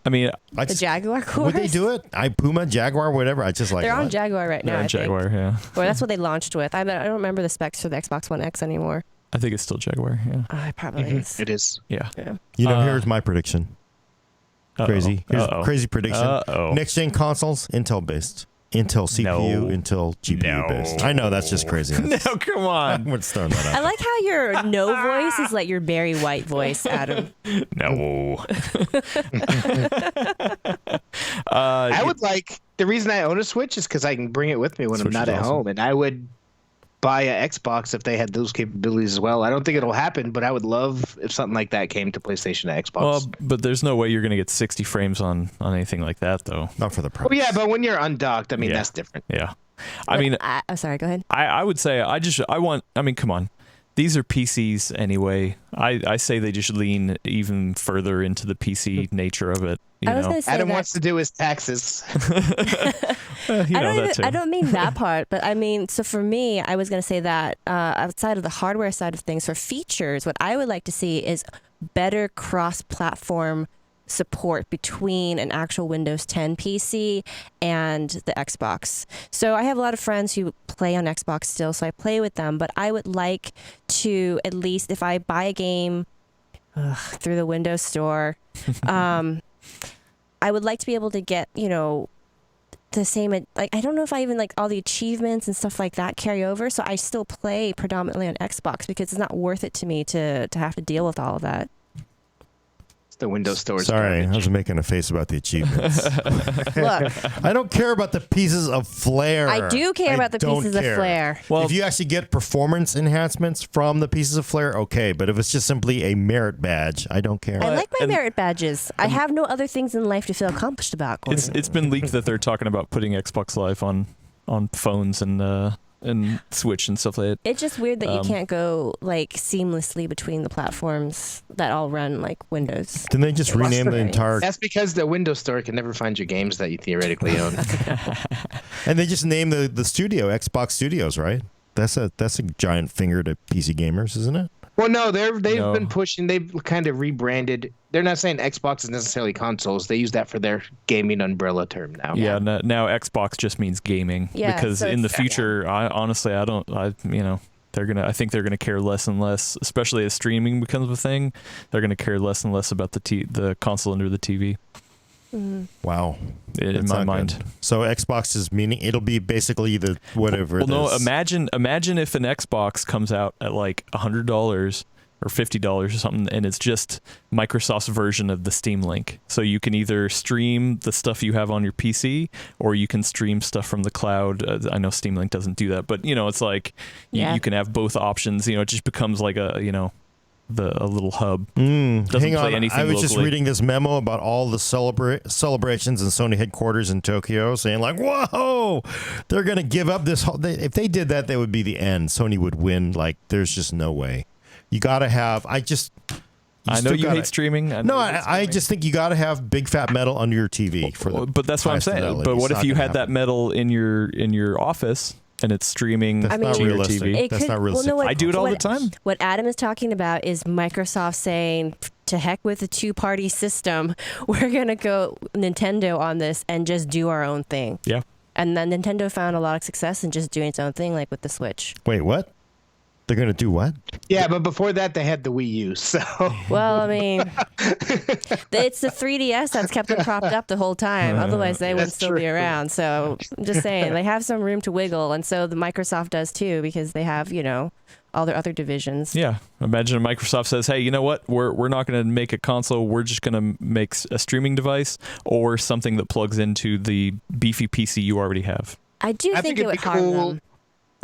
Speaker 1: I mean,
Speaker 2: The Jaguar cores?
Speaker 4: Would they do it? Puma, Jaguar, whatever. I just like
Speaker 2: They're on Jaguar right now.
Speaker 1: they're on Jaguar, yeah.
Speaker 2: Or that's what they launched with. I don't remember the specs for the Xbox One X anymore.
Speaker 1: I think it's still Jaguar, yeah.
Speaker 2: It probably is.
Speaker 3: it is.
Speaker 1: Yeah.
Speaker 4: Here's my prediction. Crazy. Here's a crazy prediction.
Speaker 1: Uh-oh.
Speaker 4: Next gen consoles, Intel based. Intel CPU,
Speaker 1: No.
Speaker 4: Intel GPU based. I know that's just crazy.
Speaker 1: No, come on.
Speaker 4: I'm just throwing that out.
Speaker 2: I like how your no voice is like your Barry White voice, Adam.
Speaker 1: No.
Speaker 3: I would like, the reason I own a Switch is because I can bring it with me when
Speaker 1: Switch
Speaker 3: I'm not
Speaker 1: is
Speaker 3: at
Speaker 1: awesome.
Speaker 3: home, and I would buy a Xbox if they had those capabilities as well. I don't think it'll happen, but I would love if something like that came to PlayStation and Xbox.
Speaker 1: Well, but there's no way you're going to get 60 frames on anything like that, though.
Speaker 4: Not for the price.
Speaker 3: Oh yeah, but when you're undocked, I mean,
Speaker 1: Yeah.
Speaker 3: that's different.
Speaker 1: Yeah. I mean,
Speaker 2: I'm sorry, go ahead.
Speaker 1: I would say come on. These are PCs anyway. I say they just lean even further into the PC nature of it.
Speaker 2: I was going to say
Speaker 3: Adam
Speaker 2: that,
Speaker 3: wants to do his taxes.
Speaker 1: that too.
Speaker 2: I don't mean that part, but I mean, so for me, I was going to say that outside of the hardware side of things, for features, what I would like to see is better cross-platform support between an actual Windows 10 PC and the Xbox. So I have a lot of friends who play on Xbox still, so I play with them, but I would like to, at least if I buy a game through the Windows Store, I would like to be able to get, the same, like, I don't know if I even like all the achievements and stuff like that carry over. So I still play predominantly on Xbox because it's not worth it to me to have to deal with all of that.
Speaker 3: The Windows Store.
Speaker 4: Sorry, I was making a face about the achievements.
Speaker 2: Look,
Speaker 4: I don't care about the pieces of flair.
Speaker 2: I do care about the pieces of flair.
Speaker 4: Well, if you actually get performance enhancements from the pieces of flair, okay. But if it's just simply a merit badge, I don't care.
Speaker 2: I like my merit badges. I have no other things in life to feel accomplished about.
Speaker 1: It's been leaked that they're talking about putting Xbox Live on phones and Switch and stuff like that.
Speaker 2: It's just weird that you can't go like seamlessly between the platforms that all run like Windows.
Speaker 4: Didn't they just rename the entire?
Speaker 3: That's because the Windows Store can never find your games that you theoretically own.
Speaker 4: And they just named the studio Xbox Studios, right? That's a giant finger to PC gamers, isn't it?
Speaker 3: Well, no, they've been pushing. They've kind of rebranded. They're not saying Xbox is necessarily consoles. They use that for their gaming umbrella term now.
Speaker 1: Yeah, now Xbox just means gaming.
Speaker 2: Yeah,
Speaker 1: because
Speaker 2: so
Speaker 1: in the future, I think they're gonna care less and less, especially as streaming becomes a thing. They're gonna care less and less about the console under the TV.
Speaker 2: Mm-hmm.
Speaker 4: Wow,
Speaker 1: in my mind.
Speaker 4: Good. So Xbox is meaning it'll be basically the whatever.
Speaker 1: Well, no, imagine if an Xbox comes out at like $100 or $50 or something, and it's just Microsoft's version of the Steam Link. So you can either stream the stuff you have on your PC, or you can stream stuff from the cloud. I know Steam Link doesn't do that, but it's like you can have both options. It just becomes like a little hub.
Speaker 4: Hang
Speaker 1: play
Speaker 4: on,
Speaker 1: anything
Speaker 4: I was
Speaker 1: locally.
Speaker 4: just reading this memo about all the celebrations in Sony headquarters in Tokyo, saying like, "Whoa, they're gonna give up this." If they did that, that would be the end. Sony would win. Like, there's just no way. You gotta have. I know you hate streaming. I just think you gotta have big fat metal under your TV
Speaker 1: But that's what I'm saying. But what if you had that metal in your office? And it's streaming.
Speaker 4: That's not realistic.
Speaker 1: TV.
Speaker 4: That's not realistic.
Speaker 1: I do it all the time.
Speaker 2: What Adam is talking about is Microsoft saying, to heck with the two-party system. We're going to go Nintendo on this and just do our own thing.
Speaker 1: Yeah.
Speaker 2: And then Nintendo found a lot of success in just doing its own thing, like with the Switch.
Speaker 4: Wait, what? They're going to do what?
Speaker 3: Yeah, but before that, they had the Wii U. So,
Speaker 2: well, I mean, it's the 3DS that's kept them propped up the whole time. Otherwise, they wouldn't still be around. So, I'm just saying, they have some room to wiggle, and so the Microsoft does too, because they have, all their other divisions.
Speaker 1: Yeah, imagine Microsoft says, "Hey, you know what? We're not going to make a console. We're just going to make a streaming device or something that plugs into the beefy PC you already have."
Speaker 2: I do think it would harm them.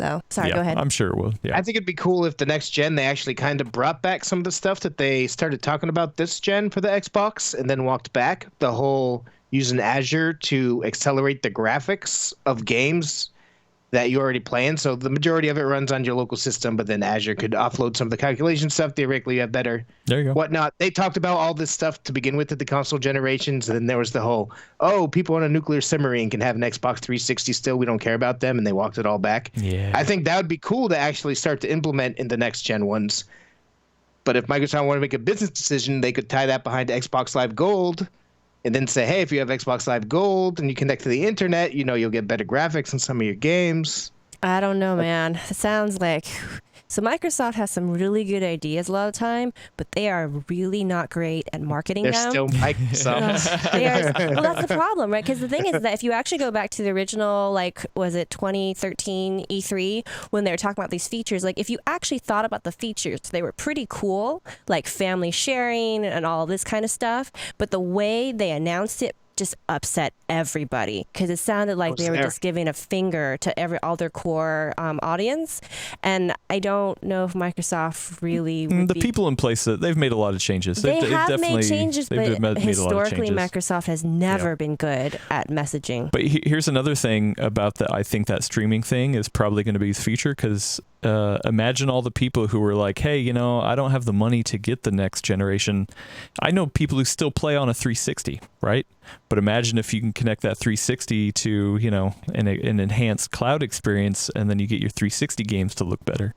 Speaker 2: So, sorry, go ahead.
Speaker 1: I'm sure it will. Yeah.
Speaker 3: I think it'd be cool if the next gen they actually kind of brought back some of the stuff that they started talking about this gen for the Xbox and then walked back. The whole using Azure to accelerate the graphics of games that you're already playing. So the majority of it runs on your local system, but then Azure could offload some of the calculation stuff. Theoretically, you have better
Speaker 1: there you go.
Speaker 3: Whatnot. They talked about all this stuff to begin with at the console generations, and then there was the whole, people on a nuclear submarine can have an Xbox 360 still. We don't care about them, and they walked it all back.
Speaker 1: Yeah.
Speaker 3: I think that would be cool to actually start to implement in the next gen ones. But if Microsoft wanted to make a business decision, they could tie that behind Xbox Live Gold and then say, hey, if you have Xbox Live Gold and you connect to the internet, you'll get better graphics in some of your games.
Speaker 2: I don't know, man. It sounds like... So Microsoft has some really good ideas a lot of the time, but they are really not great at marketing them.
Speaker 3: They're still Microsoft.
Speaker 2: Well, that's the problem, right? Because the thing is that if you actually go back to the original, was it 2013 E3, when they were talking about these features, if you actually thought about the features, they were pretty cool, like family sharing and all this kind of stuff. But the way they announced it just upset everybody because it sounded like they were just giving a finger to all their core audience, and I don't know if Microsoft really
Speaker 1: people in place they've made a lot of changes.
Speaker 2: They have made changes, but historically Microsoft has never been good at messaging.
Speaker 1: But here's another thing about that. I think that streaming thing is probably going to be the future because imagine all the people who were like, hey, I don't have the money to get the next generation. I know people who still play on a 360, right? But imagine if you can connect that 360 to, an enhanced cloud experience, and then you get your 360 games to look better.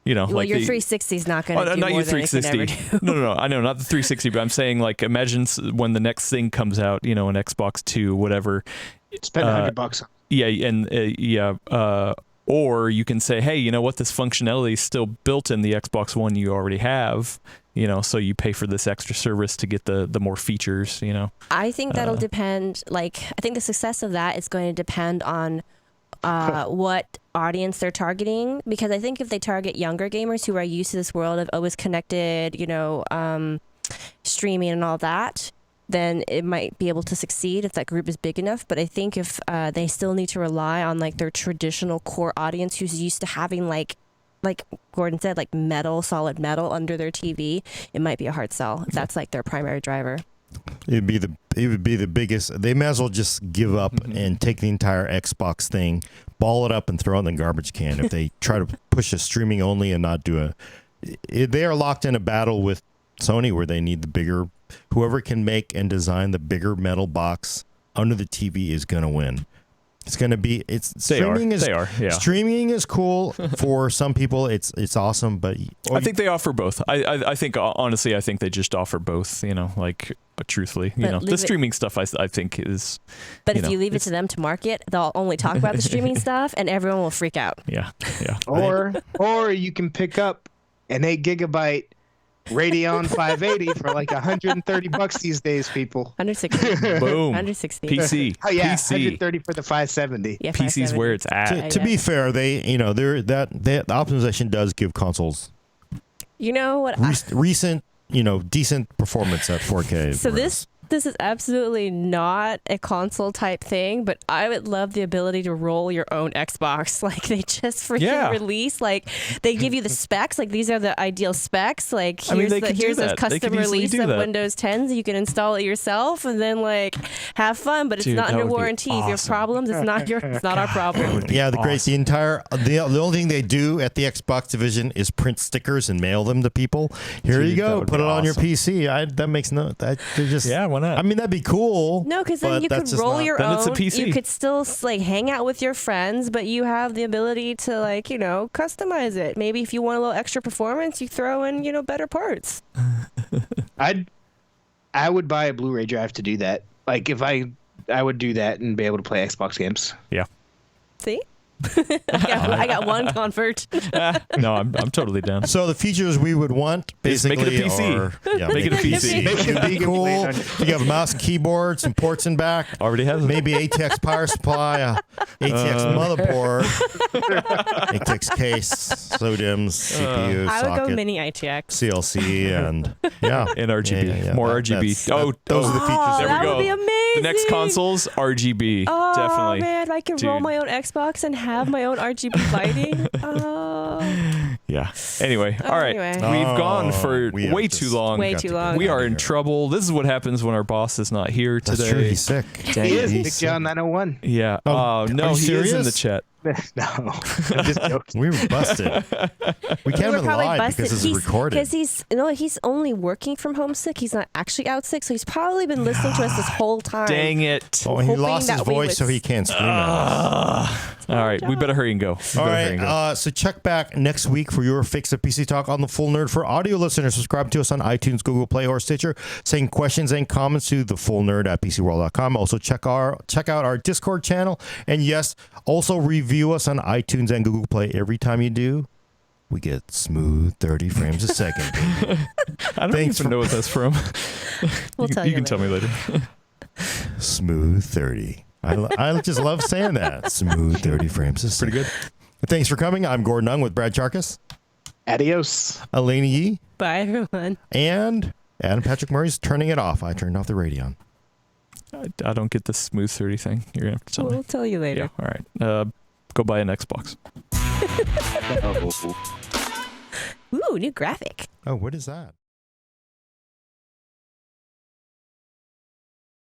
Speaker 1: You know,
Speaker 2: Well,
Speaker 1: like
Speaker 2: your
Speaker 1: the,
Speaker 2: 360 is not going to do
Speaker 1: not
Speaker 2: more
Speaker 1: your
Speaker 2: than it can ever
Speaker 1: 360.
Speaker 2: do.
Speaker 1: No, I know, not the 360, but I'm saying like imagine when the next thing comes out, you know, an Xbox 2, whatever.
Speaker 3: Spend $100 on.
Speaker 1: Yeah, and or you can say, hey, you know what, this functionality is still built in the Xbox One you already have, you know, so you pay for this extra service to get the more features, you know.
Speaker 2: I think that'll depend. Like, I think the success of that is going to depend on what audience they're targeting, because I think if they target younger gamers who are used to this world of always connected, you know, streaming and all that, then it might be able to succeed if that group is big enough. But I think if they still need to rely on like their traditional core audience who's used to having like Gordon said, like solid metal under their TV, it might be a hard sell if that's like their primary driver.
Speaker 4: It would be the biggest. They may as well just give up and take the entire Xbox thing, ball it up, and throw it in the garbage can. If they try to push a streaming only and not do they are locked in a battle with Sony where they need the bigger. Whoever can make and design the bigger metal box under the TV is going to win. It's going to be. Streaming is cool for some people. It's awesome, but
Speaker 1: I think they offer both. I think honestly, I think they just offer both. You know, like, but truthfully, you know, the streaming stuff I think is.
Speaker 2: But if you leave it to them to market, they'll only talk about the streaming stuff, and everyone will freak out.
Speaker 1: Yeah.
Speaker 3: Or you can pick up an 8 gigabyte Radeon 580 for like $130 these days, people.
Speaker 2: 160.
Speaker 1: Boom.
Speaker 2: 160.
Speaker 1: PC.
Speaker 3: Oh yeah,
Speaker 1: PC.
Speaker 3: 130 for the 570.
Speaker 2: Yeah,
Speaker 1: PC's where it's at.
Speaker 4: To be fair, the optimization does give consoles
Speaker 2: You know what?
Speaker 4: recent, decent performance at 4K.
Speaker 2: So this is absolutely not a console type thing, but I would love the ability to roll your own Xbox. Like, they just freaking release, like, they give you the specs, like, these are the ideal specs, like, here's a custom release of Windows 10 so you can install it yourself and then, like, have fun, but it's not under warranty. If you have problems, it's not our problem.
Speaker 4: Yeah, the only thing they do at the Xbox division is print stickers and mail them to people. Here you go, put it on your PC. Why not? I mean, that'd be cool.
Speaker 2: No, because then you could roll your own.
Speaker 1: It's a PC.
Speaker 2: You could still like hang out with your friends, but you have the ability to customize it. Maybe if you want a little extra performance, you throw in better parts.
Speaker 3: I would buy a Blu-ray drive to do that. Like if I would do that and be able to play Xbox games.
Speaker 1: Yeah.
Speaker 2: See? I got one convert.
Speaker 1: No, I'm totally down.
Speaker 4: So the features we would want basically
Speaker 1: make it a PC. Make it a PC.
Speaker 4: It'd be cool. You have a mouse, keyboard, some ports in back.
Speaker 1: Already has
Speaker 4: maybe ATX power supply, ATX motherboard, ATX case, SODIMMs, CPU,
Speaker 2: I would
Speaker 4: socket,
Speaker 2: go mini ITX,
Speaker 4: CLC, and
Speaker 1: and RGB.
Speaker 4: Yeah.
Speaker 1: More RGB.
Speaker 4: Those are the features.
Speaker 1: There we
Speaker 2: that
Speaker 1: go.
Speaker 2: would be amazing.
Speaker 1: The next consoles, RGB.
Speaker 2: Oh,
Speaker 1: definitely.
Speaker 2: Man, I could roll my own Xbox and have my own RGB lighting.
Speaker 1: Yeah. Anyway, all right. We've gone for way too long.
Speaker 2: Way too long.
Speaker 1: We are in trouble. This is what happens when our boss is not here today.
Speaker 4: That's true. He's sick.
Speaker 3: He is. Big John 901.
Speaker 1: Yeah. Oh, no, he is in the chat.
Speaker 3: No, I'm just joking.
Speaker 4: We were busted. We can't even lie because this is recorded.
Speaker 2: Because he's only working from home sick. He's not actually out sick, so he's probably been listening to us this whole time.
Speaker 1: Dang it!
Speaker 4: Oh, he lost his voice, so he can't scream at us.
Speaker 1: All right, we better hurry and go.
Speaker 4: All right, so check back next week for your fix of PC Talk on the Full Nerd. For audio listeners, subscribe to us on iTunes, Google Play, or Stitcher. Send questions and comments to thefullnerd@PCWorld.com. Also, check out our Discord channel, and yes, also review us on iTunes and Google Play. Every time you do, we get smooth 30 frames a second.
Speaker 1: I don't even know what that's from. You can tell me later.
Speaker 4: Smooth 30. I just love saying that. Smooth 30 frames a second.
Speaker 1: Pretty good.
Speaker 4: Thanks for coming. I'm Gordon Ung with Brad Charkis.
Speaker 3: Adios.
Speaker 4: Elena Yee.
Speaker 2: Bye, everyone.
Speaker 4: And Adam Patrick Murray's turning it off. I turned off the Radeon.
Speaker 1: I don't get the smooth 30 thing. You're going to have to tell me.
Speaker 2: We'll tell you later.
Speaker 1: Yeah, all right. Go buy an Xbox.
Speaker 2: Ooh, new graphic.
Speaker 4: Oh, what is that?